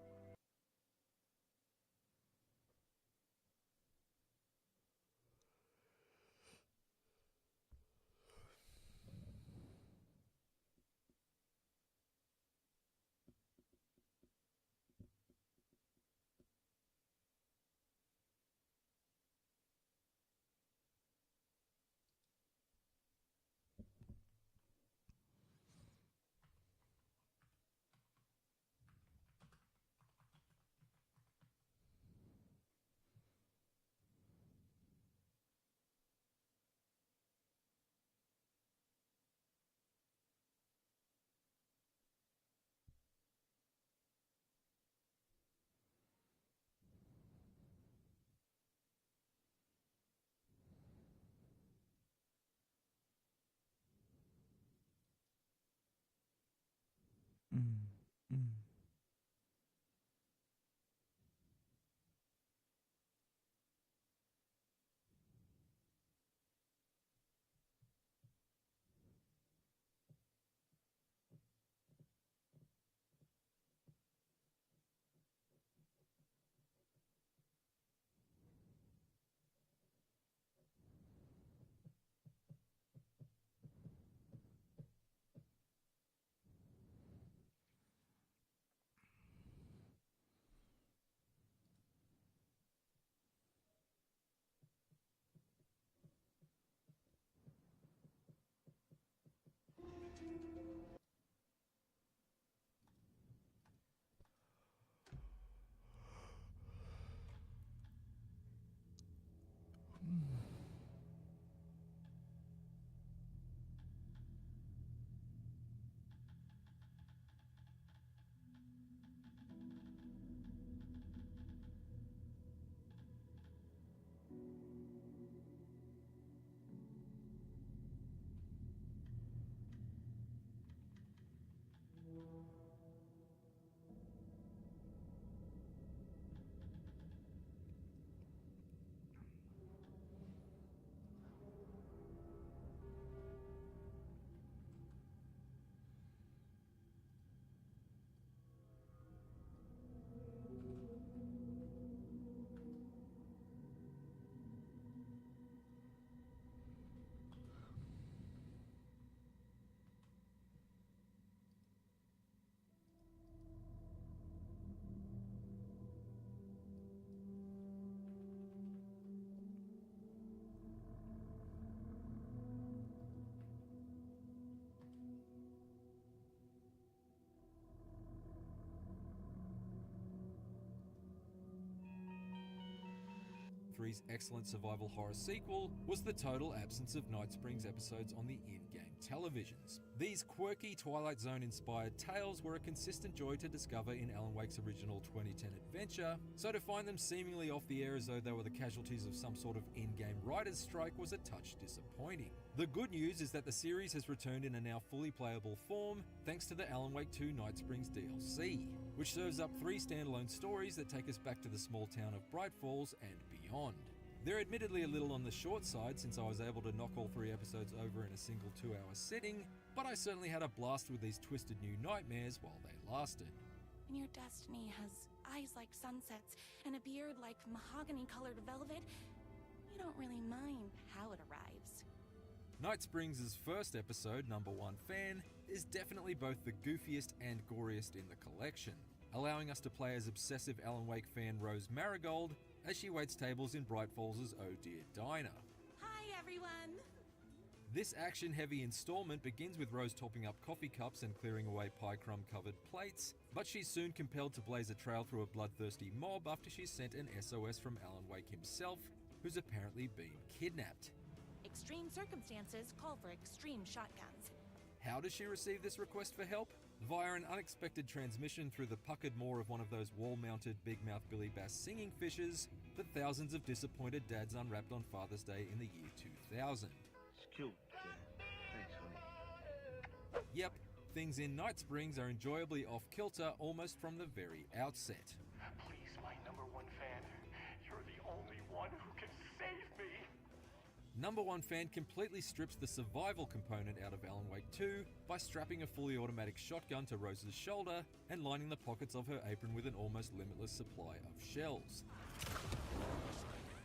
S16: 3's excellent survival horror sequel was the total absence of Night Springs episodes on the in-game televisions. These quirky Twilight Zone-inspired tales were a consistent joy to discover in Alan Wake's original 2010 adventure, so to find them seemingly off the air as though they were the casualties of some sort of in-game writer's strike was a touch disappointing. The good news is that the series has returned in a now fully playable form thanks to the Alan Wake 2 Night Springs DLC, which serves up 3 standalone stories that take us back to the small town of Bright Falls and beyond. They're admittedly a little on the short side since I was able to knock all 3 episodes over in a single 2-hour sitting, but I certainly had a blast with these twisted new nightmares while they lasted.
S17: When your destiny has eyes like sunsets and a beard like mahogany-colored velvet, you don't really mind how it arrives.
S16: Night Springs' first episode, Number 1 Fan, is definitely both the goofiest and goriest in the collection, allowing us to play as obsessive Alan Wake fan Rose Marigold as she waits tables in Bright Falls' Oh Dear Diner.
S17: Hi, everyone!
S16: This action-heavy installment begins with Rose topping up coffee cups and clearing away pie crumb-covered plates, but she's soon compelled to blaze a trail through a bloodthirsty mob after she's sent an SOS from Alan Wake himself, who's apparently been kidnapped.
S17: Extreme circumstances call for extreme shotguns.
S16: How does she receive this request for help? Via an unexpected transmission through the puckered maw of one of those wall-mounted Big Mouth Billy Bass singing fishes that thousands of disappointed dads unwrapped on Father's Day in the year 2000.
S18: It's cute, Dad. Thanks, honey.
S16: Yep, things in Night Springs are enjoyably off-kilter almost from the very outset.
S6: Please, my number 1 fan, you're the only one who can save me.
S16: Number 1 Fan completely strips the survival component out of Alan Wake 2 by strapping a fully automatic shotgun to Rose's shoulder and lining the pockets of her apron with an almost limitless supply of shells.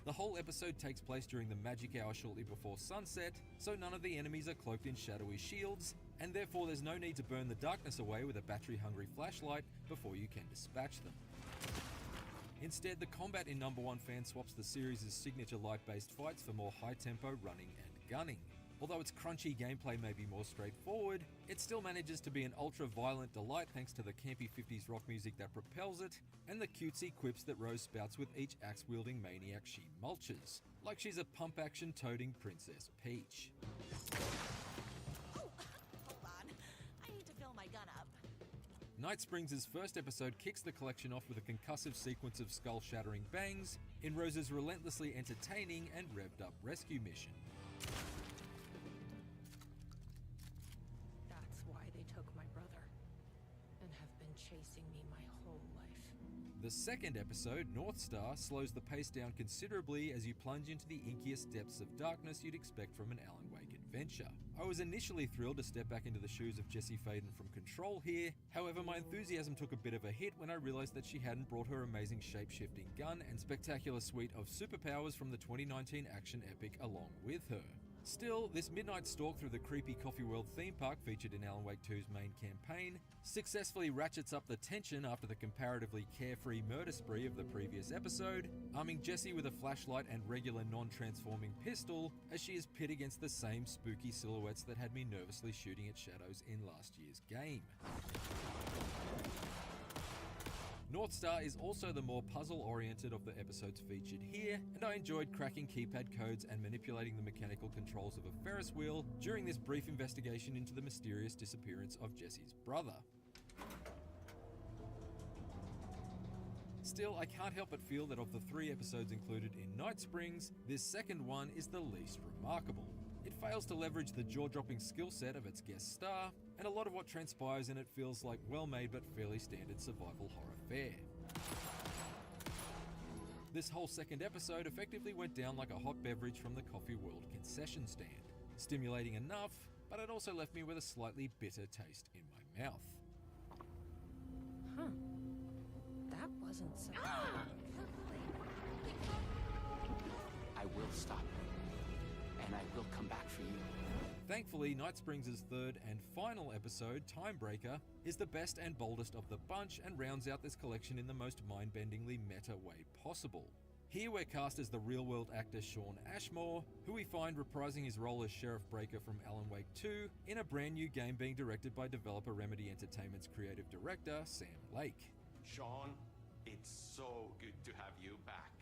S16: The whole episode takes place during the magic hour shortly before sunset, so none of the enemies are cloaked in shadowy shields, and therefore there's no need to burn the darkness away with a battery-hungry flashlight before you can dispatch them. Instead, the combat in Number 1 Fan swaps the series' signature light-based fights for more high-tempo running and gunning. Although its crunchy gameplay may be more straightforward, it still manages to be an ultra-violent delight thanks to the campy 50s rock music that propels it, and the cutesy quips that Rose spouts with each axe-wielding maniac she mulches, like she's a pump-action toting Princess Peach.
S17: Oh, hold on. I need to fill my gun up.
S16: Night Springs' first episode kicks the collection off with a concussive sequence of skull-shattering bangs in Rose's relentlessly entertaining and revved-up rescue mission.
S19: That's why they took my brother, and have been chasing me my whole life.
S16: The second episode, North Star, slows the pace down considerably as you plunge into the inkiest depths of darkness you'd expect from an Alan Wake adventure. I was initially thrilled to step back into the shoes of Jesse Faden from Control here, however my enthusiasm took a bit of a hit when I realized that she hadn't brought her amazing shape-shifting gun and spectacular suite of superpowers from the 2019 action epic along with her. Still, this midnight stalk through the creepy Coffee World theme park featured in Alan Wake 2's main campaign successfully ratchets up the tension after the comparatively carefree murder spree of the previous episode, arming Jessie with a flashlight and regular non-transforming pistol as she is pit against the same spooky silhouettes that had me nervously shooting at shadows in last year's game. North Star is also the more puzzle-oriented of the episodes featured here, and I enjoyed cracking keypad codes and manipulating the mechanical controls of a Ferris wheel during this brief investigation into the mysterious disappearance of Jesse's brother. Still, I can't help but feel that of the 3 episodes included in Night Springs, this second one is the least remarkable. It fails to leverage the jaw-dropping skill set of its guest star, and a lot of what transpires in it feels like well-made but fairly standard survival horror fare. This whole second episode effectively went down like a hot beverage from the Coffee World concession stand, stimulating enough, but it also left me with a slightly bitter taste in my mouth.
S19: Huh. That wasn't so...
S20: I will stop you, and I will come back for you.
S16: Thankfully, Night Springs' third and final episode, Timebreaker, is the best and boldest of the bunch and rounds out this collection in the most mind-bendingly meta way possible. Here we're cast as the real-world actor Shawn Ashmore, who we find reprising his role as Sheriff Breaker from Alan Wake 2 in a brand new game being directed by developer Remedy Entertainment's creative director, Sam Lake.
S21: Shawn, it's so good to have you back.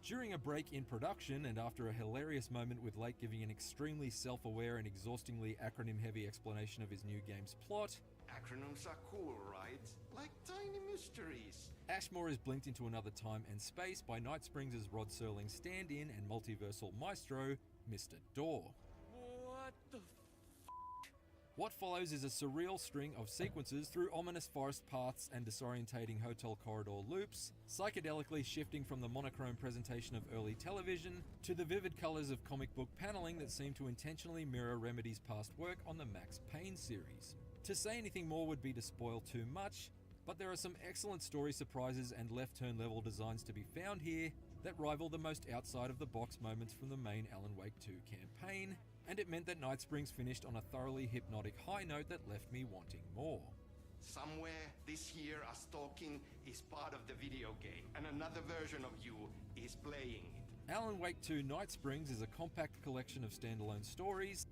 S16: During a break in production, and after a hilarious moment with Lake giving an extremely self-aware and exhaustingly acronym-heavy explanation of his new game's plot,
S12: Acronyms are cool, right? Like tiny mysteries.
S16: Ashmore is blinked into another time and space by Night Springs' Rod Serling stand-in and multiversal maestro, Mr. Door.
S6: What the
S16: What follows is a surreal string of sequences through ominous forest paths and disorientating hotel corridor loops, psychedelically shifting from the monochrome presentation of early television to the vivid colours of comic book paneling that seem to intentionally mirror Remedy's past work on the Max Payne series. To say anything more would be to spoil too much, but there are some excellent story surprises and left-turn level designs to be found here that rival the most outside-of-the-box moments from the main Alan Wake 2 campaign, and it meant that Night Springs finished on a thoroughly hypnotic high note that left me wanting more.
S12: Somewhere this year, us talking is part of the video game, and another version of you is playing it.
S16: Alan Wake 2 Night Springs is a compact collection of standalone stories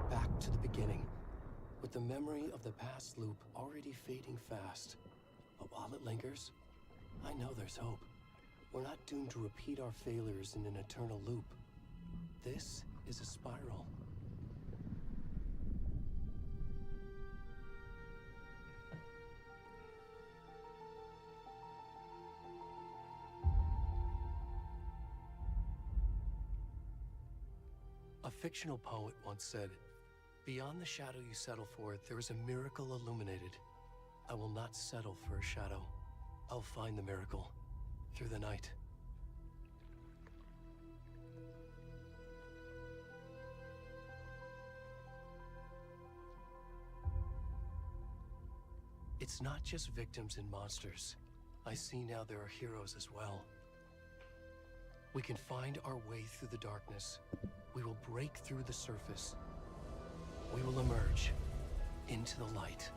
S7: Back to the beginning, with the memory of the past loop already fading fast. But while it lingers, I know there's hope. We're not doomed to repeat our failures in an eternal loop. This is a spiral. A fictional poet once said, "Beyond the shadow you settle for, there is a miracle illuminated. I will not settle for a shadow. I'll find the miracle through the night." It's not just victims and monsters. I see now there are heroes as well. We can find our way through the darkness. We will break through the surface. We will emerge into the light.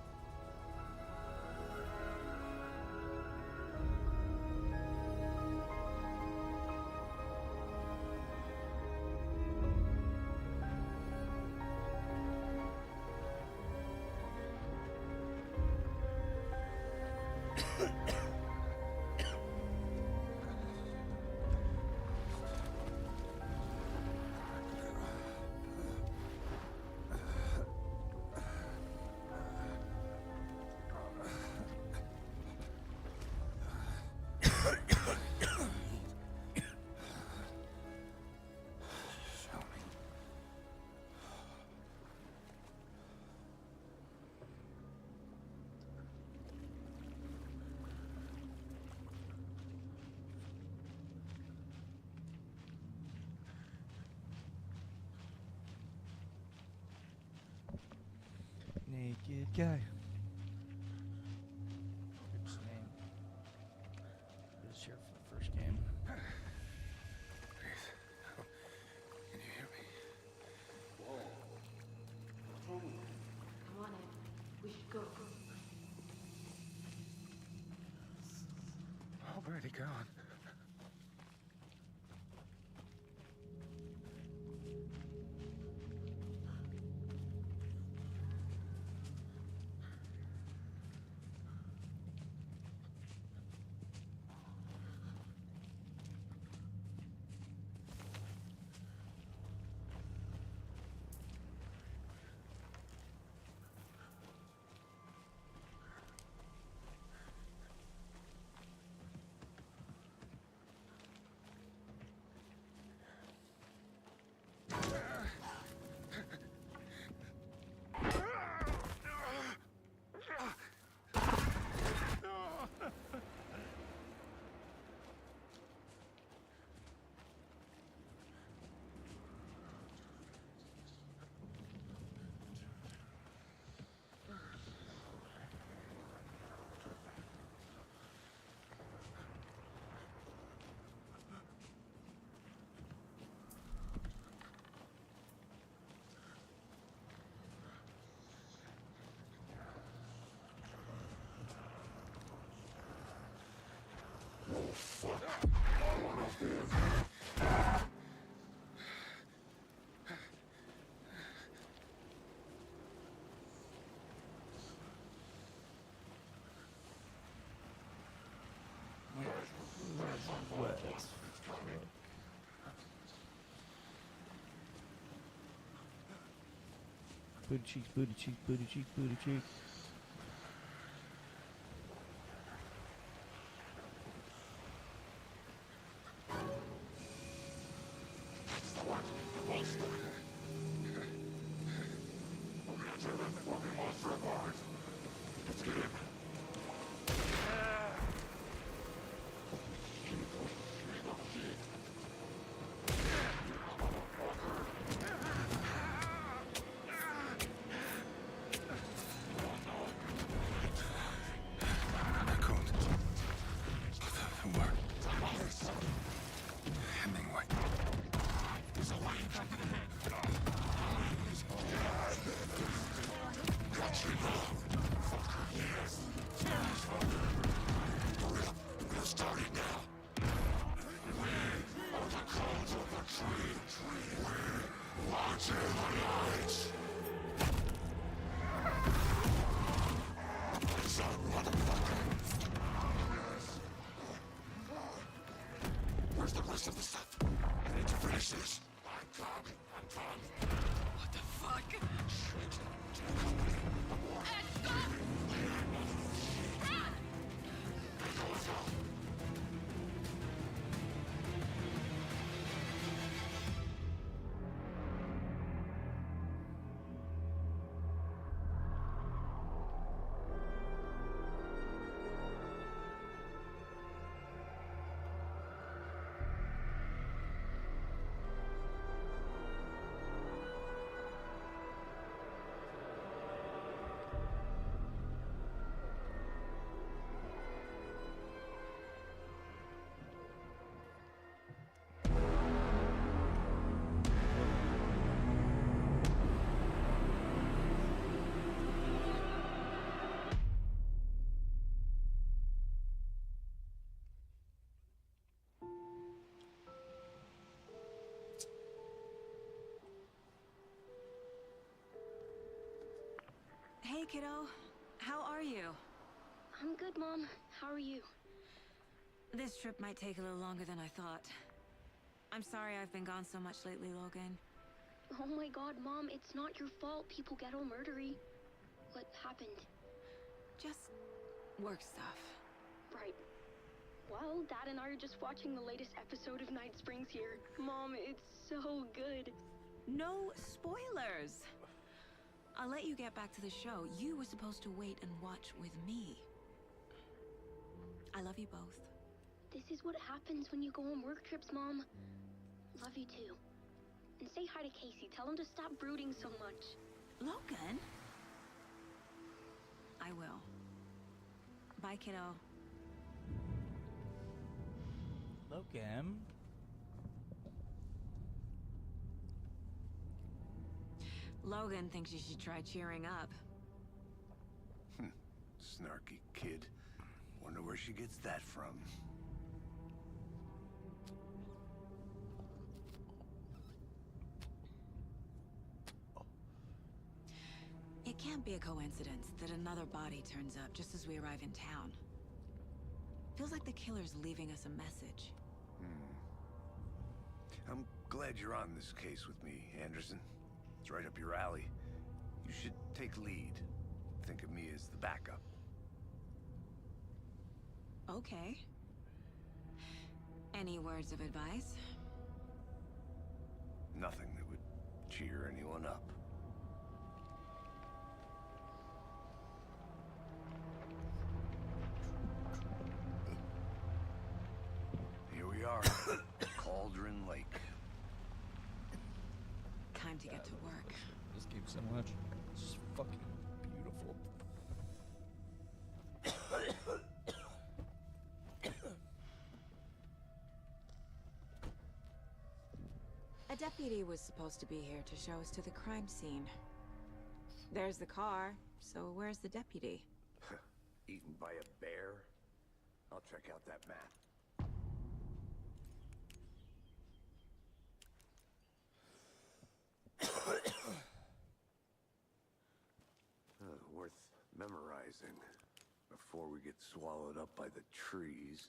S1: Naked guy. Group's name. He was here for the first game.
S3: Please. Oh, can you hear me?
S11: Come on in. We should go.
S3: Oh, where'd he gone?
S1: West. Booty cheeks, booty cheeks, booty cheeks, booty cheeks.
S3: Where's the rest of the stuff? I need to finish this. I'm done.
S11: What the fuck?
S21: Hey, kiddo. How are you?
S22: I'm good, Mom. How are you?
S21: This trip might take a little longer than I thought. I'm sorry I've been gone so much lately, Logan.
S22: Oh my god, Mom, it's not your fault people get all murdery. What happened?
S21: Just work stuff.
S22: Right. Well, Dad and I are just watching the latest episode of Night Springs here. Mom, it's so good.
S21: No spoilers! I'll let you get back to the show. You were supposed to wait and watch with me. I love you both.
S22: This is what happens when you go on work trips, Mom. Love you too. And say hi to Casey. Tell him to stop brooding so much.
S21: Logan? I will. Bye, kiddo.
S1: Logan.
S21: Logan thinks you should try cheering up.
S5: Snarky kid. Wonder where she gets that from.
S21: It can't be a coincidence that another body turns up just as we arrive in town. Feels like the killer's leaving us a message.
S5: I'm glad you're on this case with me, Anderson. It's right up your alley. You should take lead. Think of me as the backup.
S21: Okay. Any words of advice?
S5: Nothing that would cheer anyone up. Here we are. Cauldron Lake.
S21: Time to get to work.
S1: This game so much. It's just fucking beautiful.
S21: A deputy was supposed to be here to show us to the crime scene. There's the car, so where's the deputy?
S5: Eaten by a bear? I'll check out that map. Worth memorizing before we get swallowed up by the trees.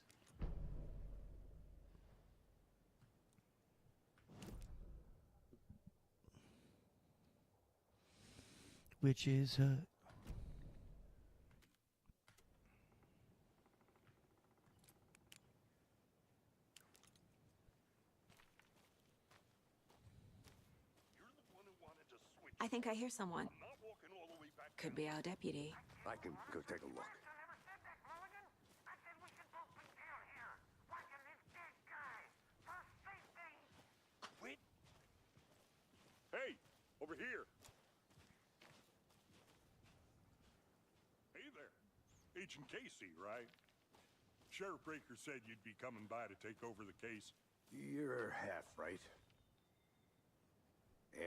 S1: Which is
S21: I think I hear someone. Could be our deputy.
S5: I can go take a look.
S10: Wait. Hey, over here. Hey there. Agent Casey, right? Sheriff Breaker said you'd be coming by to take over the case.
S5: You're half right.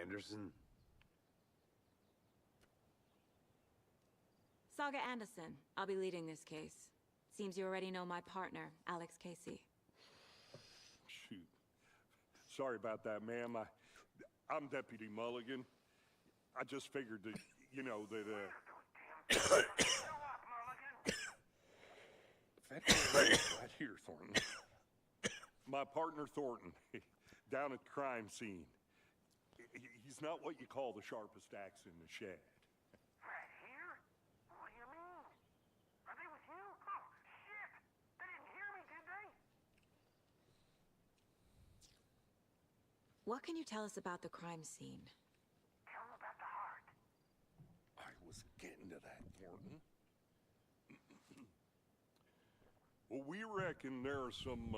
S5: Anderson?
S21: Saga Anderson. I'll be leading this case. Seems you already know my partner, Alex Casey.
S10: Shoot. Sorry about that, ma'am. I'm Deputy Mulligan. I just figured that, you know, that, right here, Thornton. My partner, Thornton, down at the crime scene. He's not what you call the sharpest axe in the shed.
S3: Right here? What do you mean? Are they with you? Oh, shit! They didn't hear me, did they?
S21: What can you tell us about the crime scene?
S3: Tell them about the heart.
S10: I was getting to that, Thornton. Well, we reckon there are some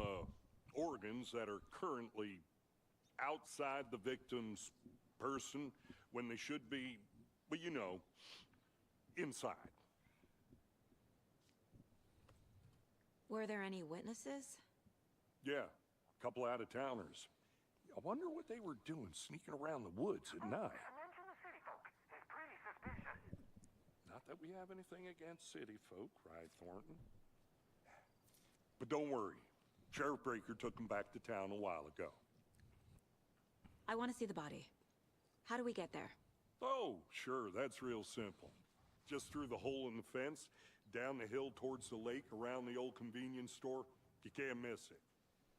S10: organs that are currently outside the victim's person when they should be, well, you know, inside.
S21: Were there any witnesses?
S10: Yeah, a couple out-of-towners. I wonder what they were doing sneaking around the woods at night.
S3: Mention the city folk. It's pretty suspicious.
S10: Not that we have anything against city folk, right, Thornton? But don't worry. Sheriff Breaker took them back to town a while ago.
S21: I want to see the body. How do we get there?
S10: Oh, sure, that's real simple. Just through the hole in the fence, down the hill towards the lake, around the old convenience store. You can't miss it.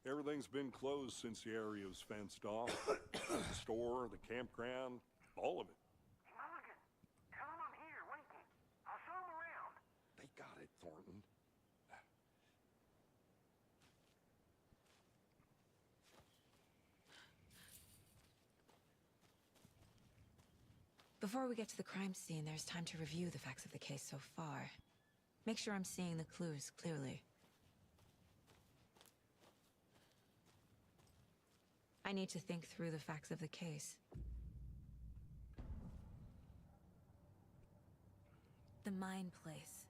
S10: Everything's been closed since the area was fenced off. The store, the campground, all of it.
S3: Hey, Mulligan, tell them I'm here, waiting. I'll show them around.
S10: They got it, Thornton.
S21: Before we get to the crime scene, there's time to review the facts of the case so far. Make sure I'm seeing the clues clearly. I need to think through the facts of the case. The The Mind Place.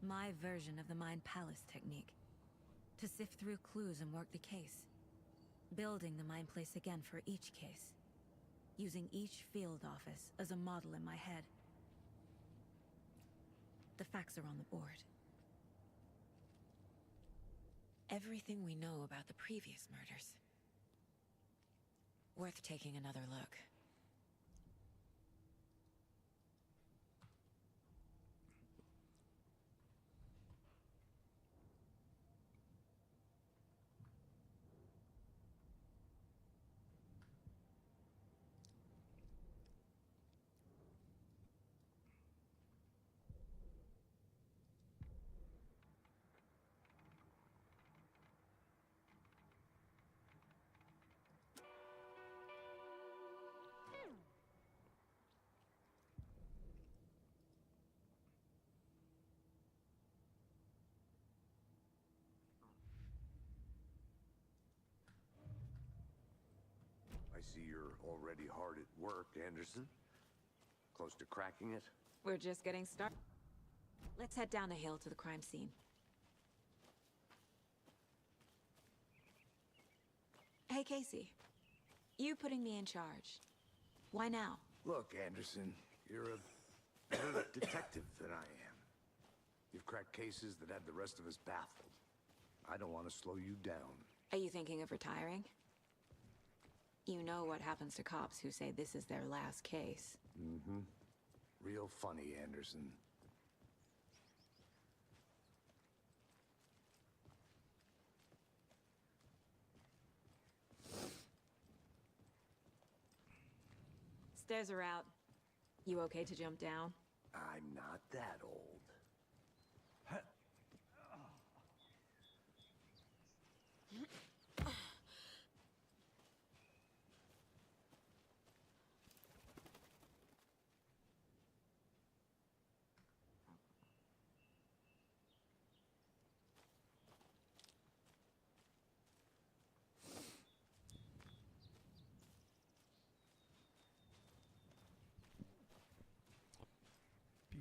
S21: My version of the Mind Palace technique. To sift through clues and work the case. Building the Mind Place again for each case. Using each field office as a model in my head. The facts are on the board. Everything we know about the previous murders. Worth taking another look.
S5: I see you're already hard at work, Anderson. Close to cracking it?
S21: We're just getting started. Let's head down the hill to the crime scene. Hey, Casey. You putting me in charge. Why now?
S5: Look, Anderson, you're a better detective than I am. You've cracked cases that had the rest of us baffled. I don't want to slow you down.
S21: Are you thinking of retiring? You know what happens to cops who say this is their last case.
S5: Mm-hmm. Real funny, Anderson.
S21: Stairs are out. You okay to jump down?
S5: I'm not that old.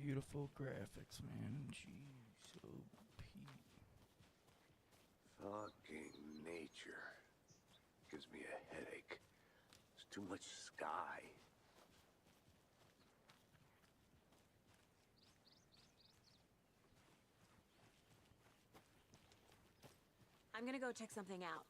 S1: Beautiful graphics, man. Jeez, OP.
S5: Fucking nature. Gives me a headache. There's too much sky.
S21: I'm gonna go check something out.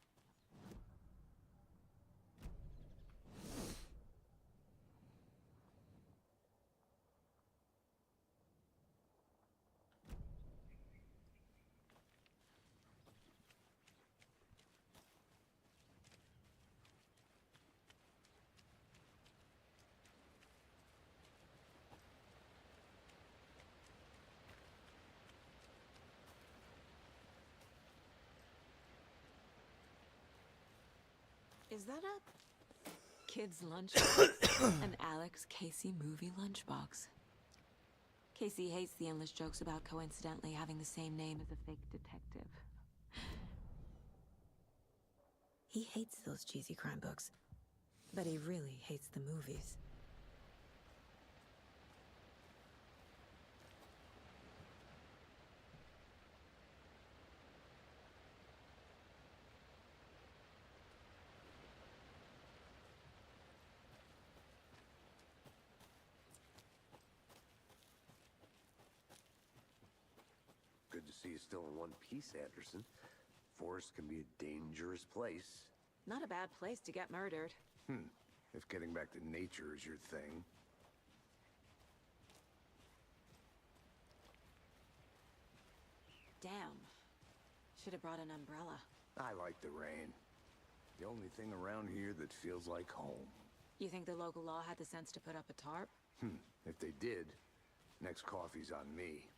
S21: Is that a kid's lunchbox? An Alex Casey movie lunchbox. Casey hates the endless jokes about coincidentally having the same name as a fake detective. He hates those cheesy crime books, but he really hates the movies.
S5: Good to see you still in one piece, Anderson. Forest can be a dangerous place.
S21: Not a bad place to get murdered.
S5: If getting back to nature is your thing.
S21: Damn. Should have brought an umbrella.
S5: I like the rain. The only thing around here that feels like home.
S21: You think the local law had the sense to put up a tarp?
S5: If they did, next coffee's on me.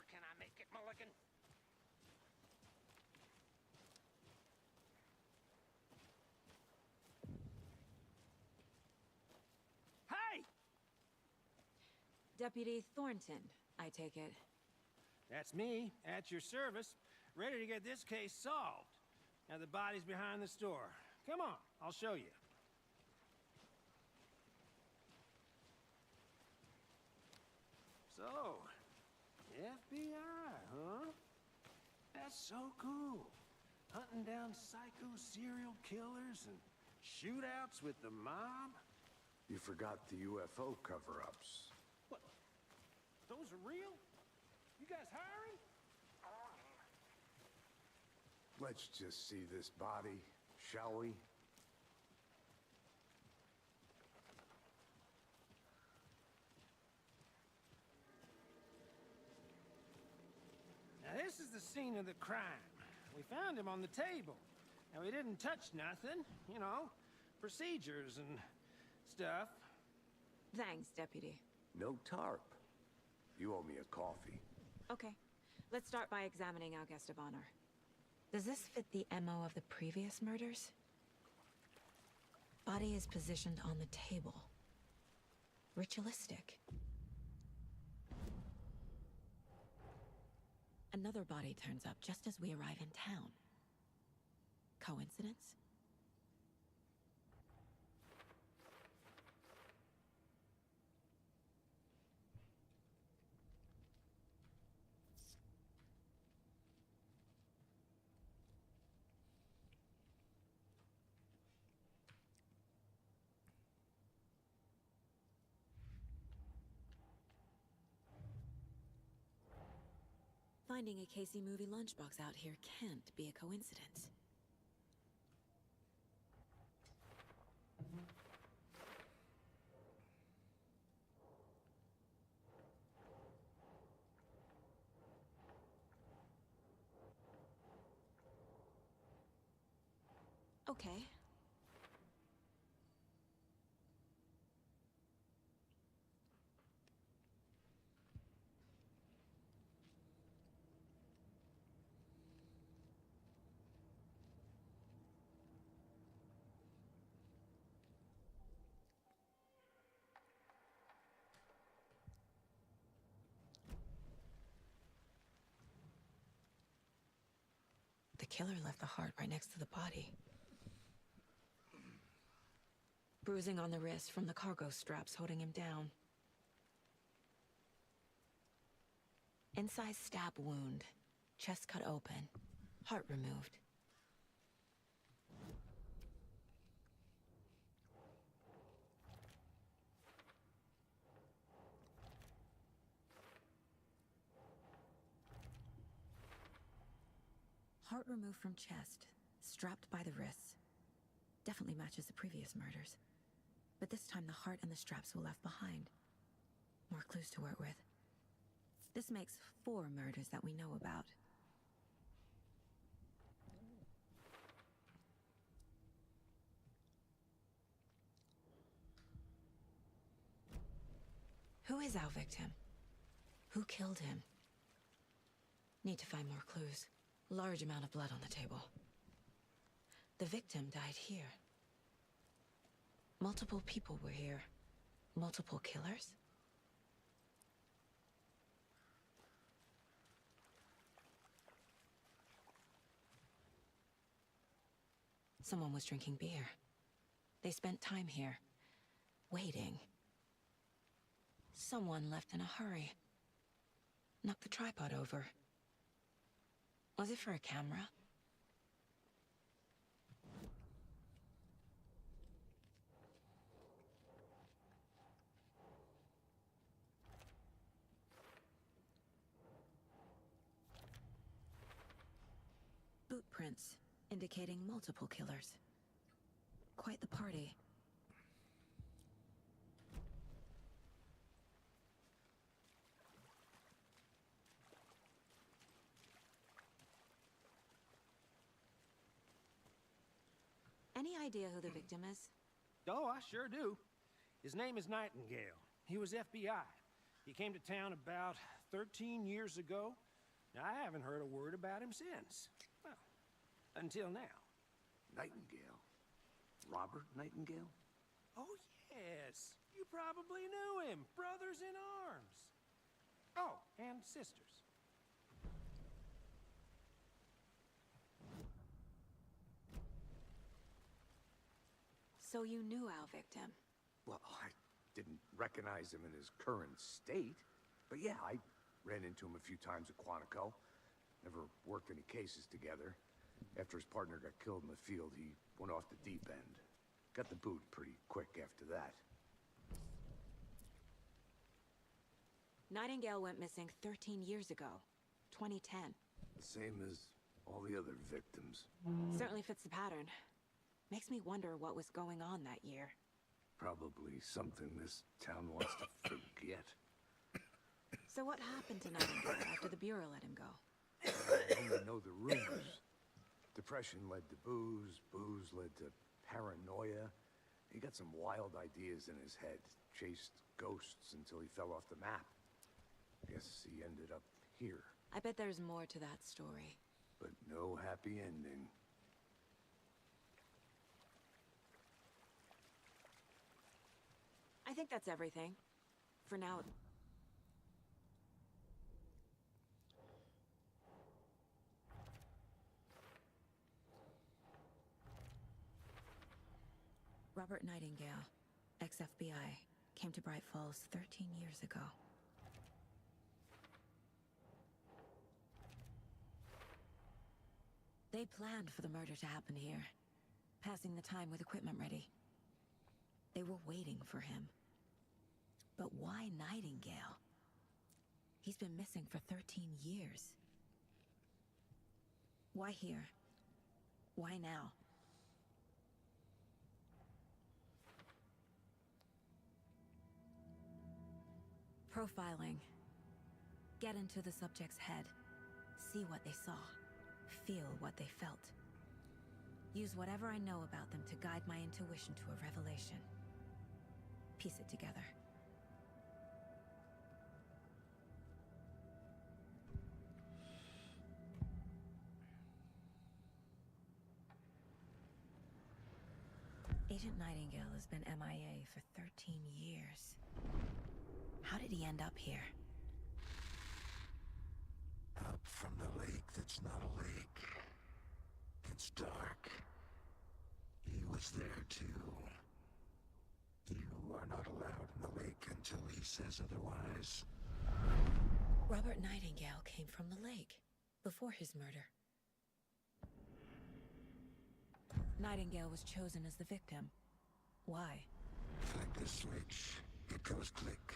S4: Can I make it, Mulligan? Hey!
S21: Deputy Thornton, I take it.
S4: That's me, at your service, ready to get this case solved. Now the body's behind the store. Come on, I'll show you. So, FBI, huh? That's so cool. Hunting down psycho serial killers and shootouts with the mob.
S5: You forgot the UFO cover-ups.
S4: What? Those are real? You guys hiring?
S5: Let's just see this body, shall we?
S4: Now this is the scene of the crime. We found him on the table. And we didn't touch nothing, you know, procedures and stuff.
S21: Thanks, Deputy.
S5: No tarp. You owe me a coffee.
S21: Okay. Let's start by examining our guest of honor. Does this fit the MO of the previous murders? Body is positioned on the table. Ritualistic. Another body turns up just as we arrive in town. Coincidence? Finding a Casey movie lunchbox out here can't be a coincidence. Okay. The killer left the heart right next to the body. Bruising on the wrist from the cargo straps holding him down. Inside stab wound, chest cut open, heart removed. Heart removed from chest, strapped by the wrists. Definitely matches the previous murders. But this time the heart and the straps were left behind. More clues to work with. This makes 4 murders that we know about. Who is our victim? Who killed him? Need to find more clues. Large amount of blood on the table. The victim died here. Multiple people were here. Multiple killers? Someone was drinking beer. They spent time here, waiting. Someone left in a hurry. Knocked the tripod over. Was it for a camera? Boot prints, indicating multiple killers. Quite the party. Any idea who the victim is?
S4: Oh, I sure do. His name is Nightingale. He was FBI. He came to town about 13 years ago. Now, I haven't heard a word about him since. Well, until now.
S5: Nightingale? Robert Nightingale?
S4: Oh, yes. You probably knew him. Brothers in arms. Oh, and sisters.
S8: So you knew our victim?
S5: Well, I didn't recognize him in his current state. But yeah, I ran into him a few times at Quantico. Never worked any cases together. After his partner got killed in the field, he went off the deep end. Got the boot pretty quick after that.
S8: Nightingale went missing 13 years ago. 2010.
S5: Same as all the other victims.
S8: Certainly fits the pattern. Makes me wonder what was going on that year.
S5: Probably something this town wants to forget.
S8: So what happened to Nightingale after the Bureau let him go?
S5: I only know the rumors. Depression led to booze, booze led to paranoia. He got some wild ideas in his head, chased ghosts until he fell off the map. Guess he ended up here.
S8: I bet there's more to that story.
S5: But no happy ending.
S8: I think that's everything. For now. Robert Nightingale, ex-FBI, came to Bright Falls 13 years ago. They planned for the murder to happen here, passing the time with equipment ready. They were waiting for him. But why Nightingale? He's been missing for 13 years. Why here? Why now? Profiling. Get into the subject's head. See what they saw. Feel what they felt. Use whatever I know about them to guide my intuition to a revelation. Piece it together. Agent Nightingale has been MIA for 13 years. How did he end up here?
S3: Up from the lake that's not a lake. It's dark. He was there too. You are not allowed in the lake until he says otherwise.
S8: Robert Nightingale came from the lake, before his murder. Nightingale was chosen as the victim. Why?
S3: Flick the switch. It goes click.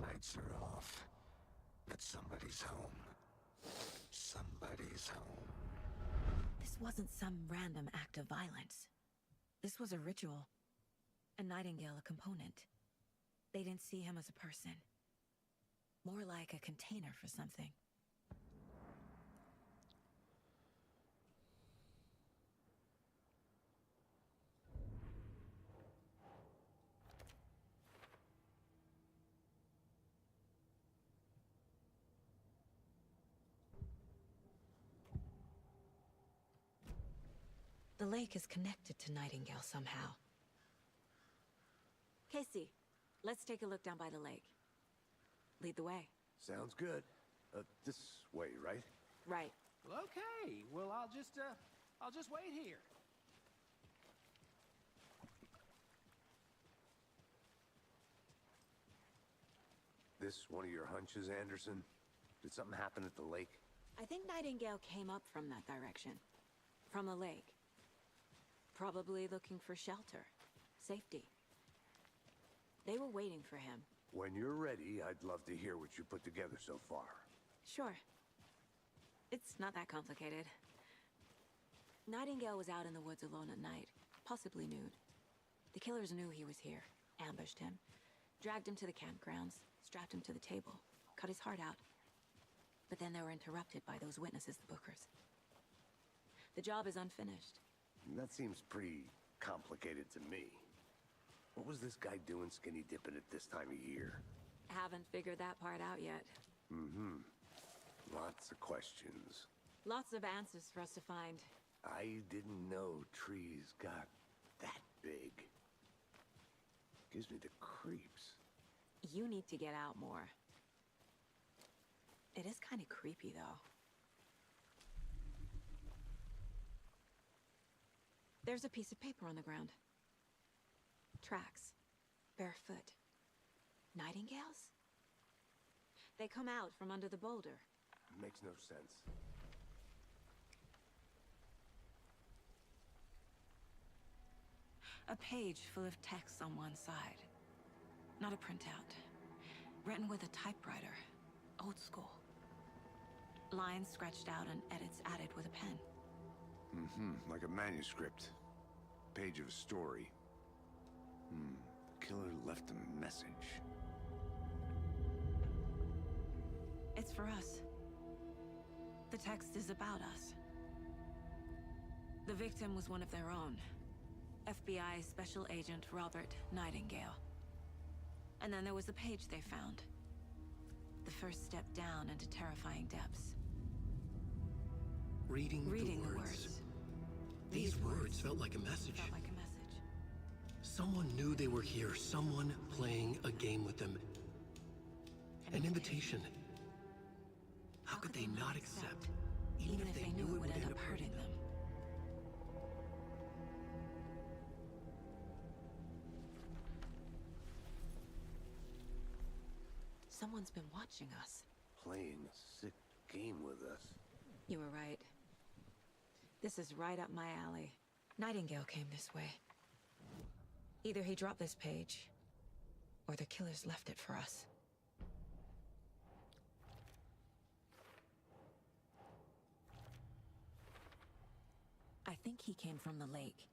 S3: Lights are off. But somebody's home. Somebody's home.
S8: This wasn't some random act of violence. This was a ritual. And Nightingale a component. They didn't see him as a person. More like a container for something. The lake is connected to Nightingale somehow. Casey, let's take a look down by the lake. Lead the way.
S5: Sounds good. This way, right?
S8: Right.
S4: Well, okay. Well, I'll just wait here.
S5: This one of your hunches, Anderson? Did something happen at the lake?
S8: I think Nightingale came up from that direction. From the lake. Probably looking for shelter. Safety. They were waiting for him.
S5: When you're ready, I'd love to hear what you put together so far.
S8: Sure. It's not that complicated. Nightingale was out in the woods alone at night, possibly nude. The killers knew he was here, ambushed him, dragged him to the campgrounds, strapped him to the table, cut his heart out. But then they were interrupted by those witnesses, the Bookers. The job is unfinished.
S5: That seems pretty complicated to me. What was this guy doing skinny dipping at this time of year?
S8: Haven't figured that part out yet.
S5: Mm-hmm. Lots of questions.
S8: Lots of answers for us to find.
S5: I didn't know trees got that big. Gives me the creeps.
S21: You need to get out more. It is kind of creepy, though. There's a piece of paper on the ground. Tracks. Barefoot. Nightingales? They come out from under the boulder.
S5: Makes no sense.
S21: A page full of text on one side. Not a printout. Written with a typewriter. Old school. Lines scratched out and edits added with a pen.
S5: Mm-hmm, like a manuscript. Page of a story. The killer left a message.
S21: It's for us. The text is about us. The victim was one of their own. FBI Special Agent Robert Nightingale. And then there was the page they found. The first step down into terrifying depths.
S7: Reading
S21: the
S7: the words. These words felt like a message.
S21: Felt like a message.
S7: Someone knew they were here. Someone playing a game with them. An invitation. How could they not accept, even if they knew it would end up hurting them?
S21: Someone's been watching us.
S5: Playing a sick game with us.
S21: You were right. This is right up my alley. Nightingale came this way. Either he dropped this page, or the killers left it for us. I think he came from the lake.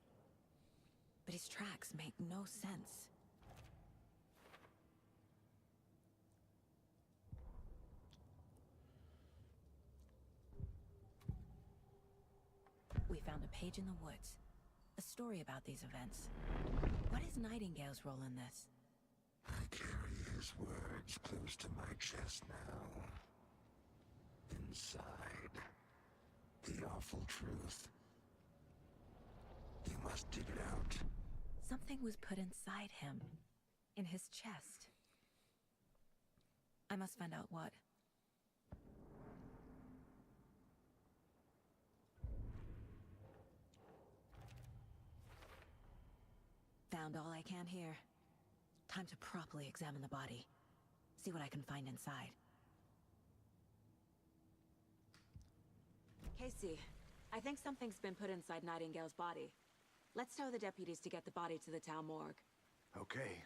S21: But his tracks make no sense. We found a page in the woods. A story about these events. What is Nightingale's role in this?
S3: I carry his words close to my chest now. Inside, the awful truth. You must dig it out.
S21: Something was put inside him. In his chest. I must find out what. Found all I can here. Time to properly examine the body. See what I can find inside. Casey, I think something's been put inside Nightingale's body. Let's tell the deputies to get the body to the town morgue.
S5: Okay.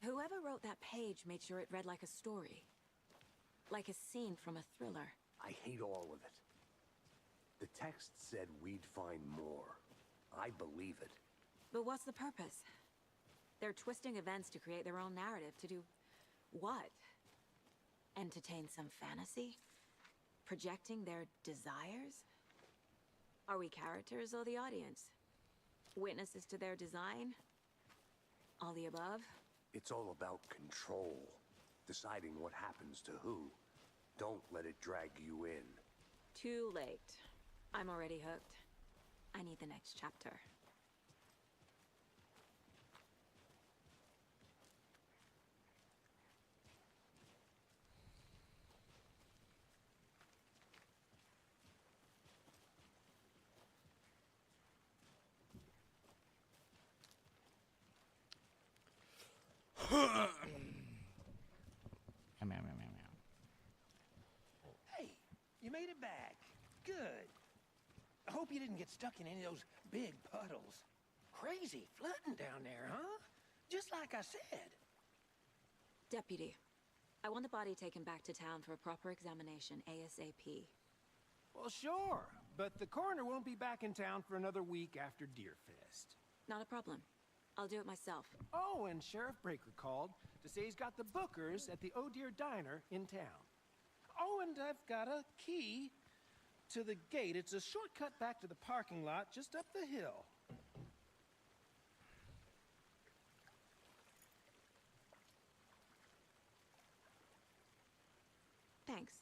S21: Whoever wrote that page made sure it read like a story. Like a scene from a thriller.
S5: I hate all of it. The text said we'd find more. I believe it.
S21: But what's the purpose? They're twisting events to create their own narrative. To do what? Entertain some fantasy? Projecting their desires? Are we characters or the audience? Witnesses to their design? All the above?
S5: It's all about control. Deciding what happens to who. Don't let it drag you in.
S21: Too late. I'm already hooked. I need the next chapter.
S4: Hey, you made it back. Good. I hope you didn't get stuck in any of those big puddles. Crazy flooding down there, huh? Just like I said.
S21: Deputy, I want the body taken back to town for a proper examination ASAP.
S4: Well, sure, but the coroner won't be back in town for another week after Deerfest.
S21: Not a problem. I'll do it myself.
S4: Oh, and Sheriff Breaker called to say he's got the bookers at the Oh Dear Diner in town. Oh, and I've got a key to the gate. It's a shortcut back to the parking lot just up the hill.
S21: Thanks.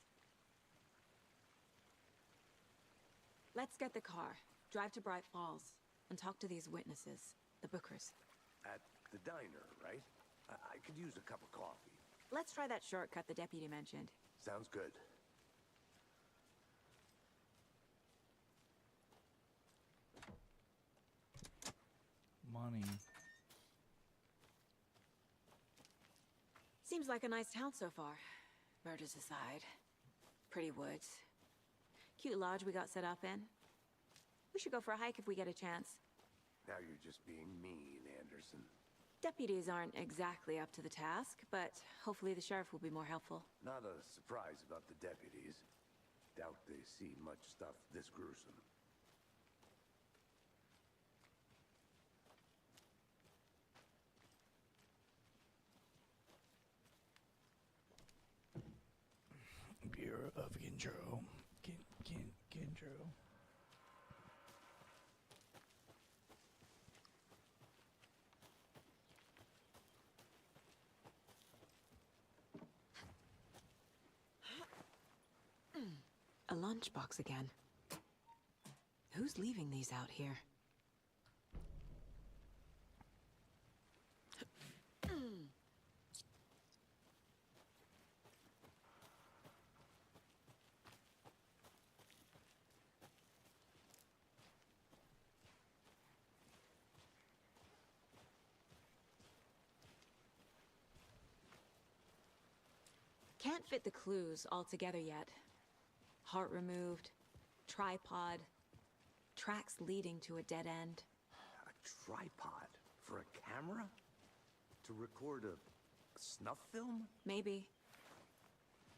S21: Let's get the car, drive to Bright Falls, and talk to these witnesses, the Bookers.
S5: At the diner, right? I could use a cup of coffee.
S21: Let's try that shortcut the deputy mentioned.
S5: Sounds good.
S1: Money.
S21: Seems like a nice town so far. Murders aside. Pretty woods. Cute lodge we got set up in. We should go for a hike if we get a chance.
S5: Now you're just being mean, Anderson.
S21: Deputies aren't exactly up to the task, but hopefully the sheriff will be more helpful.
S5: Not a surprise about the deputies. Doubt they see much stuff this gruesome.
S1: Bureau of Ginjo. Ginjo.
S21: A lunchbox again. Who's leaving these out here? Can't fit the clues all together yet. Heart removed, tripod, tracks leading to a dead end.
S5: A tripod? For a camera? To record a snuff film?
S21: Maybe.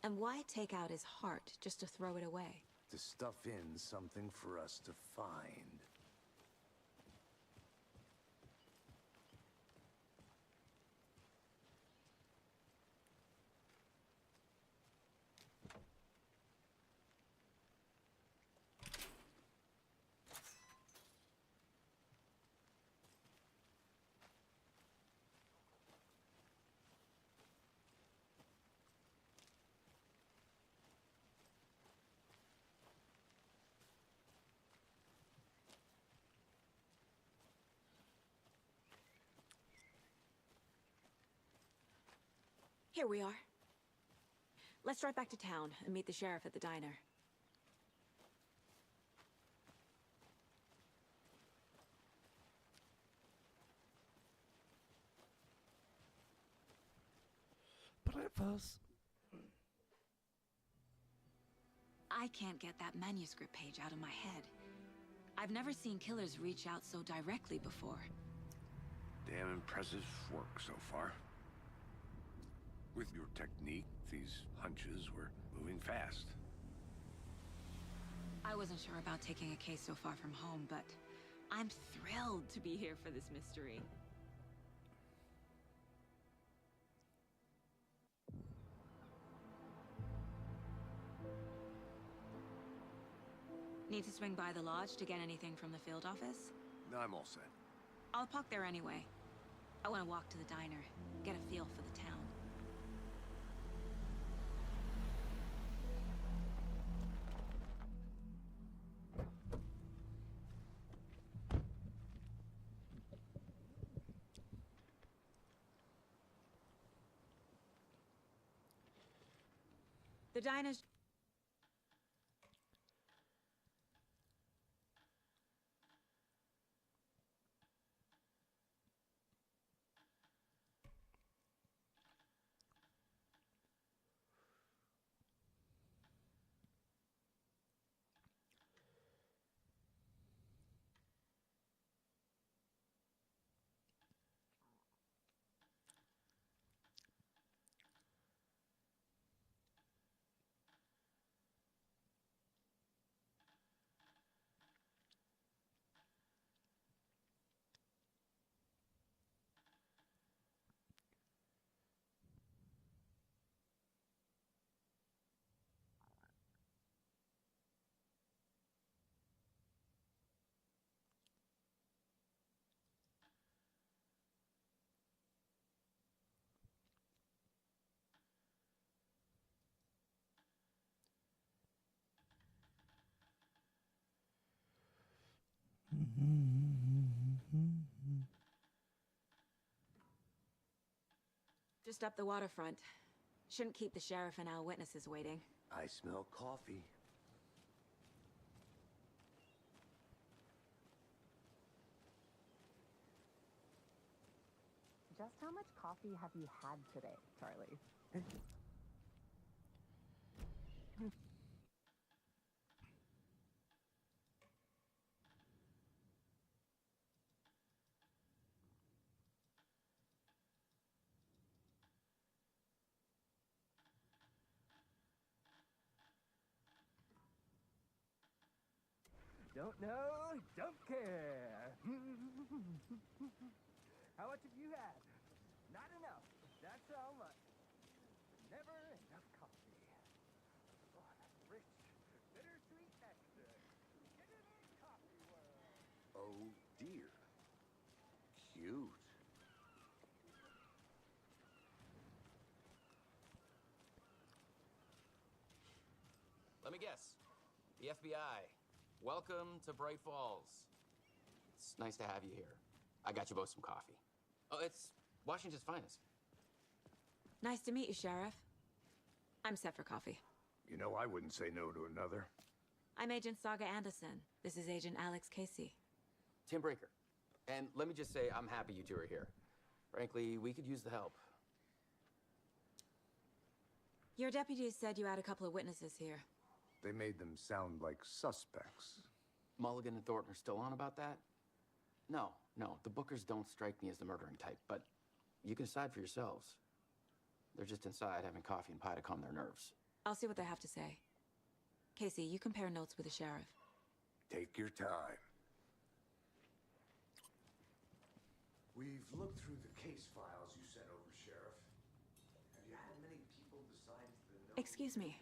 S21: And why take out his heart just to throw it away?
S5: To stuff in something for us to find.
S21: Here we are. Let's drive back to town and meet the sheriff at the diner.
S1: Breakfast.
S21: I can't get that manuscript page out of my head. I've never seen killers reach out so directly before.
S5: Damn impressive work so far. With your technique, these hunches were moving fast.
S21: I wasn't sure about taking a case so far from home, but I'm thrilled to be here for this mystery. Need to swing by the lodge to get anything from the field office?
S5: No, I'm all set.
S21: I'll park there anyway. I want to walk to the diner, get a feel for the town. The diner's... Just up the waterfront. Shouldn't keep the sheriff and our witnesses waiting.
S5: I smell coffee.
S9: Just how much coffee have you had today, Charlie?
S13: Don't know, don't care. How much have you had? Not enough. That's how much. Never enough coffee. Oh, that rich, bittersweet nectar. Get it in, coffee world.
S5: Oh dear. Cute.
S20: Let me guess. The FBI. Welcome to Bright Falls. It's nice to have you here. I got you both some coffee. Oh, it's Washington's finest.
S21: Nice to meet you, Sheriff. I'm set for coffee.
S5: You know, I wouldn't say no to another.
S21: I'm Agent Saga Anderson. This is Agent Alex Casey.
S20: Tim Breaker. And let me just say, I'm happy you two are here. Frankly, we could use the help.
S21: Your deputies said you had a couple of witnesses here.
S5: They made them sound like suspects.
S20: Mulligan and Thornton are still on about that? No, the Bookers don't strike me as the murdering type, but you can decide for yourselves. They're just inside having coffee and pie to calm their nerves.
S21: I'll see what they have to say. Casey, you compare notes with the sheriff.
S5: Take your time. We've looked through the case files you sent over, Sheriff. Have you had many people besides the...
S21: Excuse me.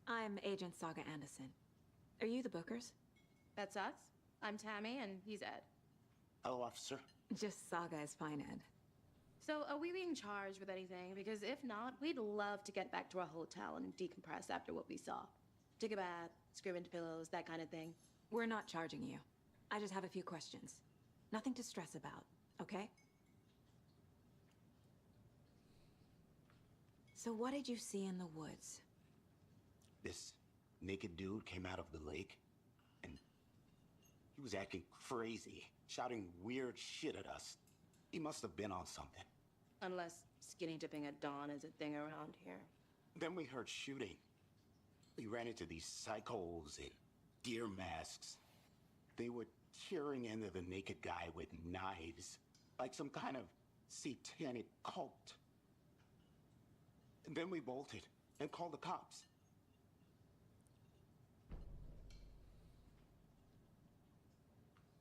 S21: I'm Agent Saga Anderson. Are you the Bookers?
S23: That's us. I'm Tammy, and he's Ed.
S24: Hello, officer.
S21: Just Saga is fine, Ed.
S23: So, are we being charged with anything? Because if not, we'd love to get back to our hotel and decompress after what we saw. Take a bath, scream into pillows, that kind of thing.
S21: We're not charging you. I just have a few questions. Nothing to stress about, okay? So what did you see in the woods?
S24: This naked dude came out of the lake, and he was acting crazy, shouting weird shit at us. He must have been on something.
S23: Unless skinny dipping at dawn is a thing around here.
S24: Then we heard shooting. We ran into these psychos in deer masks. They were tearing into the naked guy with knives, like some kind of satanic cult. And then we bolted and called the cops.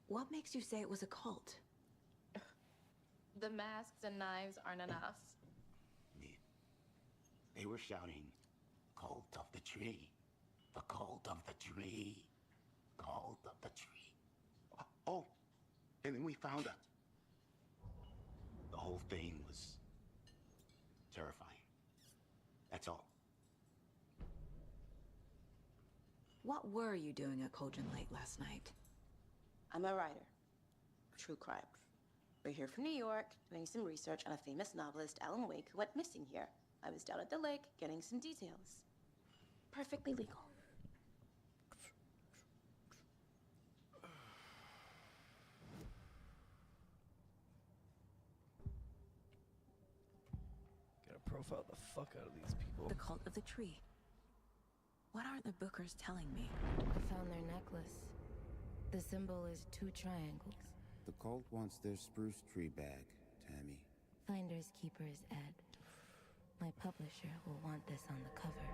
S21: What makes you say it was a cult?
S23: The masks and knives aren't enough.
S24: They were shouting, "Cult of the tree, the cult of the tree, cult of the tree." Oh, and then we found it. The whole thing was terrifying. That's all.
S21: What were you doing at Cauldron Lake last night?
S23: I'm a writer. True crime. We're here from New York, doing some research on a famous novelist, Alan Wake, who went missing here. I was down at the lake, getting some details. Perfectly legal.
S1: Gotta profile the fuck out of these people.
S21: The cult of the tree. What are the Bookers telling me?
S25: I found their necklace. The symbol is 2 triangles.
S26: The cult wants their spruce tree back, Tammy.
S25: Finders keepers, Ed. My publisher will want this on the cover.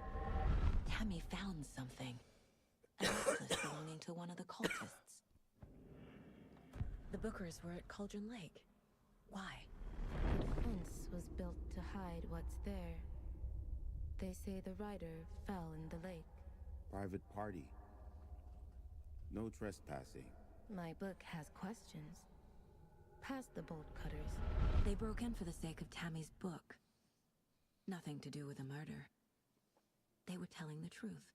S21: Tammy found something. A necklace belonging to one of the cultists. The Bookers were at Cauldron Lake. Why?
S25: The fence was built to hide what's there. They say the rider fell in the lake.
S26: Private party. No trespassing.
S25: My book has questions. Past the bolt cutters.
S21: They broke in for the sake of Tammy's book. Nothing to do with a murder. They were telling the truth.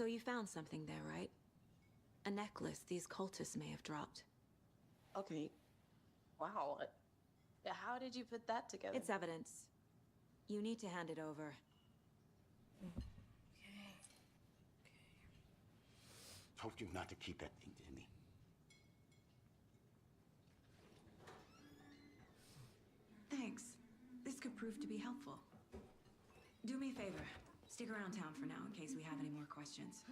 S21: So you found something there, right? A necklace these cultists may have dropped.
S23: Okay. Wow. How did you put that together?
S21: It's evidence. You need to hand it over.
S24: Told you not to keep that thing to me.
S21: Thanks. This could prove to be helpful. Do me a favor. Stick around town for now in case we have any more questions.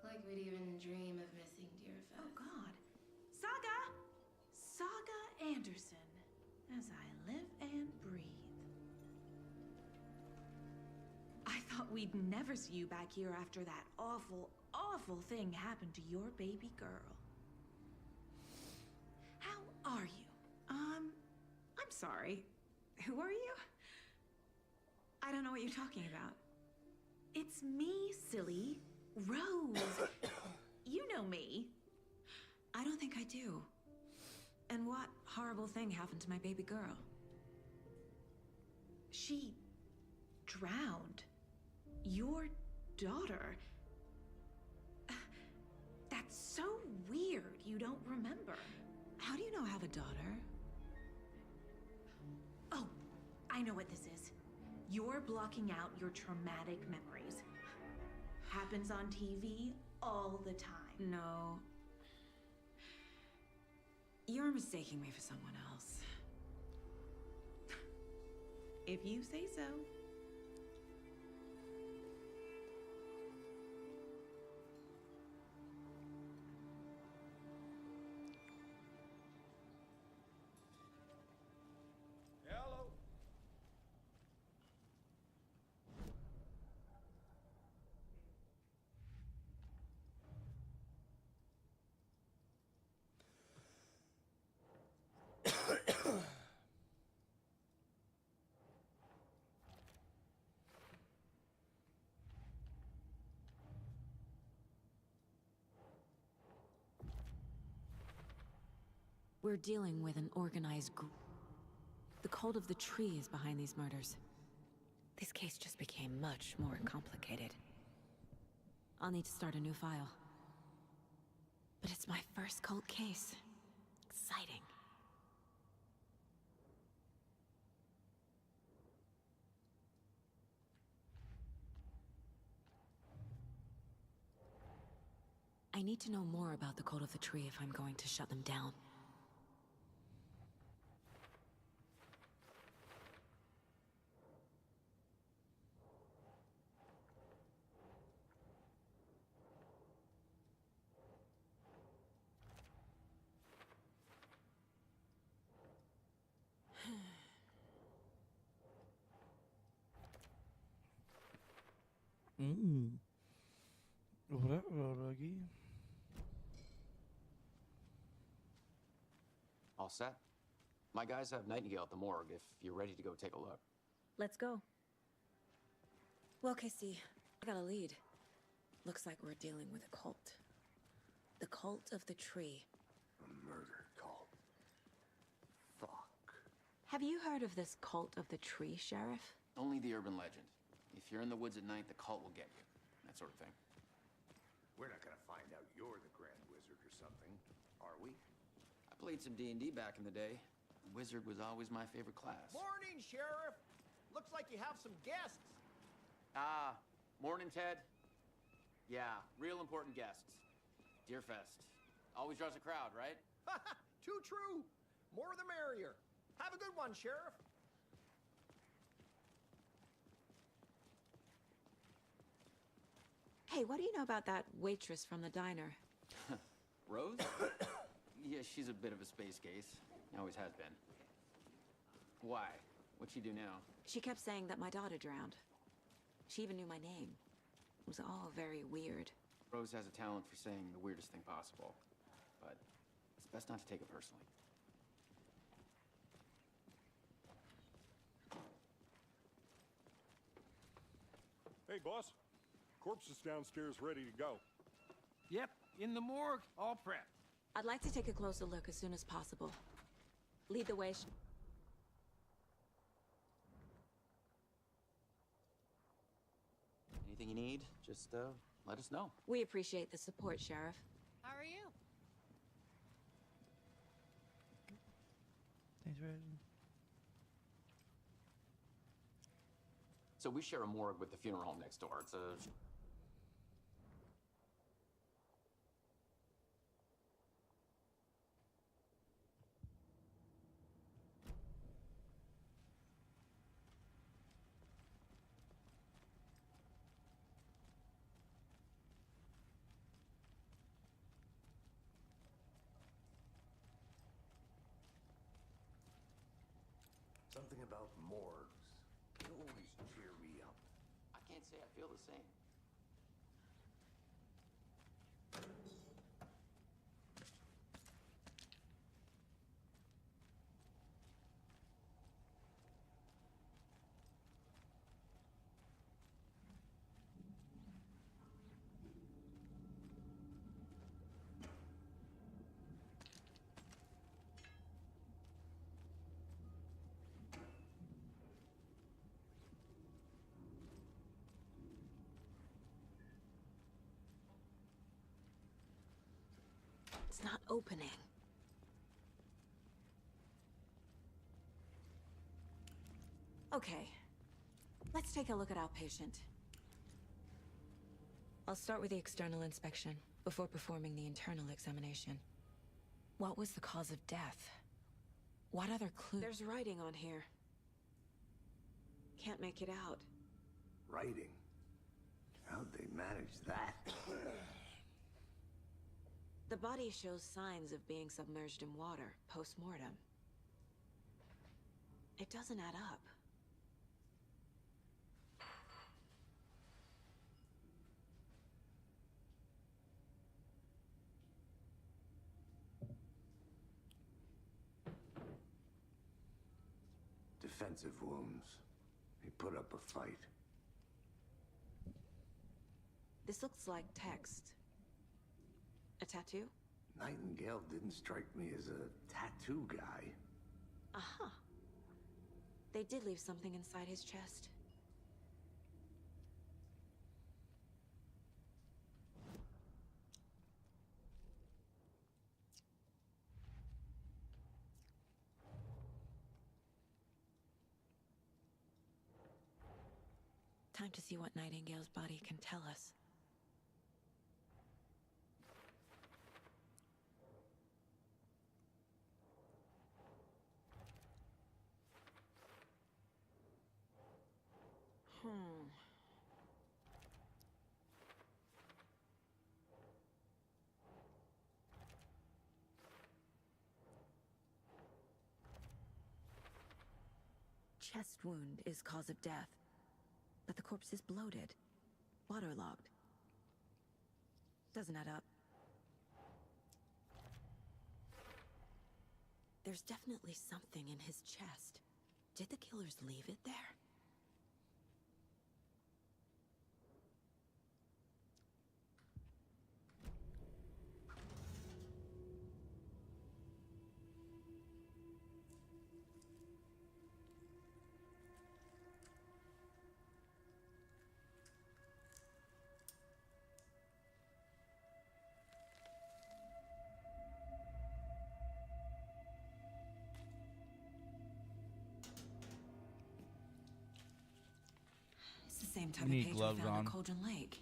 S2: Like we'd even dream of missing Deerfest.
S14: Oh, God. Saga! Saga Anderson. As I live and breathe. I thought we'd never see you back here after that awful, awful thing happened to your baby girl. How are you? I'm sorry. Who are you? I don't know what you're talking about. It's me, silly. Rose. You know me.
S21: I don't think I do. And what horrible thing happened to my baby girl?
S14: She drowned. Your daughter. That's so weird you don't remember.
S21: How do you know I have a daughter?
S14: Oh, I know what this is. You're blocking out your traumatic memories. Happens on TV all the time.
S21: No. You're mistaking me for someone else.
S14: If you say so.
S4: Hello.
S21: We're dealing with an organized group. The cult of the tree is behind these murders. This case just became much more complicated. I'll need to start a new file. But it's my first cult case. Exciting. I need to know more about the cult of the tree if I'm going to shut them down.
S1: What up, Ruggy?
S20: All set? My guys have Nightingale at the morgue if you're ready to go take a look.
S21: Let's go. Well, Casey, I got a lead. Looks like we're dealing with a cult. The cult of the tree.
S5: A murder cult. Fuck.
S21: Have you heard of this cult of the tree, Sheriff?
S20: Only the urban legend. If you're in the woods at night, the cult will get you. That sort of thing.
S5: We're not gonna find out you're the Grand Wizard or something, are we?
S20: I played some D&D back in the day. Wizard was always my favorite class.
S4: Morning, Sheriff. Looks like you have some guests.
S20: Ah, morning, Ted. Yeah, real important guests. Deerfest. Always draws a crowd, right?
S4: Too true. More the merrier. Have a good one, Sheriff.
S21: Hey, what do you know about that waitress from the diner?
S20: Rose? Yeah, she's a bit of a space case. Always has been. Why? What'd she do now?
S21: She kept saying that my daughter drowned. She even knew my name. It was all very weird.
S20: Rose has a talent for saying the weirdest thing possible. But it's best not to take it personally.
S10: Hey, boss. Corpse is downstairs ready to go.
S4: Yep, in the morgue, all prepped.
S21: I'd like to take a closer look as soon as possible. Lead the way.
S20: Anything you need, just let us know.
S21: We appreciate the support, Sheriff.
S6: How are you?
S1: Thanks for
S20: So we share a morgue with the funeral home next door. It's a...
S5: Something about morgues. They always cheer me up.
S20: I can't say I feel the same.
S21: It's not opening. Okay. Let's take a look at our patient. I'll start with the external inspection before performing the internal examination. What was the cause of death? What other clues? There's writing on here. Can't make it out.
S5: Writing? How'd they manage that?
S21: The body shows signs of being submerged in water post-mortem. It doesn't add up.
S5: Defensive wounds. He put up a fight.
S21: This looks like text. A tattoo?
S5: Nightingale didn't strike me as a tattoo guy.
S21: Aha. They did leave something inside his chest. Time to see what Nightingale's body can tell us. Chest wound is cause of death, but the corpse is bloated, waterlogged. Doesn't add up. There's definitely something in his chest. Did the killers leave it there? Same type of
S1: need
S21: page we
S1: gloves
S21: found
S1: on.
S21: at Cauldron Lake.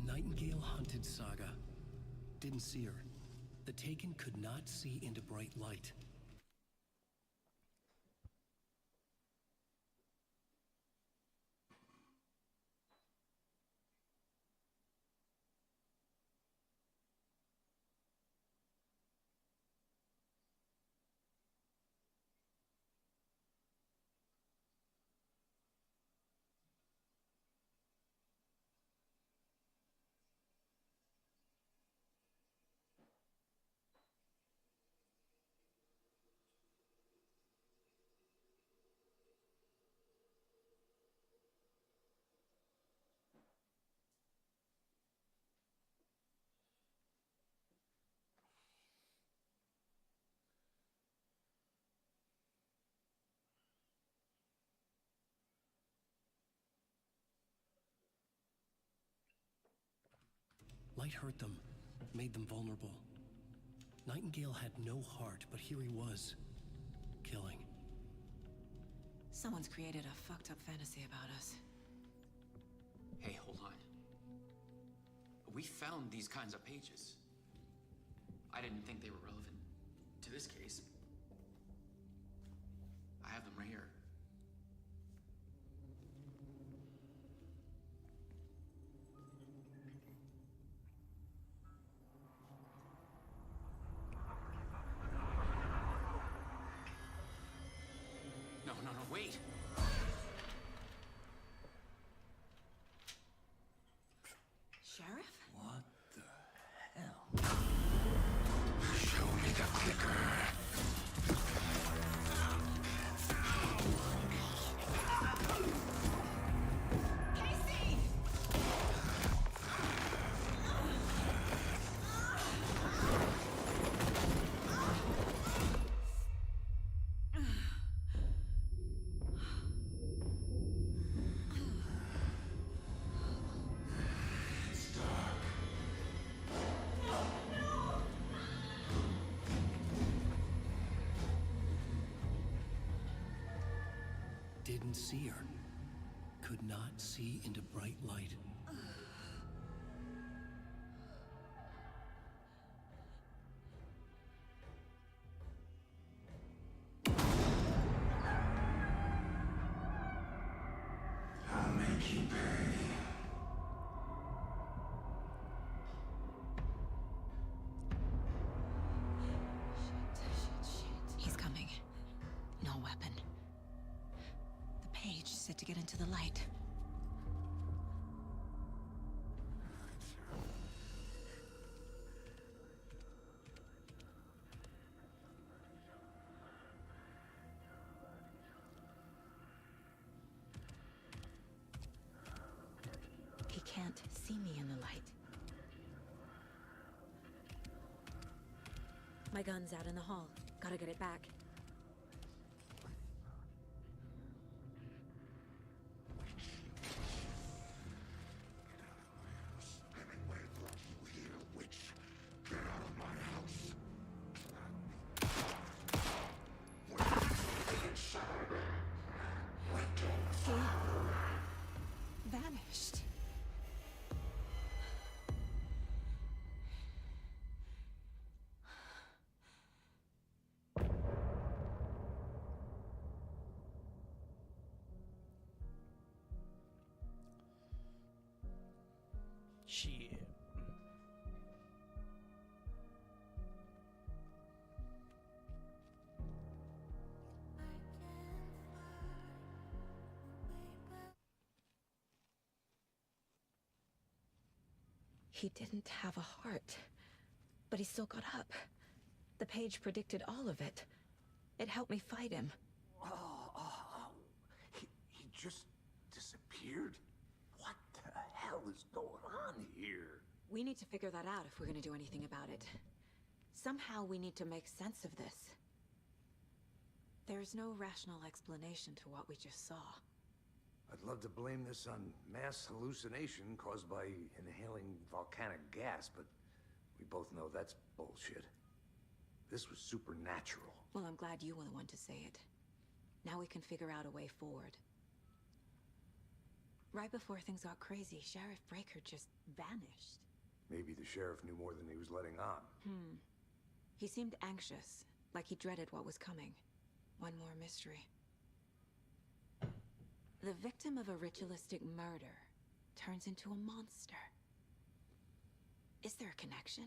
S7: Nightingale hunted Saga. Didn't see her. The Taken could not see into bright light. Light hurt them, made them vulnerable. Nightingale had no heart, but here he was, killing.
S14: Someone's created a fucked up fantasy about us.
S20: Hey, hold on. We found these kinds of pages. I didn't think they were relevant to this case. I have them right here. No, wait!
S14: Sheriff?
S5: What the hell? Show me the clicker.
S14: Casey!
S7: Didn't see her. Could not see into bright light.
S5: I'll make you pay.
S14: He's coming. No weapon. The page said to get into the light. He can't see me in the light.
S21: My gun's out in the hall. Gotta get it back.
S14: Vanished.
S1: Shit.
S14: He didn't have a heart, but he still got up. The page predicted all of it. It helped me fight him.
S5: He just disappeared? What the hell is going on here?
S21: We need to figure that out if we're gonna do anything about it. Somehow we need to make sense of this.
S14: There's no rational explanation to what we just saw.
S5: I'd love to blame this on mass hallucination caused by inhaling volcanic gas, but we both know that's bullshit. This was supernatural.
S14: Well, I'm glad you were the one to say it. Now we can figure out a way forward. Right before things got crazy, Sheriff Breaker just vanished.
S5: Maybe the sheriff knew more than he was letting on.
S14: He seemed anxious, like he dreaded what was coming. One more mystery. The victim of a ritualistic murder turns into a monster. Is there a connection?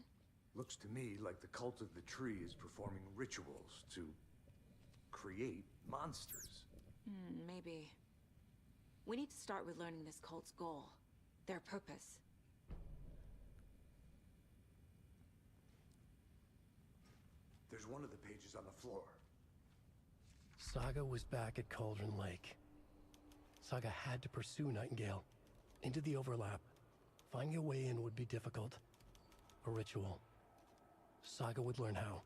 S5: Looks to me like the cult of the tree is performing rituals to create monsters.
S14: Maybe. We need to start with learning this cult's goal, their purpose.
S5: There's one of the pages on the floor.
S7: Saga was back at Cauldron Lake. Saga had to pursue Nightingale. Into the overlap. Finding a way in would be difficult. A ritual. Saga would learn how.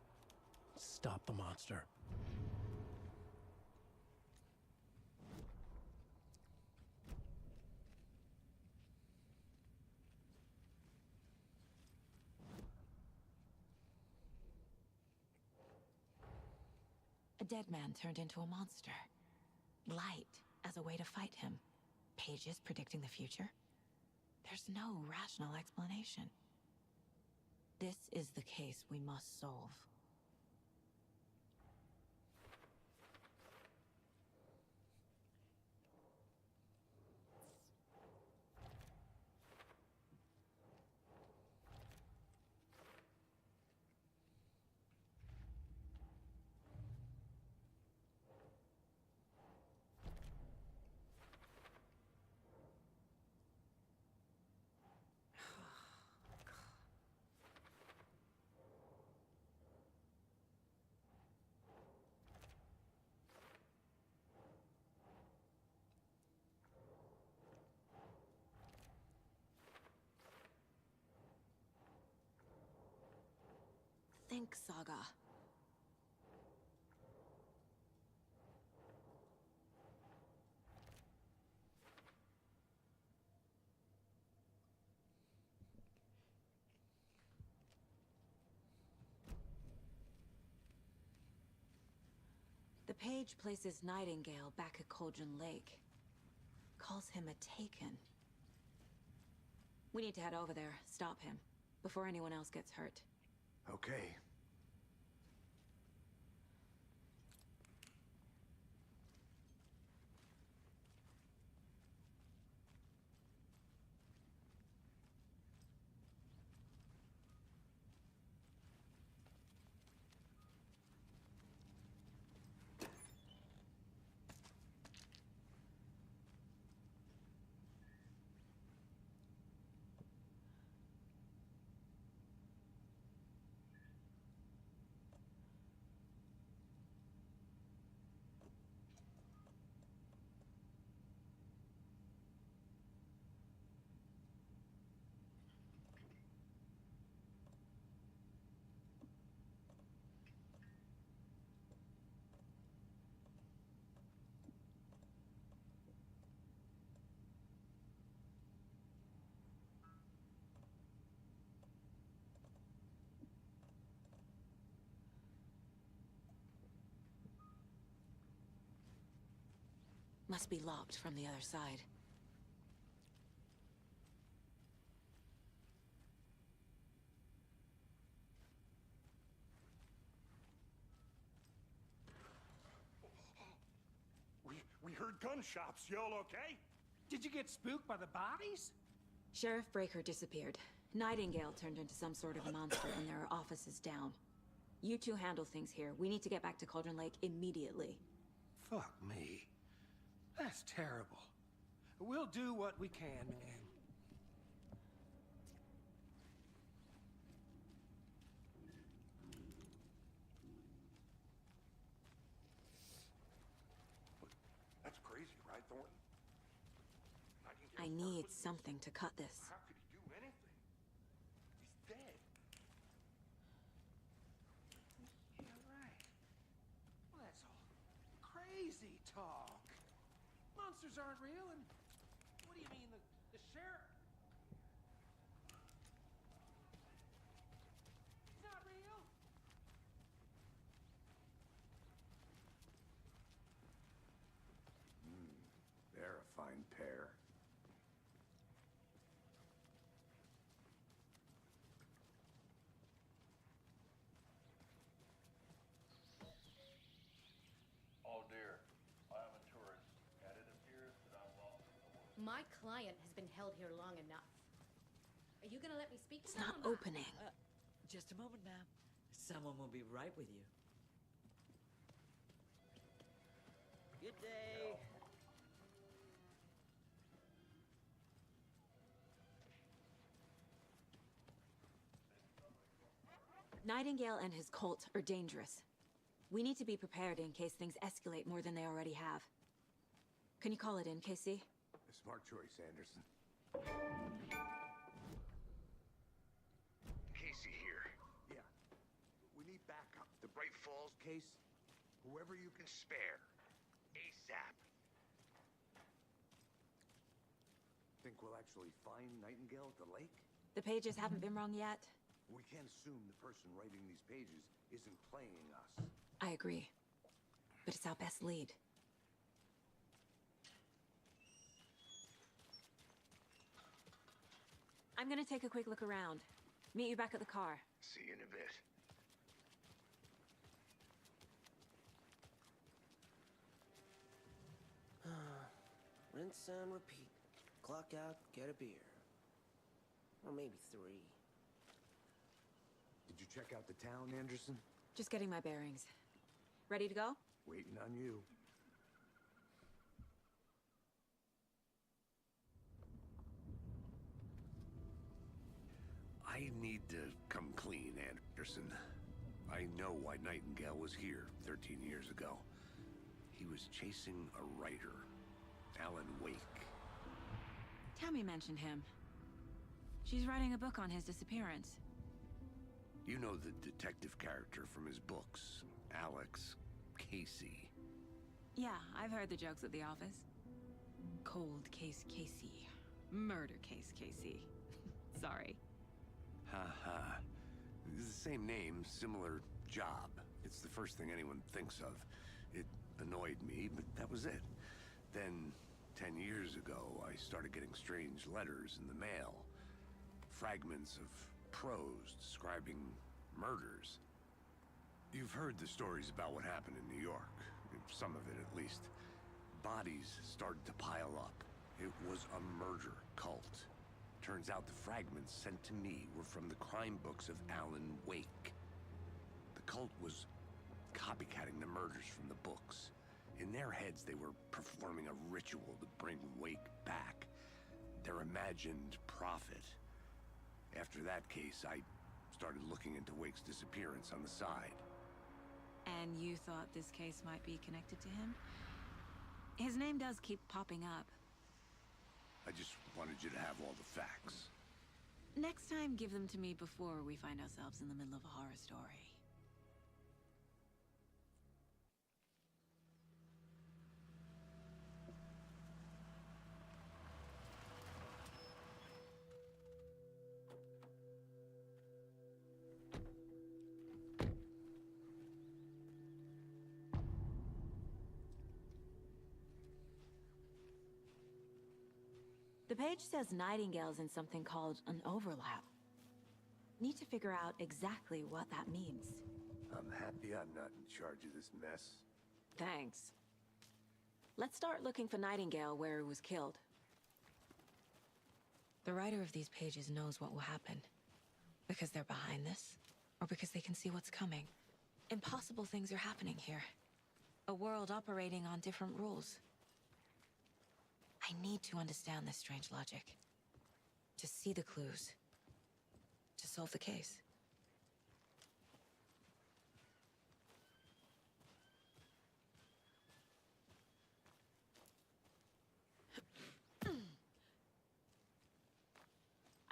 S7: Stop the monster.
S21: A dead man turned into a monster. Light as a way to fight him. Pages predicting the future? There's no rational explanation. This is the case we must solve. Think, Saga. The page places Nightingale back at Cauldron Lake. Calls him a Taken. We need to head over there, stop him, before anyone else gets hurt.
S5: Okay.
S21: Must be locked from the other side.
S4: We heard gunshots. Y'all okay? Did you get spooked by the bodies?
S21: Sheriff Breaker disappeared. Nightingale turned into some sort of monster and there are offices down. You two handle things here. We need to get back to Cauldron Lake immediately.
S4: Fuck me. That's terrible. We'll do what we can, man.
S10: That's crazy, right, Thornton?
S21: I need something to cut this.
S10: How could he do anything? He's dead.
S4: Yeah, right. Well, that's all crazy talk. Monsters aren't real, and what do you mean, the sheriff? He's not real.
S5: They're a fine pair.
S6: Oh dear, I am a tourist, and it appears that I'm lost in the woods.
S12: My client has been held here long enough. Are you gonna let me speak to
S21: It's not
S12: them or
S21: opening.
S15: Just a moment, ma'am. Someone will be right with you. Good day.
S21: Nightingale and his cult are dangerous. We need to be prepared in case things escalate more than they already have. Can you call it in, KC?
S5: A smart choice, Anderson.
S17: Casey here.
S5: Yeah. We need backup.
S17: The Bright Falls case? Whoever you can spare. ASAP.
S5: Think we'll actually find Nightingale at the lake?
S21: The pages haven't been wrong yet.
S5: We can't assume the person writing these pages isn't playing us.
S21: I agree. but it's our best lead. I'm gonna take a quick look around. Meet you back at the car.
S17: See you in a bit.
S8: Rinse and repeat. Clock out, get a beer. Or maybe 3.
S5: Did you check out the town, Anderson?
S21: Just getting my bearings. Ready to go?
S5: Waiting on you. I need to come clean, Anderson. I know why Nightingale was here 13 years ago. He was chasing a writer, Alan Wake.
S21: Tammy mentioned him. She's writing a book on his disappearance.
S5: You know the detective character from his books, Alex Casey.
S21: Yeah, I've heard the jokes at the office. Cold case Casey. Murder case Casey. Sorry.
S5: Ha. It's the same name, similar job. It's the first thing anyone thinks of. It annoyed me, but that was it. Then, 10 years ago, I started getting strange letters in the mail. Fragments of prose describing murders. You've heard the stories about what happened in New York. Some of it, at least. Bodies started to pile up. It was a murder cult. Turns out the fragments sent to me were from the crime books of Alan Wake. The cult was copycatting the murders from the books. In their heads, they were performing a ritual to bring Wake back. Their imagined prophet. After that case, I started looking into Wake's disappearance on the side.
S21: And you thought this case might be connected to him? His name does keep popping up.
S5: I just wanted you to have all the facts.
S21: Next time, give them to me before we find ourselves in the middle of a horror story. The page says Nightingale's in something called an overlap. Need to figure out exactly what that means.
S5: I'm happy I'm not in charge of this mess.
S21: Thanks. Let's start looking for Nightingale where he was killed. The writer of these pages knows what will happen. Because they're behind this, or because they can see what's coming. Impossible things are happening here. A world operating on different rules. I need to understand this strange logic. To see the clues. To solve the case.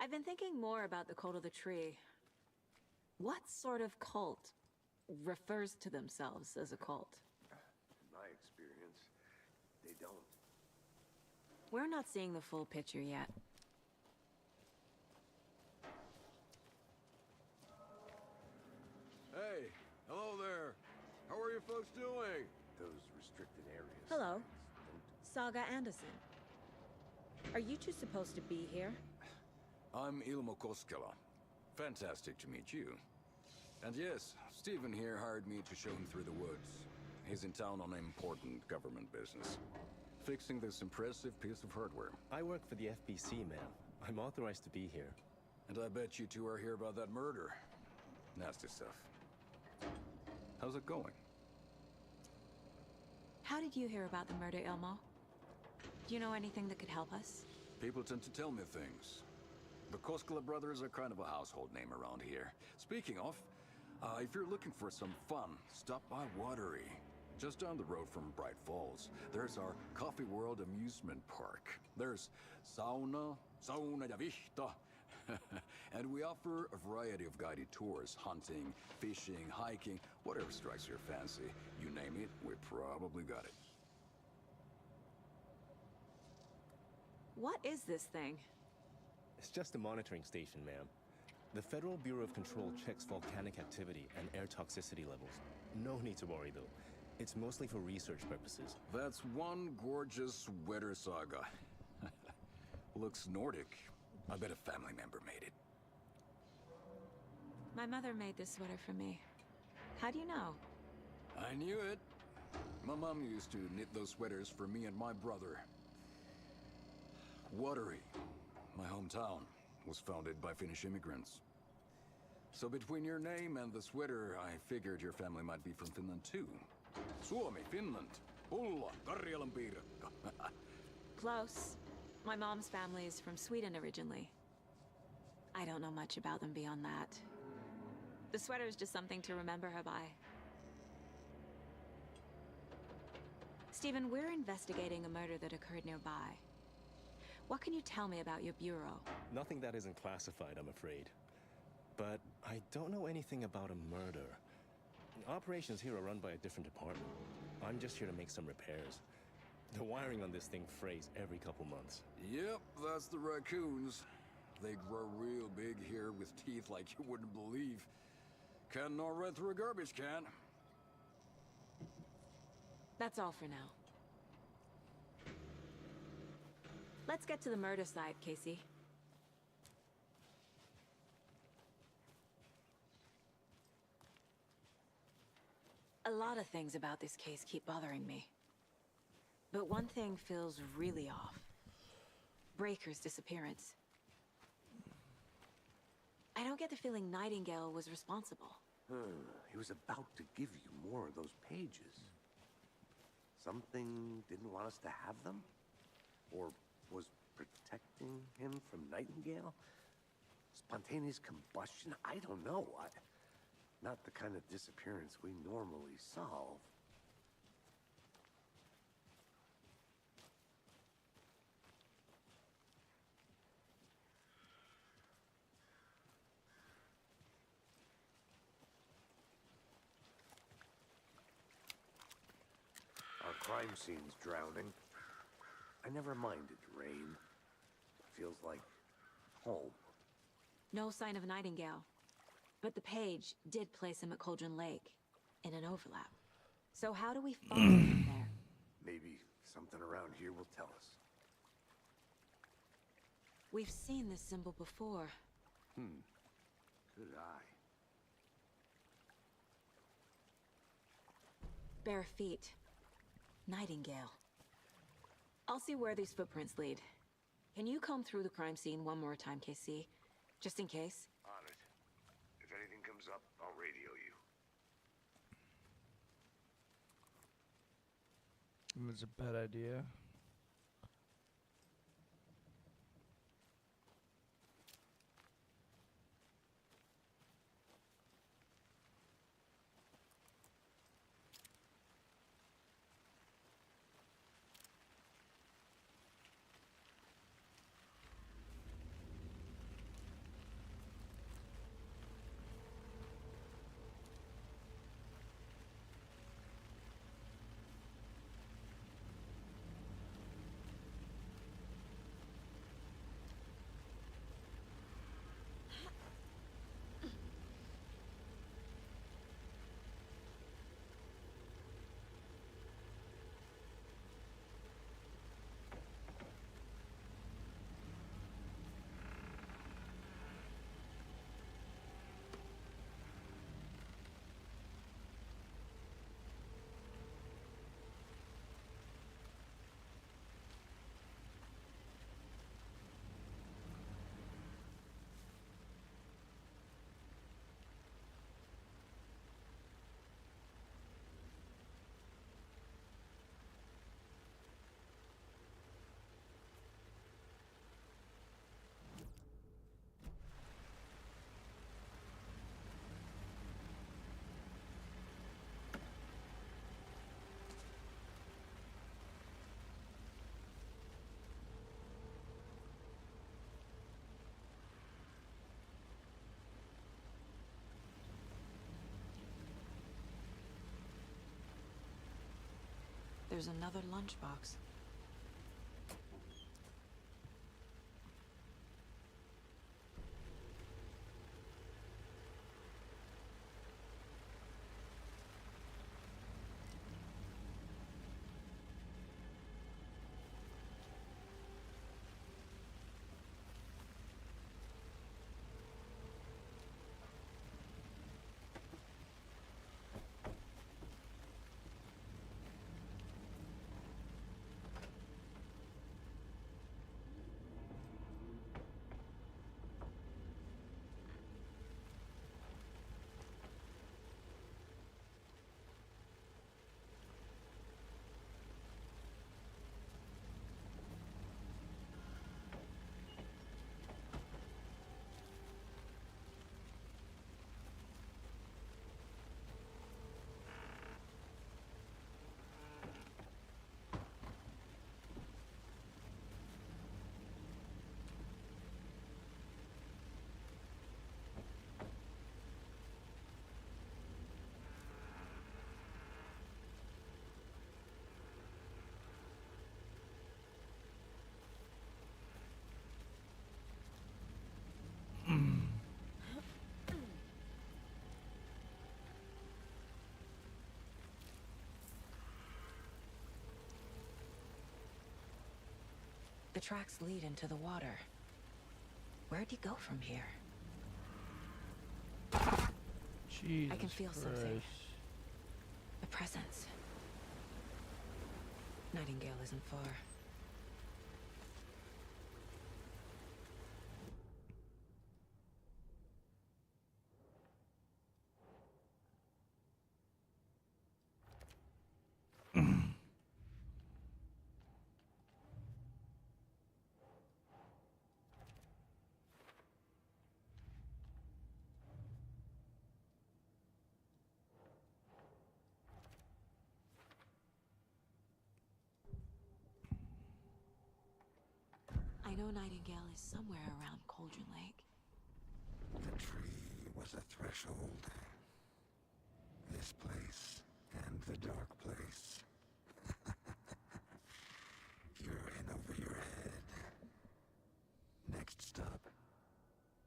S21: I've been thinking more about the Cult of the Tree. What sort of cult refers to themselves as a cult?
S5: In my experience, they don't.
S21: We're not seeing the full picture yet.
S6: Hey, hello there. How are you folks doing?
S5: Those restricted areas.
S21: Hello. Saga Anderson. Are you two supposed to be here?
S6: I'm Ilmo Koskela. Fantastic to meet you. And yes, Stephen here hired me to show him through the woods. He's in town on important government business. Fixing this impressive piece of hardware.
S11: I work for the FBC, ma'am. I'm authorized to be here.
S6: And I bet you two are here about that murder. Nasty stuff. How's it going?
S21: How did you hear about the murder, Ilmo? Do you know anything that could help us?
S6: People tend to tell me things. The Koskela brothers are kind of a household name around here. Speaking of, if you're looking for some fun, stop by Watery. Just down the road from Bright Falls, there's our Coffee World amusement park. There's sauna ja vihta. And we offer a variety of guided tours, hunting, fishing, hiking, whatever strikes your fancy. You name it, we probably got it.
S21: What is this thing?
S11: It's just a monitoring station, ma'am. The Federal Bureau of Control checks volcanic activity and air toxicity levels. No need to worry, though. It's mostly for research purposes.
S6: That's one gorgeous sweater saga. Looks Nordic. I bet a family member made it.
S14: My mother made this sweater for me. How do you know?
S6: I knew it. My mom used to knit those sweaters for me and my brother. Watery, my hometown, was founded by Finnish immigrants. So between your name and the sweater, I figured your family might be from Finland too. Suomi, Finland. Pulla, Karjalan piirakka.
S14: Close. My mom's family is from Sweden originally. I don't know much about them beyond that. The sweater is just something to remember her by. Stephen, we're investigating a murder that occurred nearby. What can you tell me about your bureau?
S11: Nothing that isn't classified, I'm afraid. But I don't know anything about a murder. Operations here are run by a different department. I'm just here to make some repairs. The wiring on this thing frays every couple months.
S6: Yep, that's the raccoons. They grow real big here with teeth like you wouldn't believe. Can't nor run through a garbage can.
S14: That's all for now. Let's get to the murder side, Casey. A lot of things about this case keep bothering me. But one thing feels really off. Breaker's disappearance. I don't get the feeling Nightingale was responsible.
S5: He was about to give you more of those pages. Something didn't want us to have them? Or was protecting him from Nightingale? Spontaneous combustion? I don't know. Not the kind of disappearance we normally solve. Our crime scene's drowning. I never minded rain. Feels like home.
S14: No sign of Nightingale. But the page did place him at Cauldron Lake, in an overlap. So how do we follow him there?
S5: Maybe something around here will tell us.
S14: We've seen this symbol before.
S5: Good eye.
S14: Bare feet. Nightingale. I'll see where these footprints lead. Can you comb through the crime scene one more time, KC? Just in case?
S5: On it. If anything comes up, I'll radio you.
S1: It's a bad idea.
S14: There's another lunchbox.
S21: tracks lead into the water. Where'd he go from here?
S1: Jesus
S21: I can feel
S1: Christ.
S21: something. A presence. Nightingale isn't far. I know Nightingale is somewhere around Cauldron Lake.
S3: The tree was a threshold. This place and the dark place. You're in over your head. Next stop,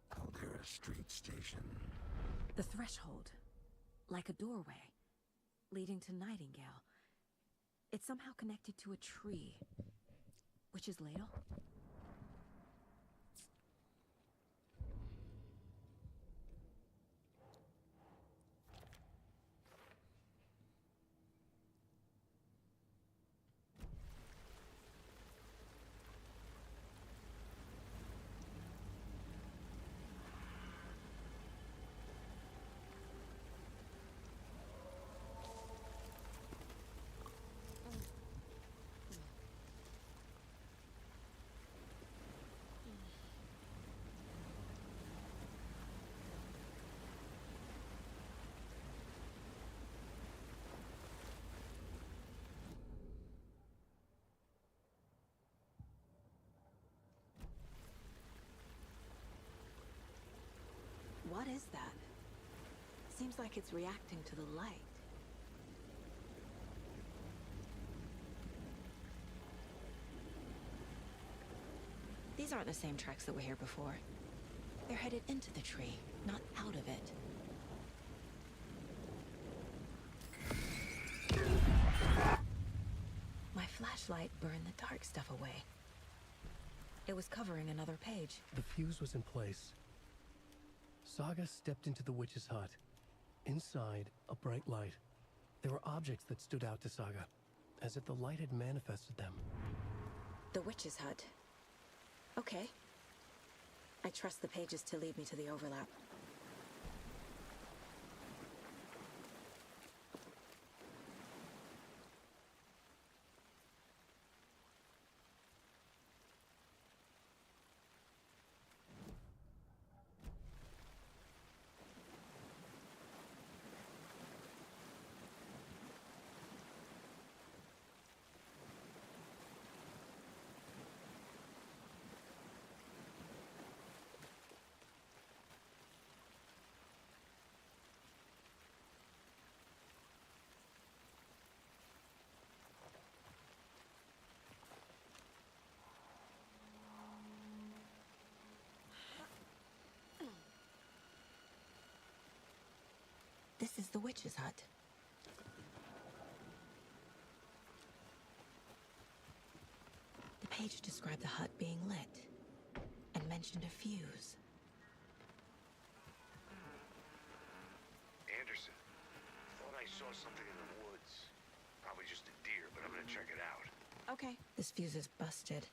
S3: Caldera Street Station.
S21: The threshold. Like a doorway. Leading to Nightingale. It's somehow connected to a tree. Witch's Ladle? What is that? Seems like it's reacting to the light. These aren't the same tracks that were here before. They're headed into the tree, not out of it. My flashlight burned the dark stuff away. It was covering another page.
S7: The fuse was in place. Saga stepped into the witch's hut. Inside, a bright light. There were objects that stood out to Saga, as if the light had manifested them.
S21: The witch's hut. Okay. I trust the pages to lead me to the overlap. This is the witch's hut. The page described the hut being lit, and mentioned a fuse.
S17: Anderson, thought I saw something in the woods. Probably just a deer, but I'm gonna check it out.
S21: Okay. This fuse is busted.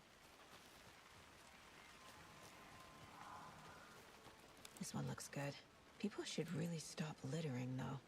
S21: This one looks good. People should really stop littering, though.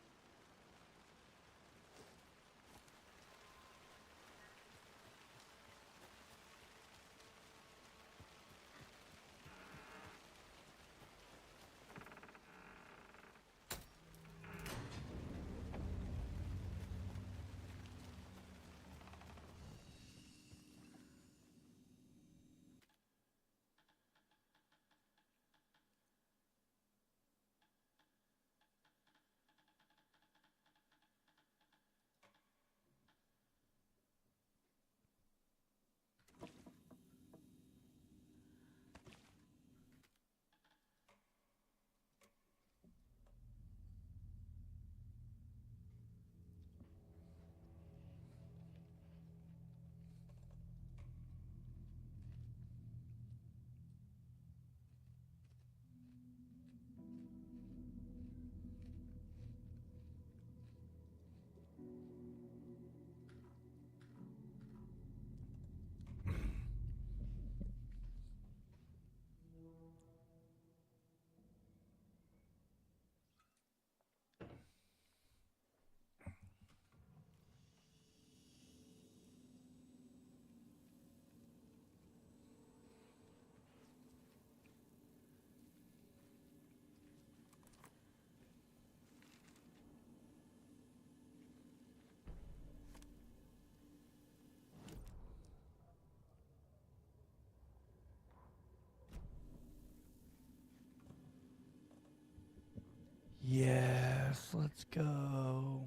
S1: Yes, let's go.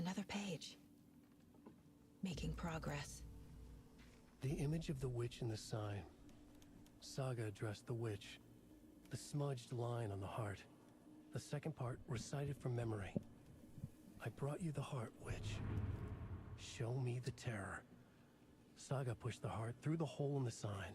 S9: Another page. Making progress.
S7: The image of the witch in the sign. Saga addressed the witch. The smudged line on the heart. The second part recited from memory. I brought you the heart, witch. Show me the terror. Saga pushed the heart through the hole in the sign.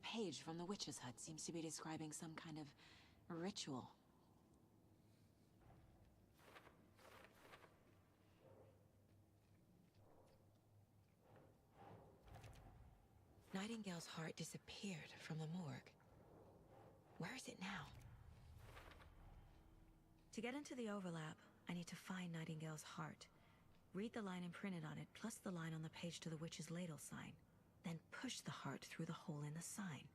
S9: page from the witch's hut seems to be describing some kind of ritual. Nightingale's heart disappeared from the morgue. Where is it now? To get into the overlap, I need to find Nightingale's heart. Read the line imprinted on it, plus the line on the page to the witch's ladle sign. Then push the heart through the hole in the sign.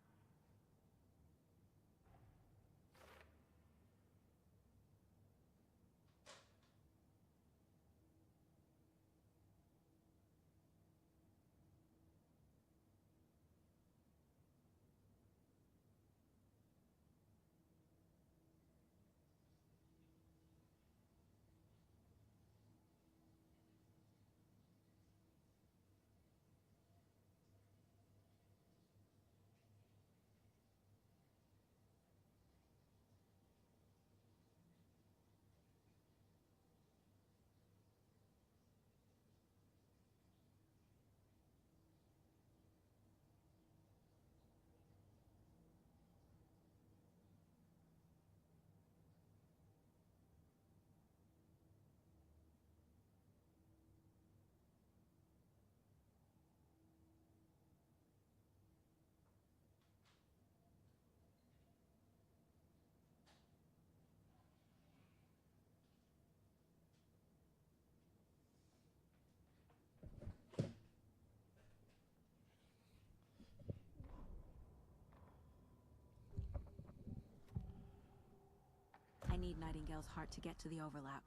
S9: I need Nightingale's heart to get to the overlap.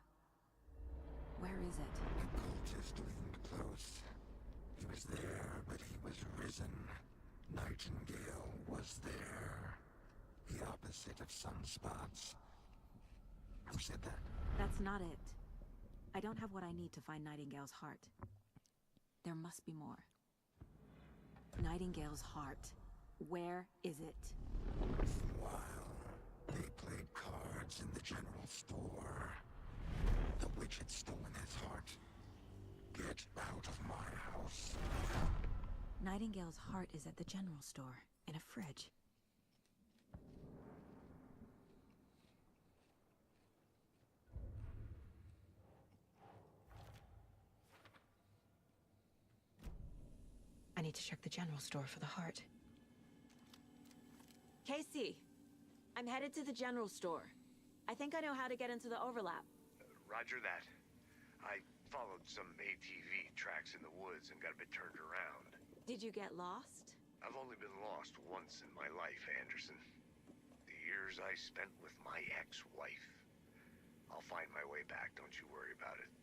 S9: Where is it?
S3: The cultist leaned close. He was there, but he was risen. Nightingale was there. The opposite of sunspots. Who said that?
S21: That's not it. I don't have what I need to find Nightingale's heart. There must be more. Nightingale's heart. Where is it?
S3: While they played cards in the general store, the witch had stolen his heart. Get out of my house.
S21: Nightingale's heart is at the general store, in a fridge. I need to check the general store for the heart. Casey, I'm headed to the general store. I think I know how to get into the overlap.
S17: Roger that. I followed some ATV tracks in the woods and got a bit turned around.
S21: Did you get lost?
S17: I've only been lost once in my life, Anderson. The years I spent with my ex-wife. I'll find my way back, don't you worry about it.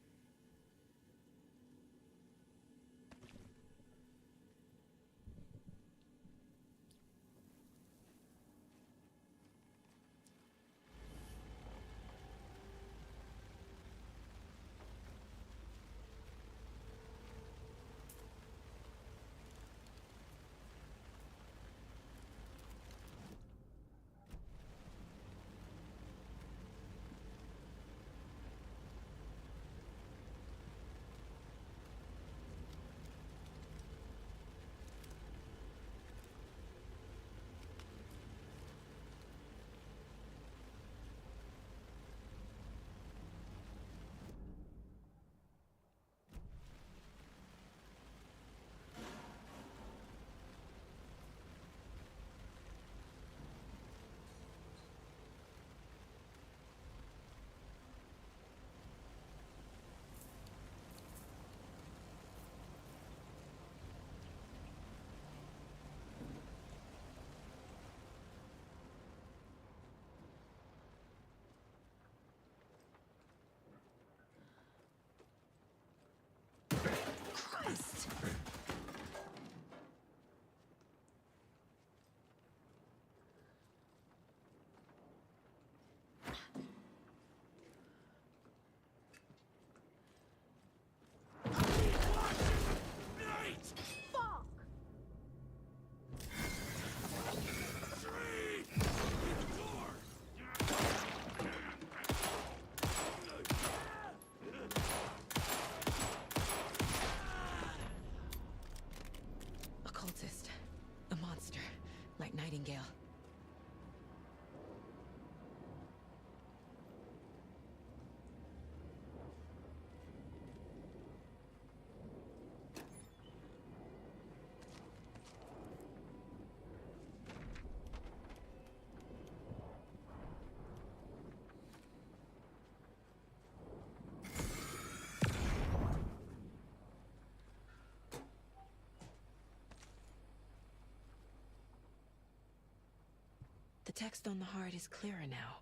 S9: The text on the heart is clearer now.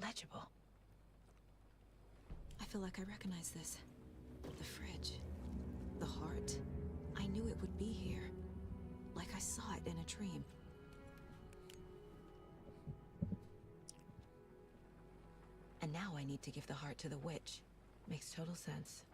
S9: Legible. I feel like I recognize this. The fridge. The heart. I knew it would be here. Like I saw it in a dream. And now I need to give the heart to the witch. Makes total sense.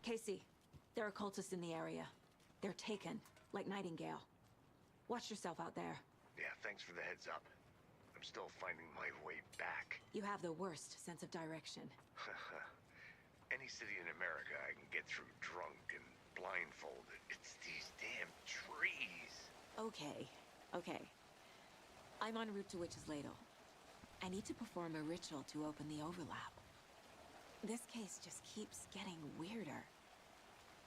S9: Casey, there are cultists in the area. They're taken, like Nightingale. Watch yourself out there.
S17: Yeah, thanks for the heads up. I'm still finding my way back.
S9: You have the worst sense of direction.
S17: Any city in America I can get through drunk and blindfolded. It's these damn trees.
S9: Okay. I'm en route to Witch's Ladle. I need to perform a ritual to open the overlap. This case just keeps getting weirder.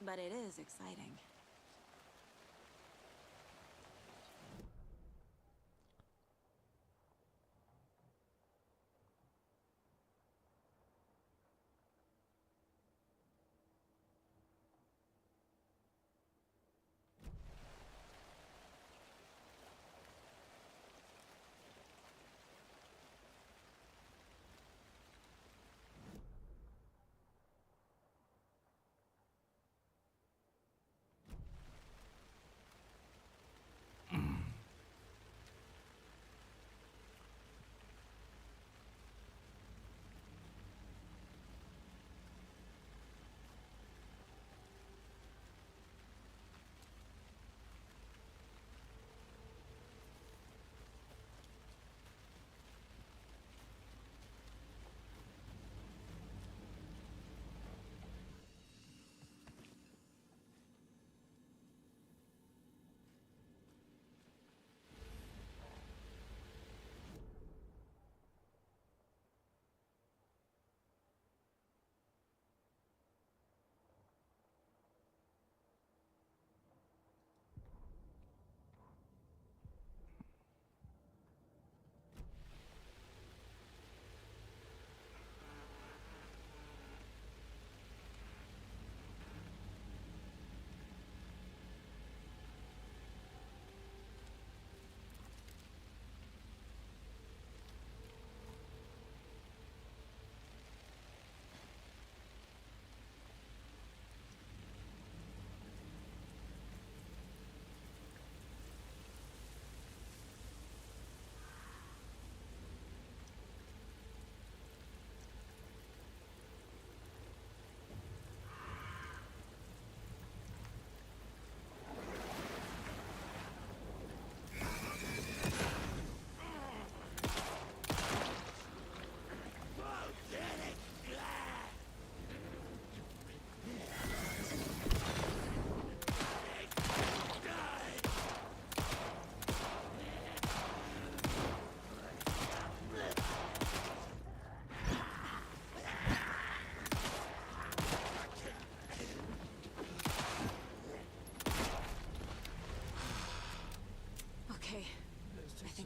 S9: But it is exciting.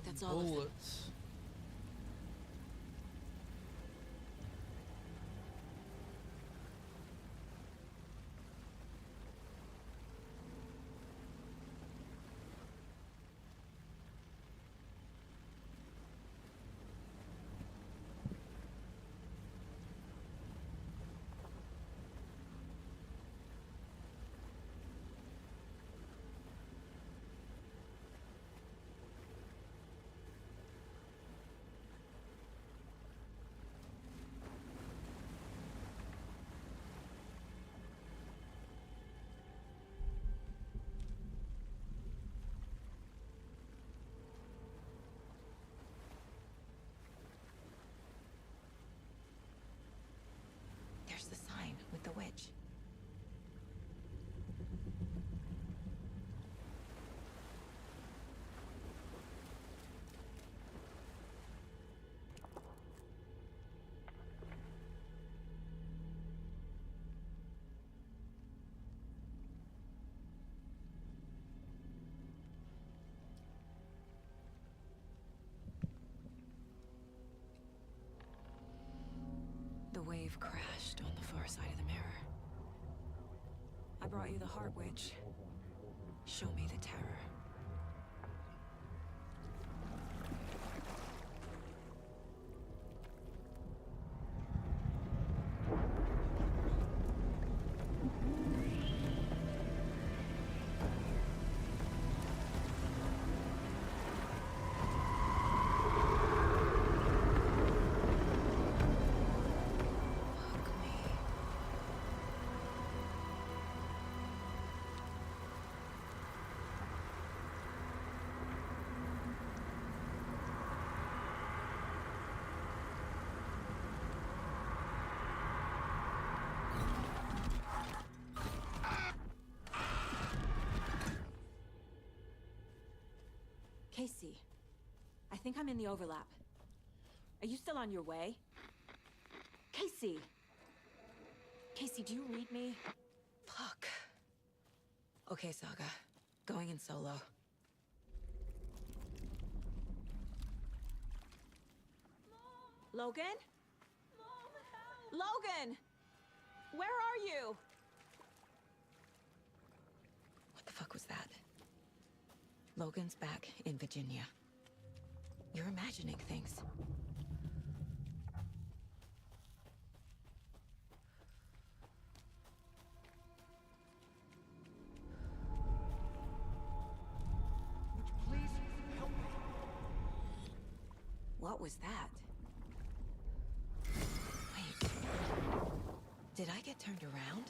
S9: That's all of them.
S1: Bullets.
S21: wave crashed on the far side of the mirror. I brought you the Heart Witch. Show me the terror. Casey, I think I'm in the overlap. Are you still on your way? Casey! Casey, do you read me? Fuck. Okay, Saga. Going in solo. Logan? Logan! Where are you? What the fuck was that? Logan's back in Virginia. You're imagining things.
S4: Please help me.
S21: What was that? Wait. Did I get turned around?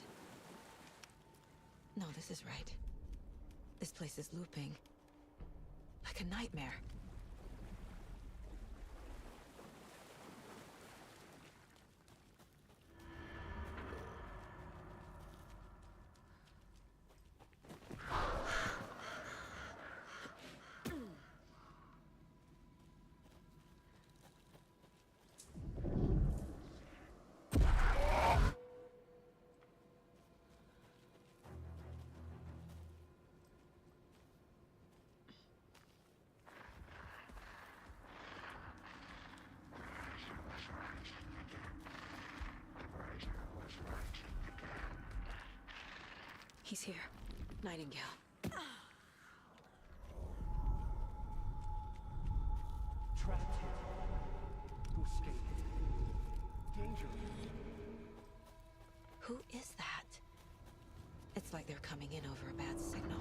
S21: No, this is right. This place is looping. Like a nightmare. He's here. Nightingale.
S4: Trapped here. To escape. Danger.
S21: Who is that? It's like they're coming in over a bad signal.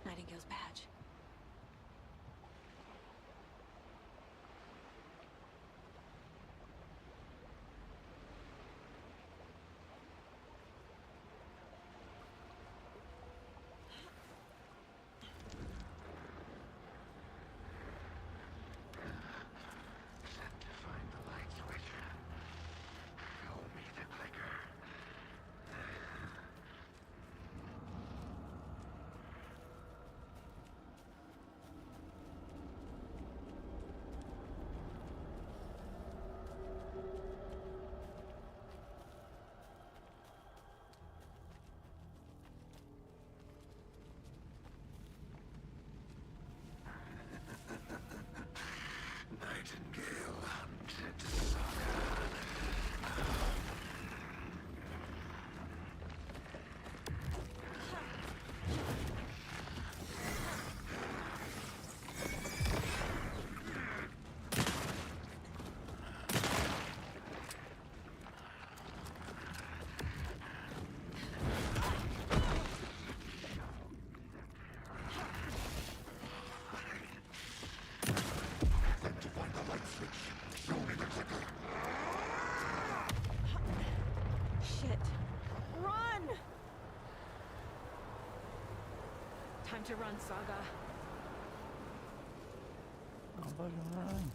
S21: Nightingale's badge.
S3: Set to find the light switch. Show me the clicker. Nightingale hunted Saga. Set to find the light switch. Show me the clicker.
S21: Shit. Run! Time to run, Saga.
S1: I'm fucking running.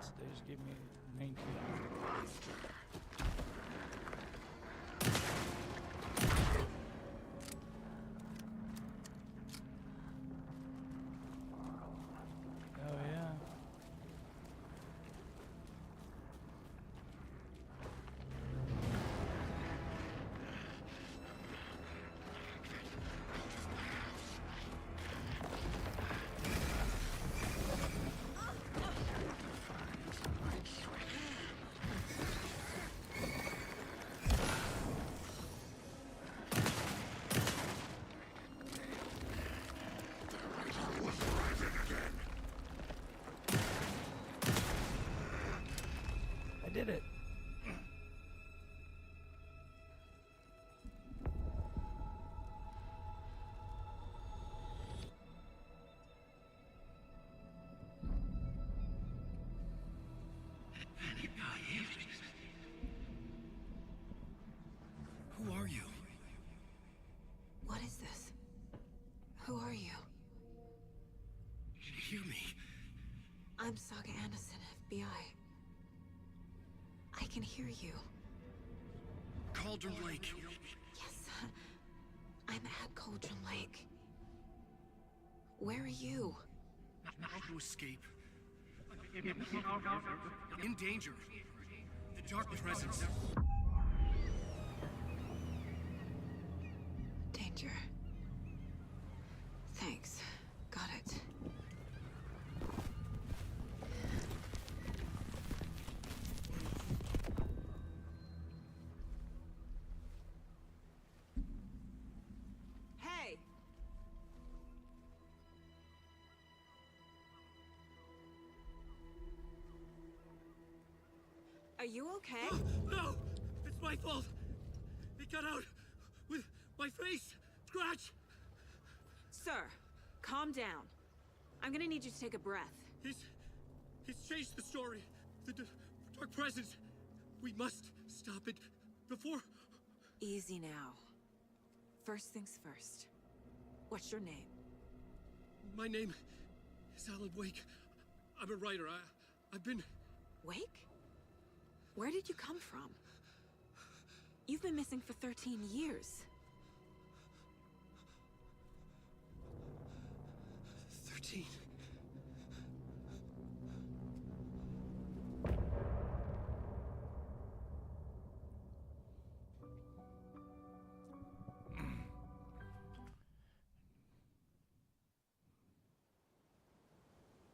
S1: So they just gave me 19. Oh yeah. I did it.
S7: Who are you?
S21: What is this? Who are you?
S7: Hear me.
S21: I'm Saga Anderson, FBI. I can hear you.
S7: Cauldron Lake.
S21: Yes, I'm at Cauldron Lake. Where are you?
S7: To escape. In danger. The Dark Presence.
S21: Danger. Thanks. Got it.
S14: Hey!
S21: Are you okay?
S7: No! It's my fault! It got out with my face! Scratch!
S21: Sir, calm down. I'm gonna need you to take a breath.
S7: He's changed the story. The Dark Presence. We must stop it before...
S21: Easy now. First things first. What's your name?
S7: My name is Alan Wake. I'm a writer. I've been...
S21: Wake? Where did you come from? You've been missing for 13 years.
S7: 13.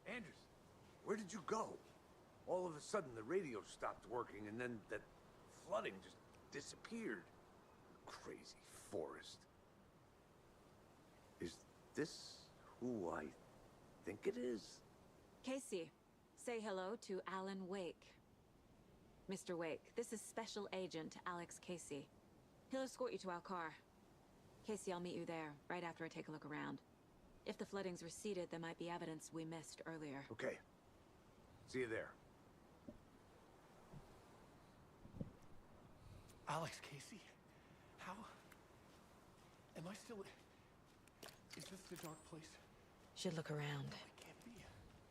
S5: Anderson, where did you go? All of a sudden, the radio stopped working, and then that flooding just disappeared. Crazy forest. Is this who I think it is?
S21: Casey, say hello to Alan Wake. Mr. Wake, this is Special Agent Alex Casey. He'll escort you to our car. Casey, I'll meet you there, right after I take a look around. If the flooding's receded, there might be evidence we missed earlier.
S5: Okay. See you there.
S7: Alex Casey? How? Am I still... Is this the dark place?
S21: Should look around.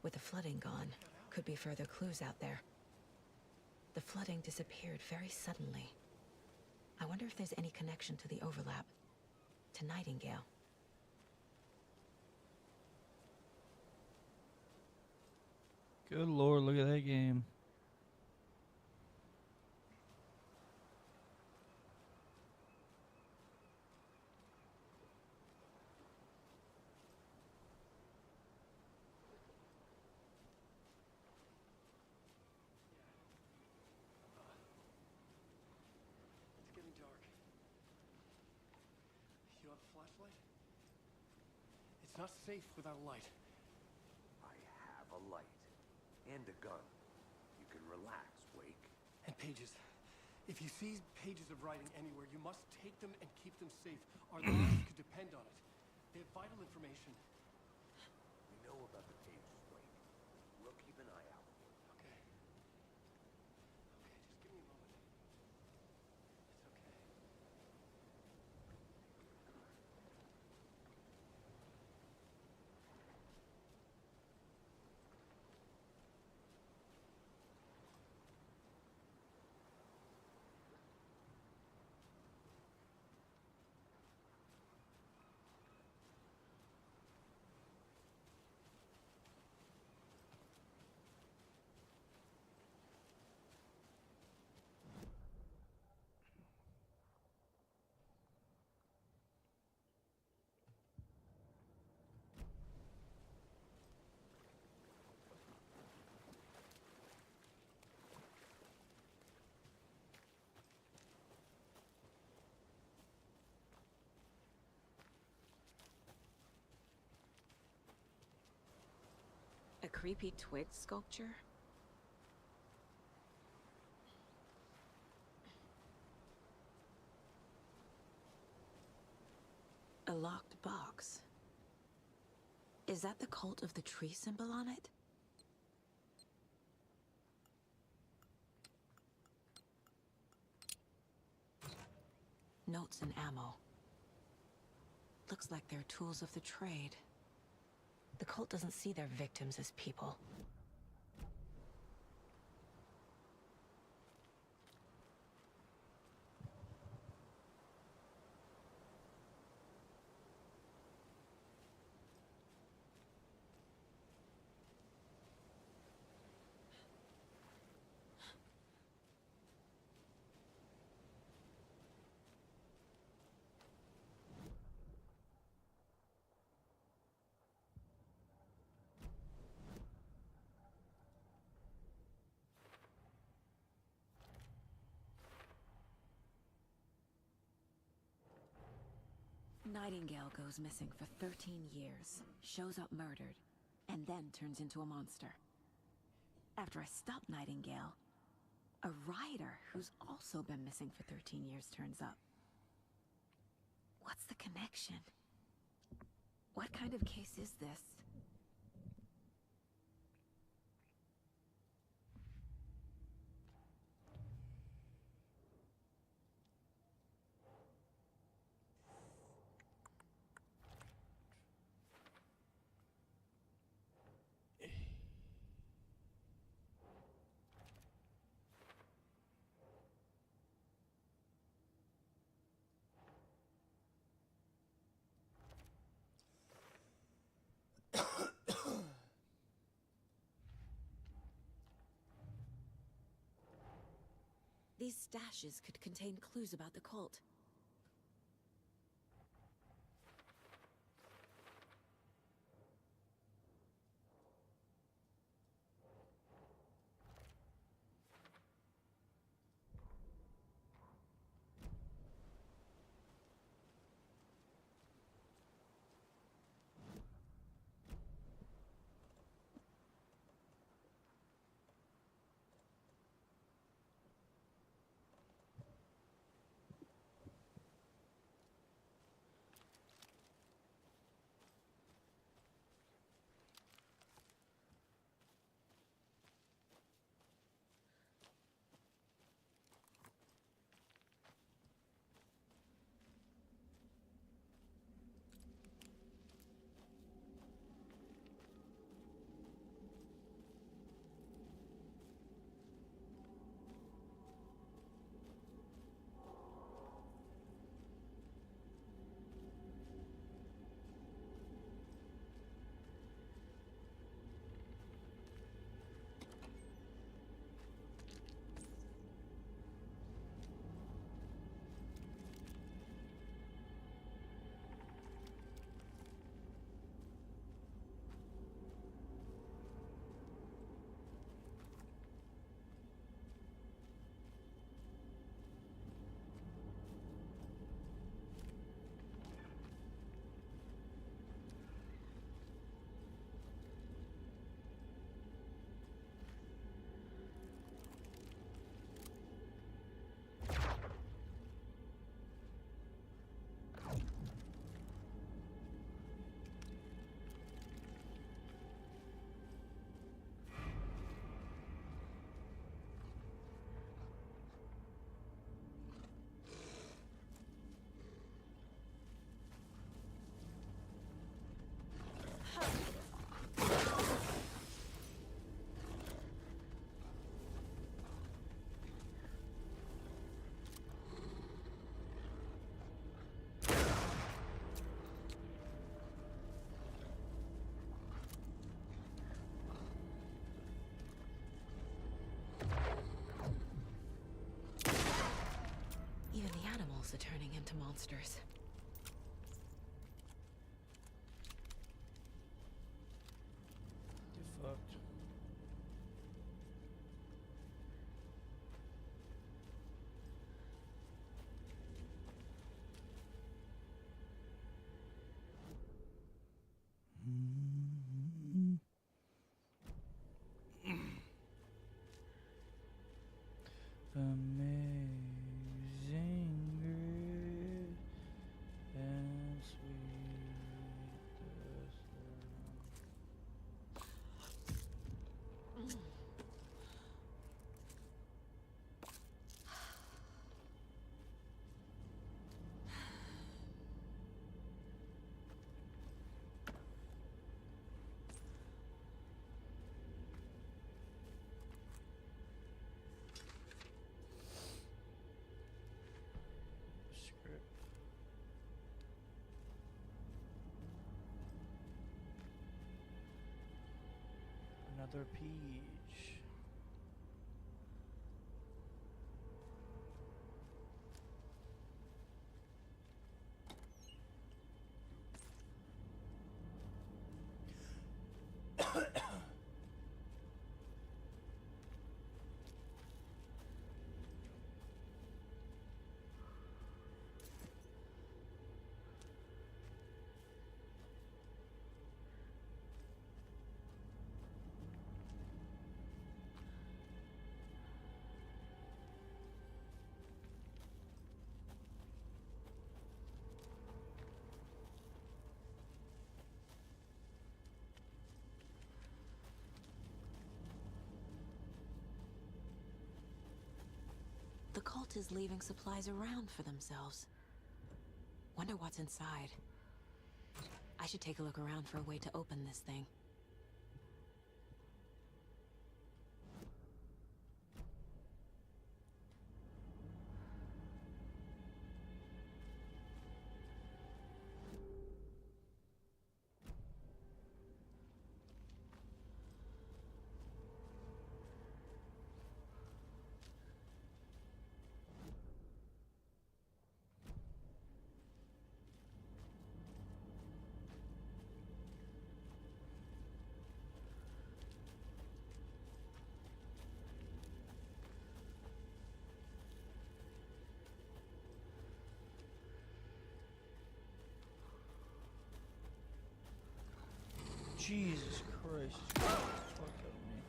S21: With the flooding gone, could be further clues out there. The flooding disappeared very suddenly. I wonder if there's any connection to the overlap. To Nightingale.
S1: Good lord, look at that game.
S7: It's getting dark. You have a flashlight? It's not safe without a light.
S5: I have a light. And a gun. You can relax, Wake.
S7: And pages. If you see pages of writing anywhere, you must take them and keep them safe. Our lives could depend on it. They have vital information.
S5: We know about the pages, Wake. We'll keep an eye out.
S7: Okay. Okay, just give me a moment. It's okay.
S9: creepy twig sculpture? A locked box. Is that the cult of the tree symbol on it? Notes and ammo. Looks like they're tools of the trade. The cult doesn't see their victims as people. Nightingale goes missing for 13 years, shows up murdered, and then turns into a monster. After I stop Nightingale, a rider who's also been missing for 13 years turns up. What's the connection? What kind of case is this? These stashes could contain clues about the cult. Even the animals are turning into monsters.
S1: Get fucked. Amazing grace and sweet the sound. Script. Another page.
S9: The cult is leaving supplies around for themselves. Wonder what's inside. I should take a look around for a way to open this thing. Jesus Christ. Fuck out of me.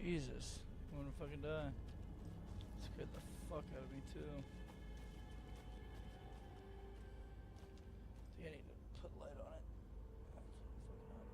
S9: Jesus, I'm gonna fucking die. Scared the fuck out of me too. I think I need to put light on it. Fucking up.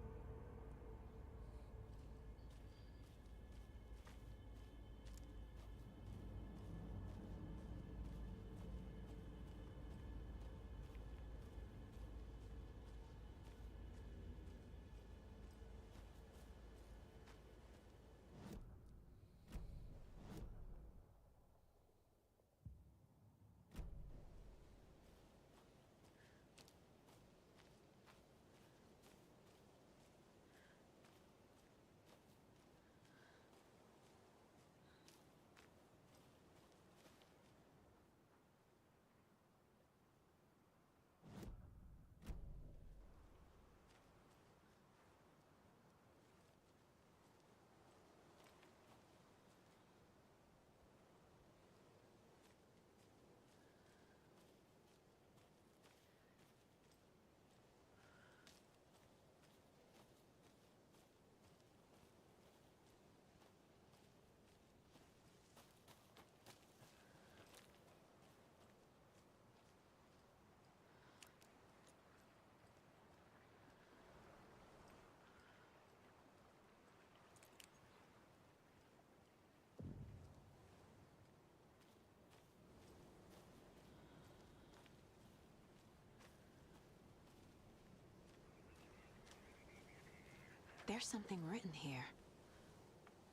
S9: There's something written here.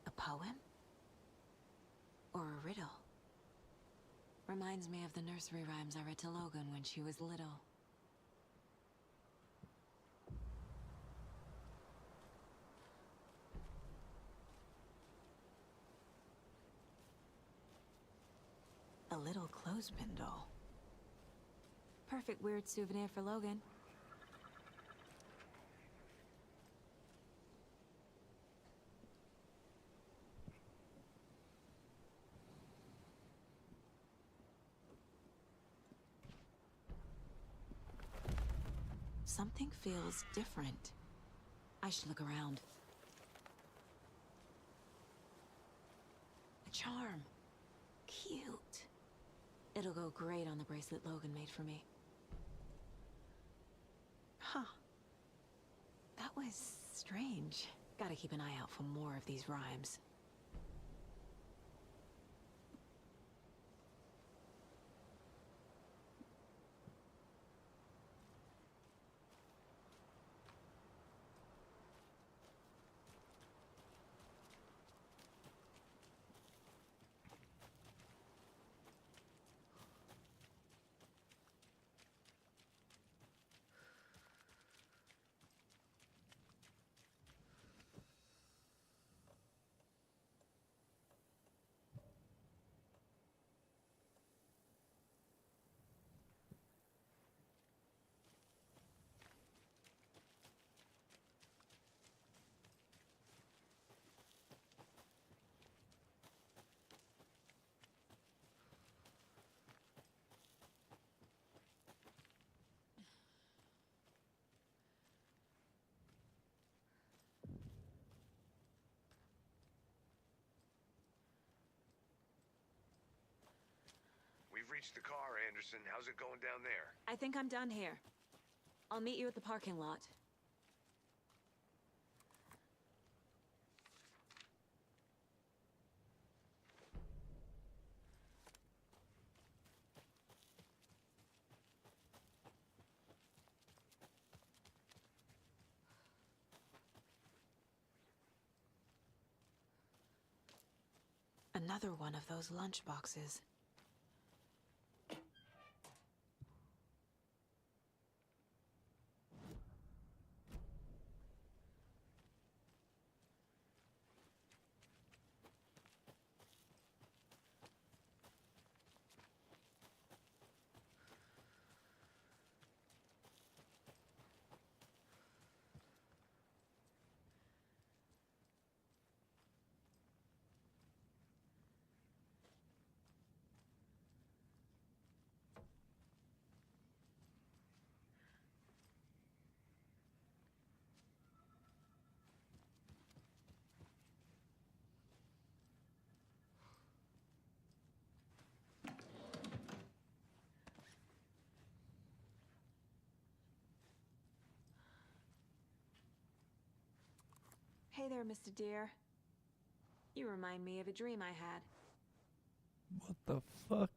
S9: A poem? Or a riddle? Reminds me of the nursery rhymes I read to Logan when she was little. A little clothespin doll. Perfect weird souvenir for Logan. Something feels different. I should look around. A charm. Cute. It'll go great on the bracelet Logan made for me. Huh. That was strange. Gotta keep an eye out for more of these rhymes.
S17: We've reached the car, Anderson. How's it going down there?
S9: I think I'm done here. I'll meet you at the parking lot. Another one of those lunch boxes. Hey there, Mr. Deer. You remind me of a dream I had.
S1: What the fuck?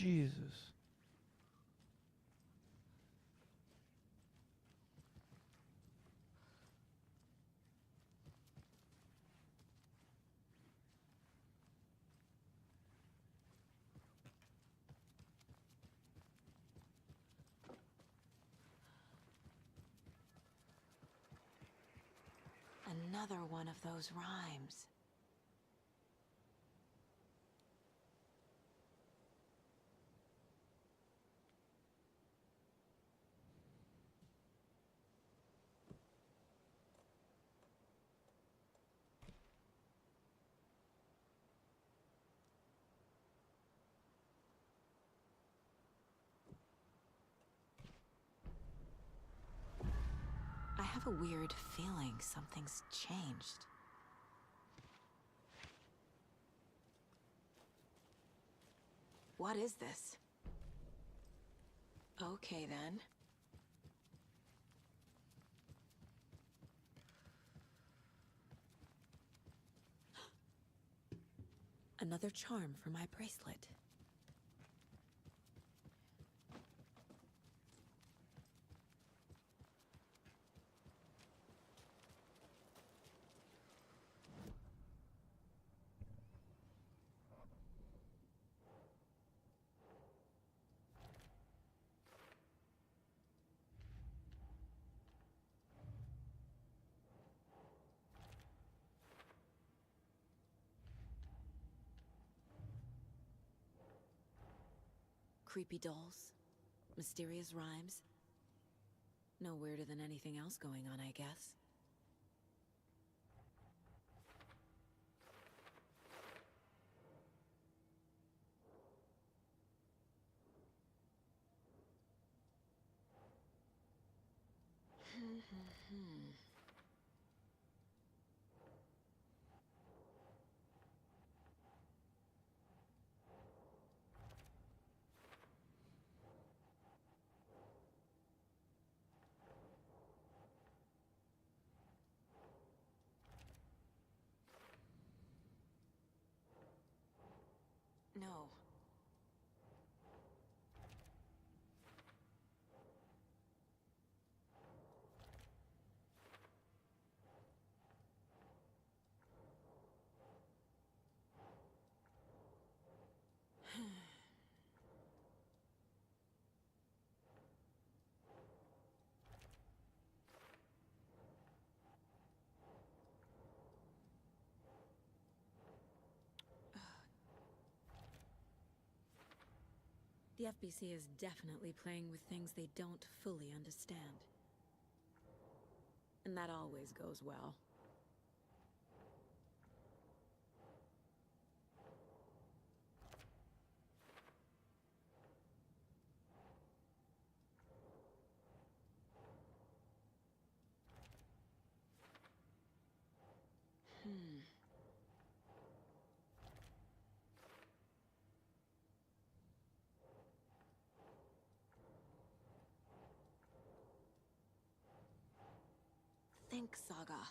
S1: Jesus.
S9: Another one of those rhymes. I have a weird feeling something's changed. What is this? Okay, then. Another charm for my bracelet. Creepy dolls, mysterious rhymes. No weirder than anything else going on, I guess. No. The FBC is definitely playing with things they don't fully understand. And that always goes well. Think, Saga.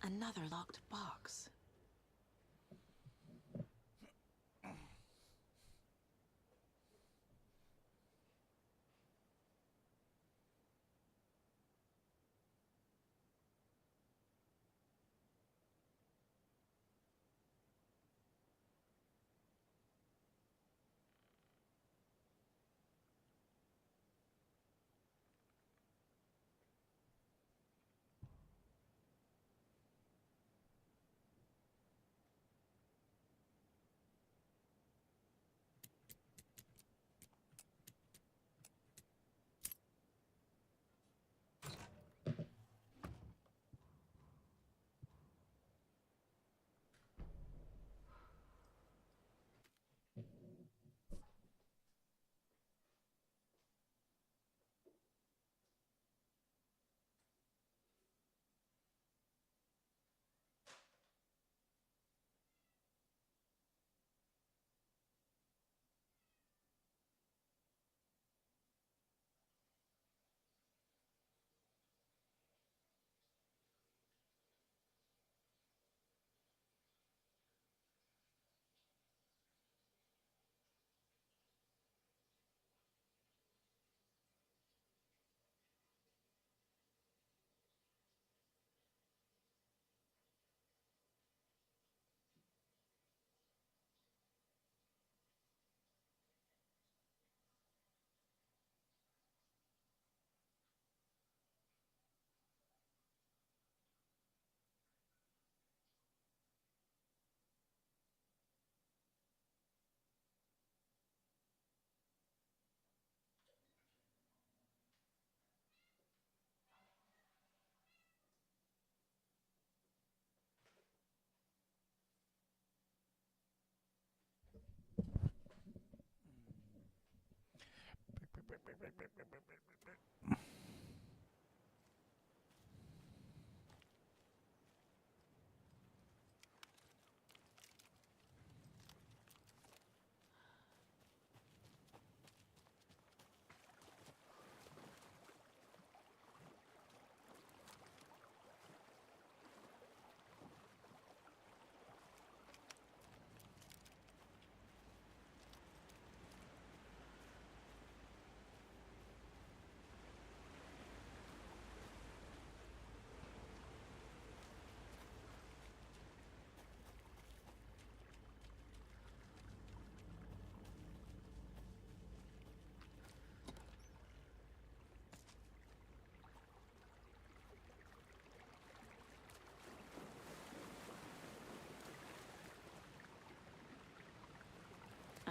S9: Another locked box.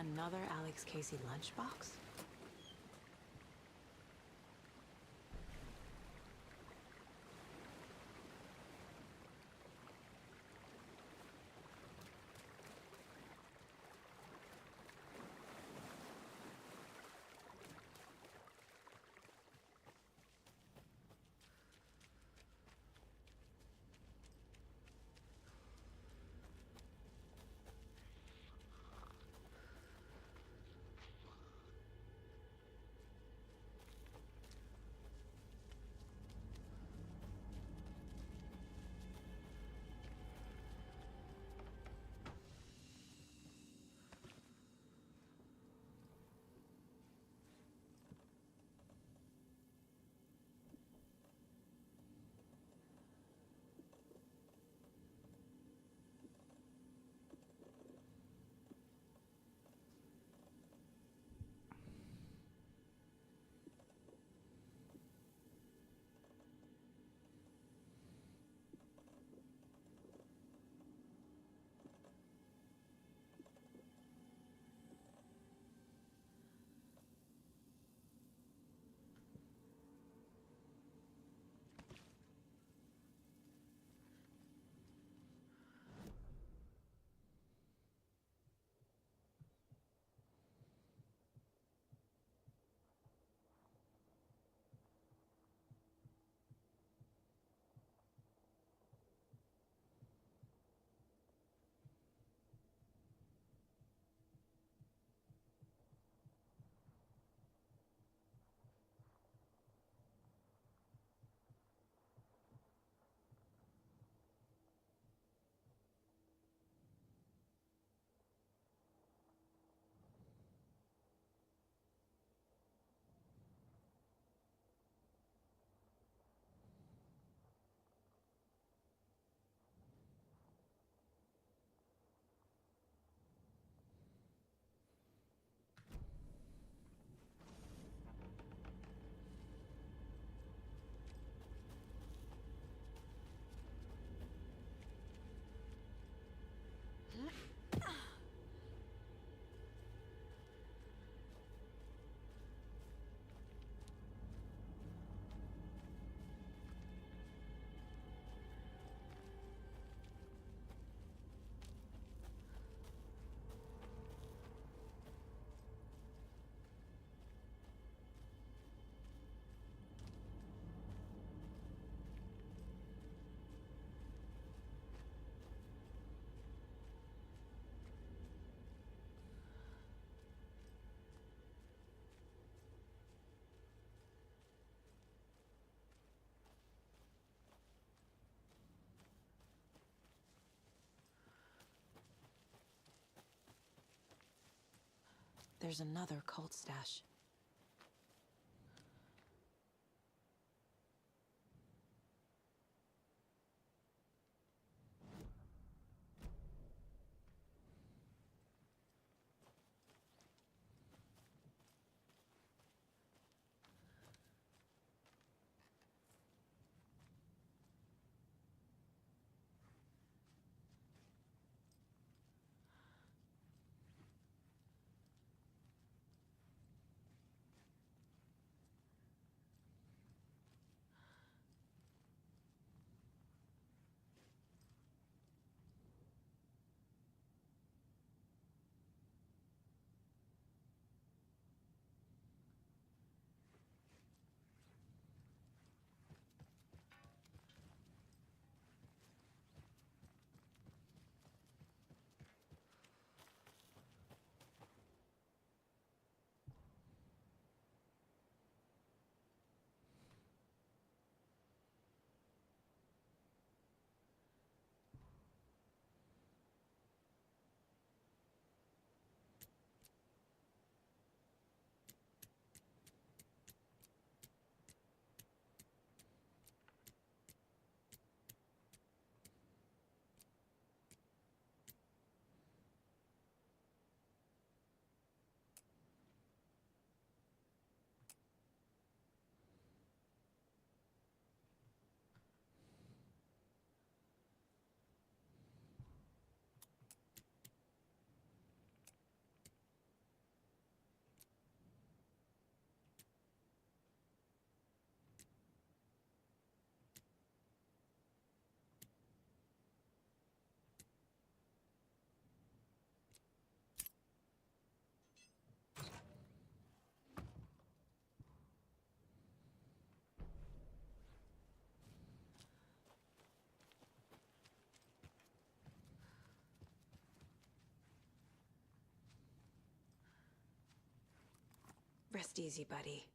S9: Another Alex Casey lunchbox?
S21: there's another cult stash. Rest easy, buddy.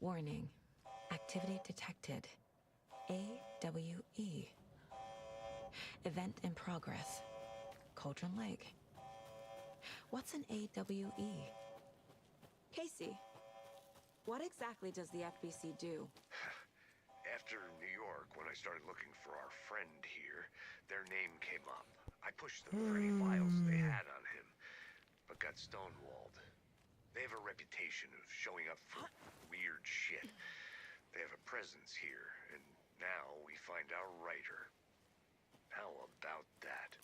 S21: Warning. Activity detected. AWE. Event in progress. Cauldron Lake. What's an AWE? Casey, what exactly does the FBC do?
S17: After New York, when I started looking for our friend here, their name came up. I pushed them for any files they had on him, but got stonewalled. They have a reputation of showing up for weird shit. They have a presence here, and now we find our writer. How about that?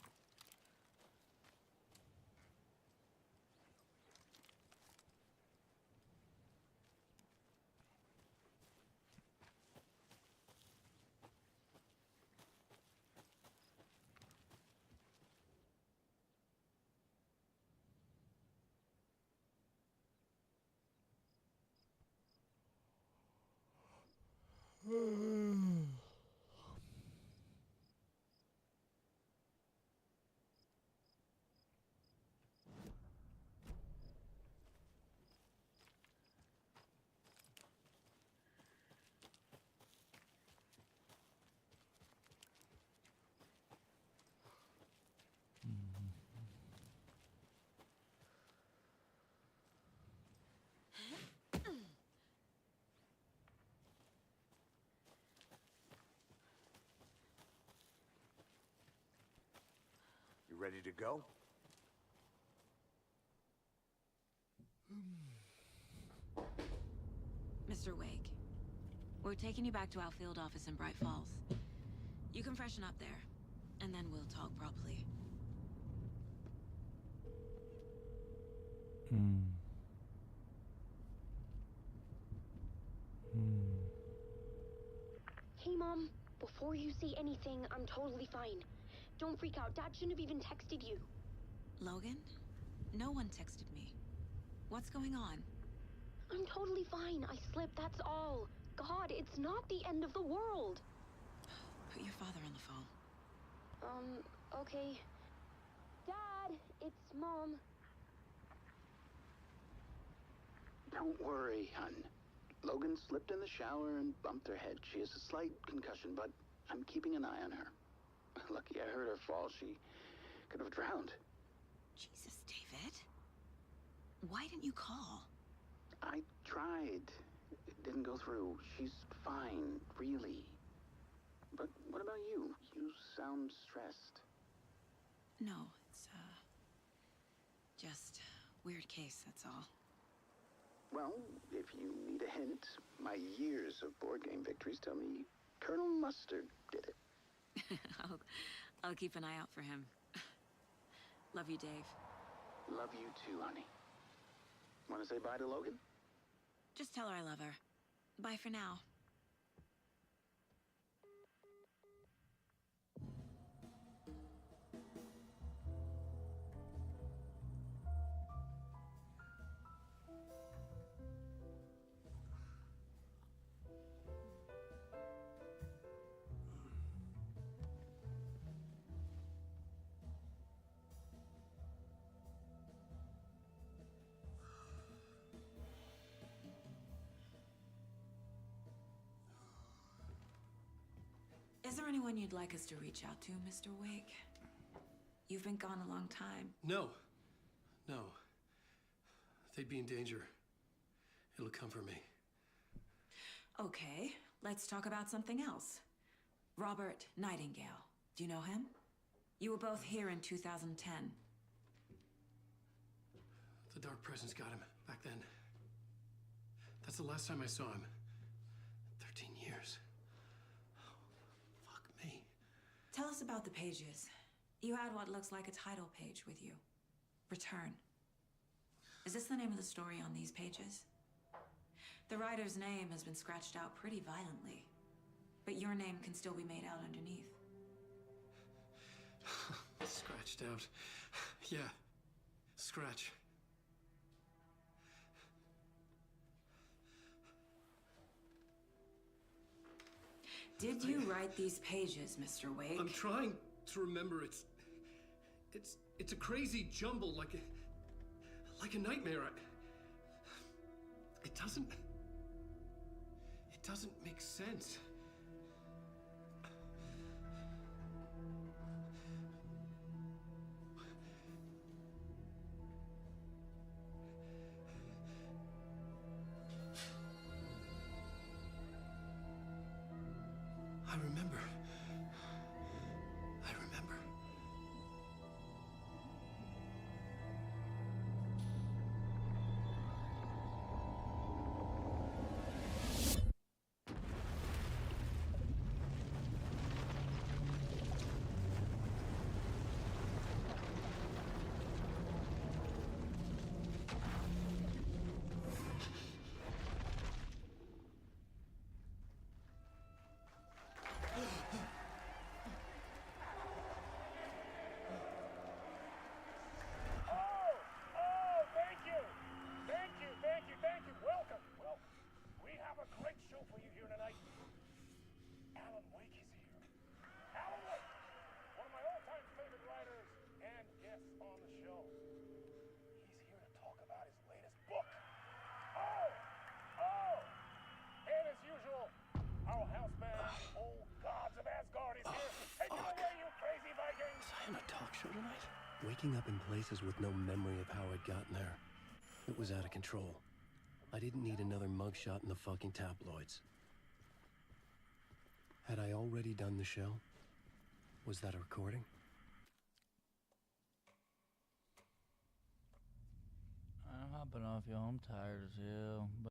S5: You ready to go?
S9: Mr. Wake, we're taking you back to our field office in Bright Falls. You can freshen up there, and then we'll talk properly.
S13: Hey, Mom. Before you say anything, I'm totally fine. Don't freak out. Dad shouldn't have even texted you.
S9: Logan? No one texted me. What's going on?
S13: I'm totally fine. I slipped, that's all. God, it's not the end of the world.
S9: Put your father on the phone.
S13: Okay. Dad, it's Mom.
S16: Don't worry, hun. Logan slipped in the shower and bumped her head. She has a slight concussion, but I'm keeping an eye on her. Lucky I heard her fall. She could have drowned.
S9: Jesus, David. Why didn't you call?
S16: I tried. It didn't go through. She's fine, really. But what about you? You sound stressed.
S9: No, it's, just weird case, that's all.
S16: Well, if you need a hint, my years of board game victories tell me Colonel Mustard did it.
S9: I'll keep an eye out for him. Love you, Dave.
S16: Love you too, honey. Want to say bye to Logan?
S9: Just tell her I love her. Bye for now. Is there anyone you'd like us to reach out to, Mr. Wake? You've been gone a long time.
S7: No. No. They'd be in danger. It'll come for me.
S9: Okay, let's talk about something else. Robert Nightingale. Do you know him? You were both here in 2010.
S7: The Dark Presence got him back then. That's the last time I saw him. 13 years.
S9: Tell us about the pages. You had what looks like a title page with you. Return. Is this the name of the story on these pages? The writer's name has been scratched out pretty violently, but your name can still be made out underneath.
S7: Scratched out. Yeah. Scratch.
S9: Did you write these pages, Mr. Wake?
S7: I'm trying to remember. It's a crazy jumble, like a nightmare. It doesn't make sense. I remember. show tonight? Waking up in places with no memory of how I'd gotten there. It was out of control. I didn't need another mugshot in the fucking tabloids. Had I already done the show? Was that a recording?
S1: I'm hopping off, y'all. I'm tired as hell.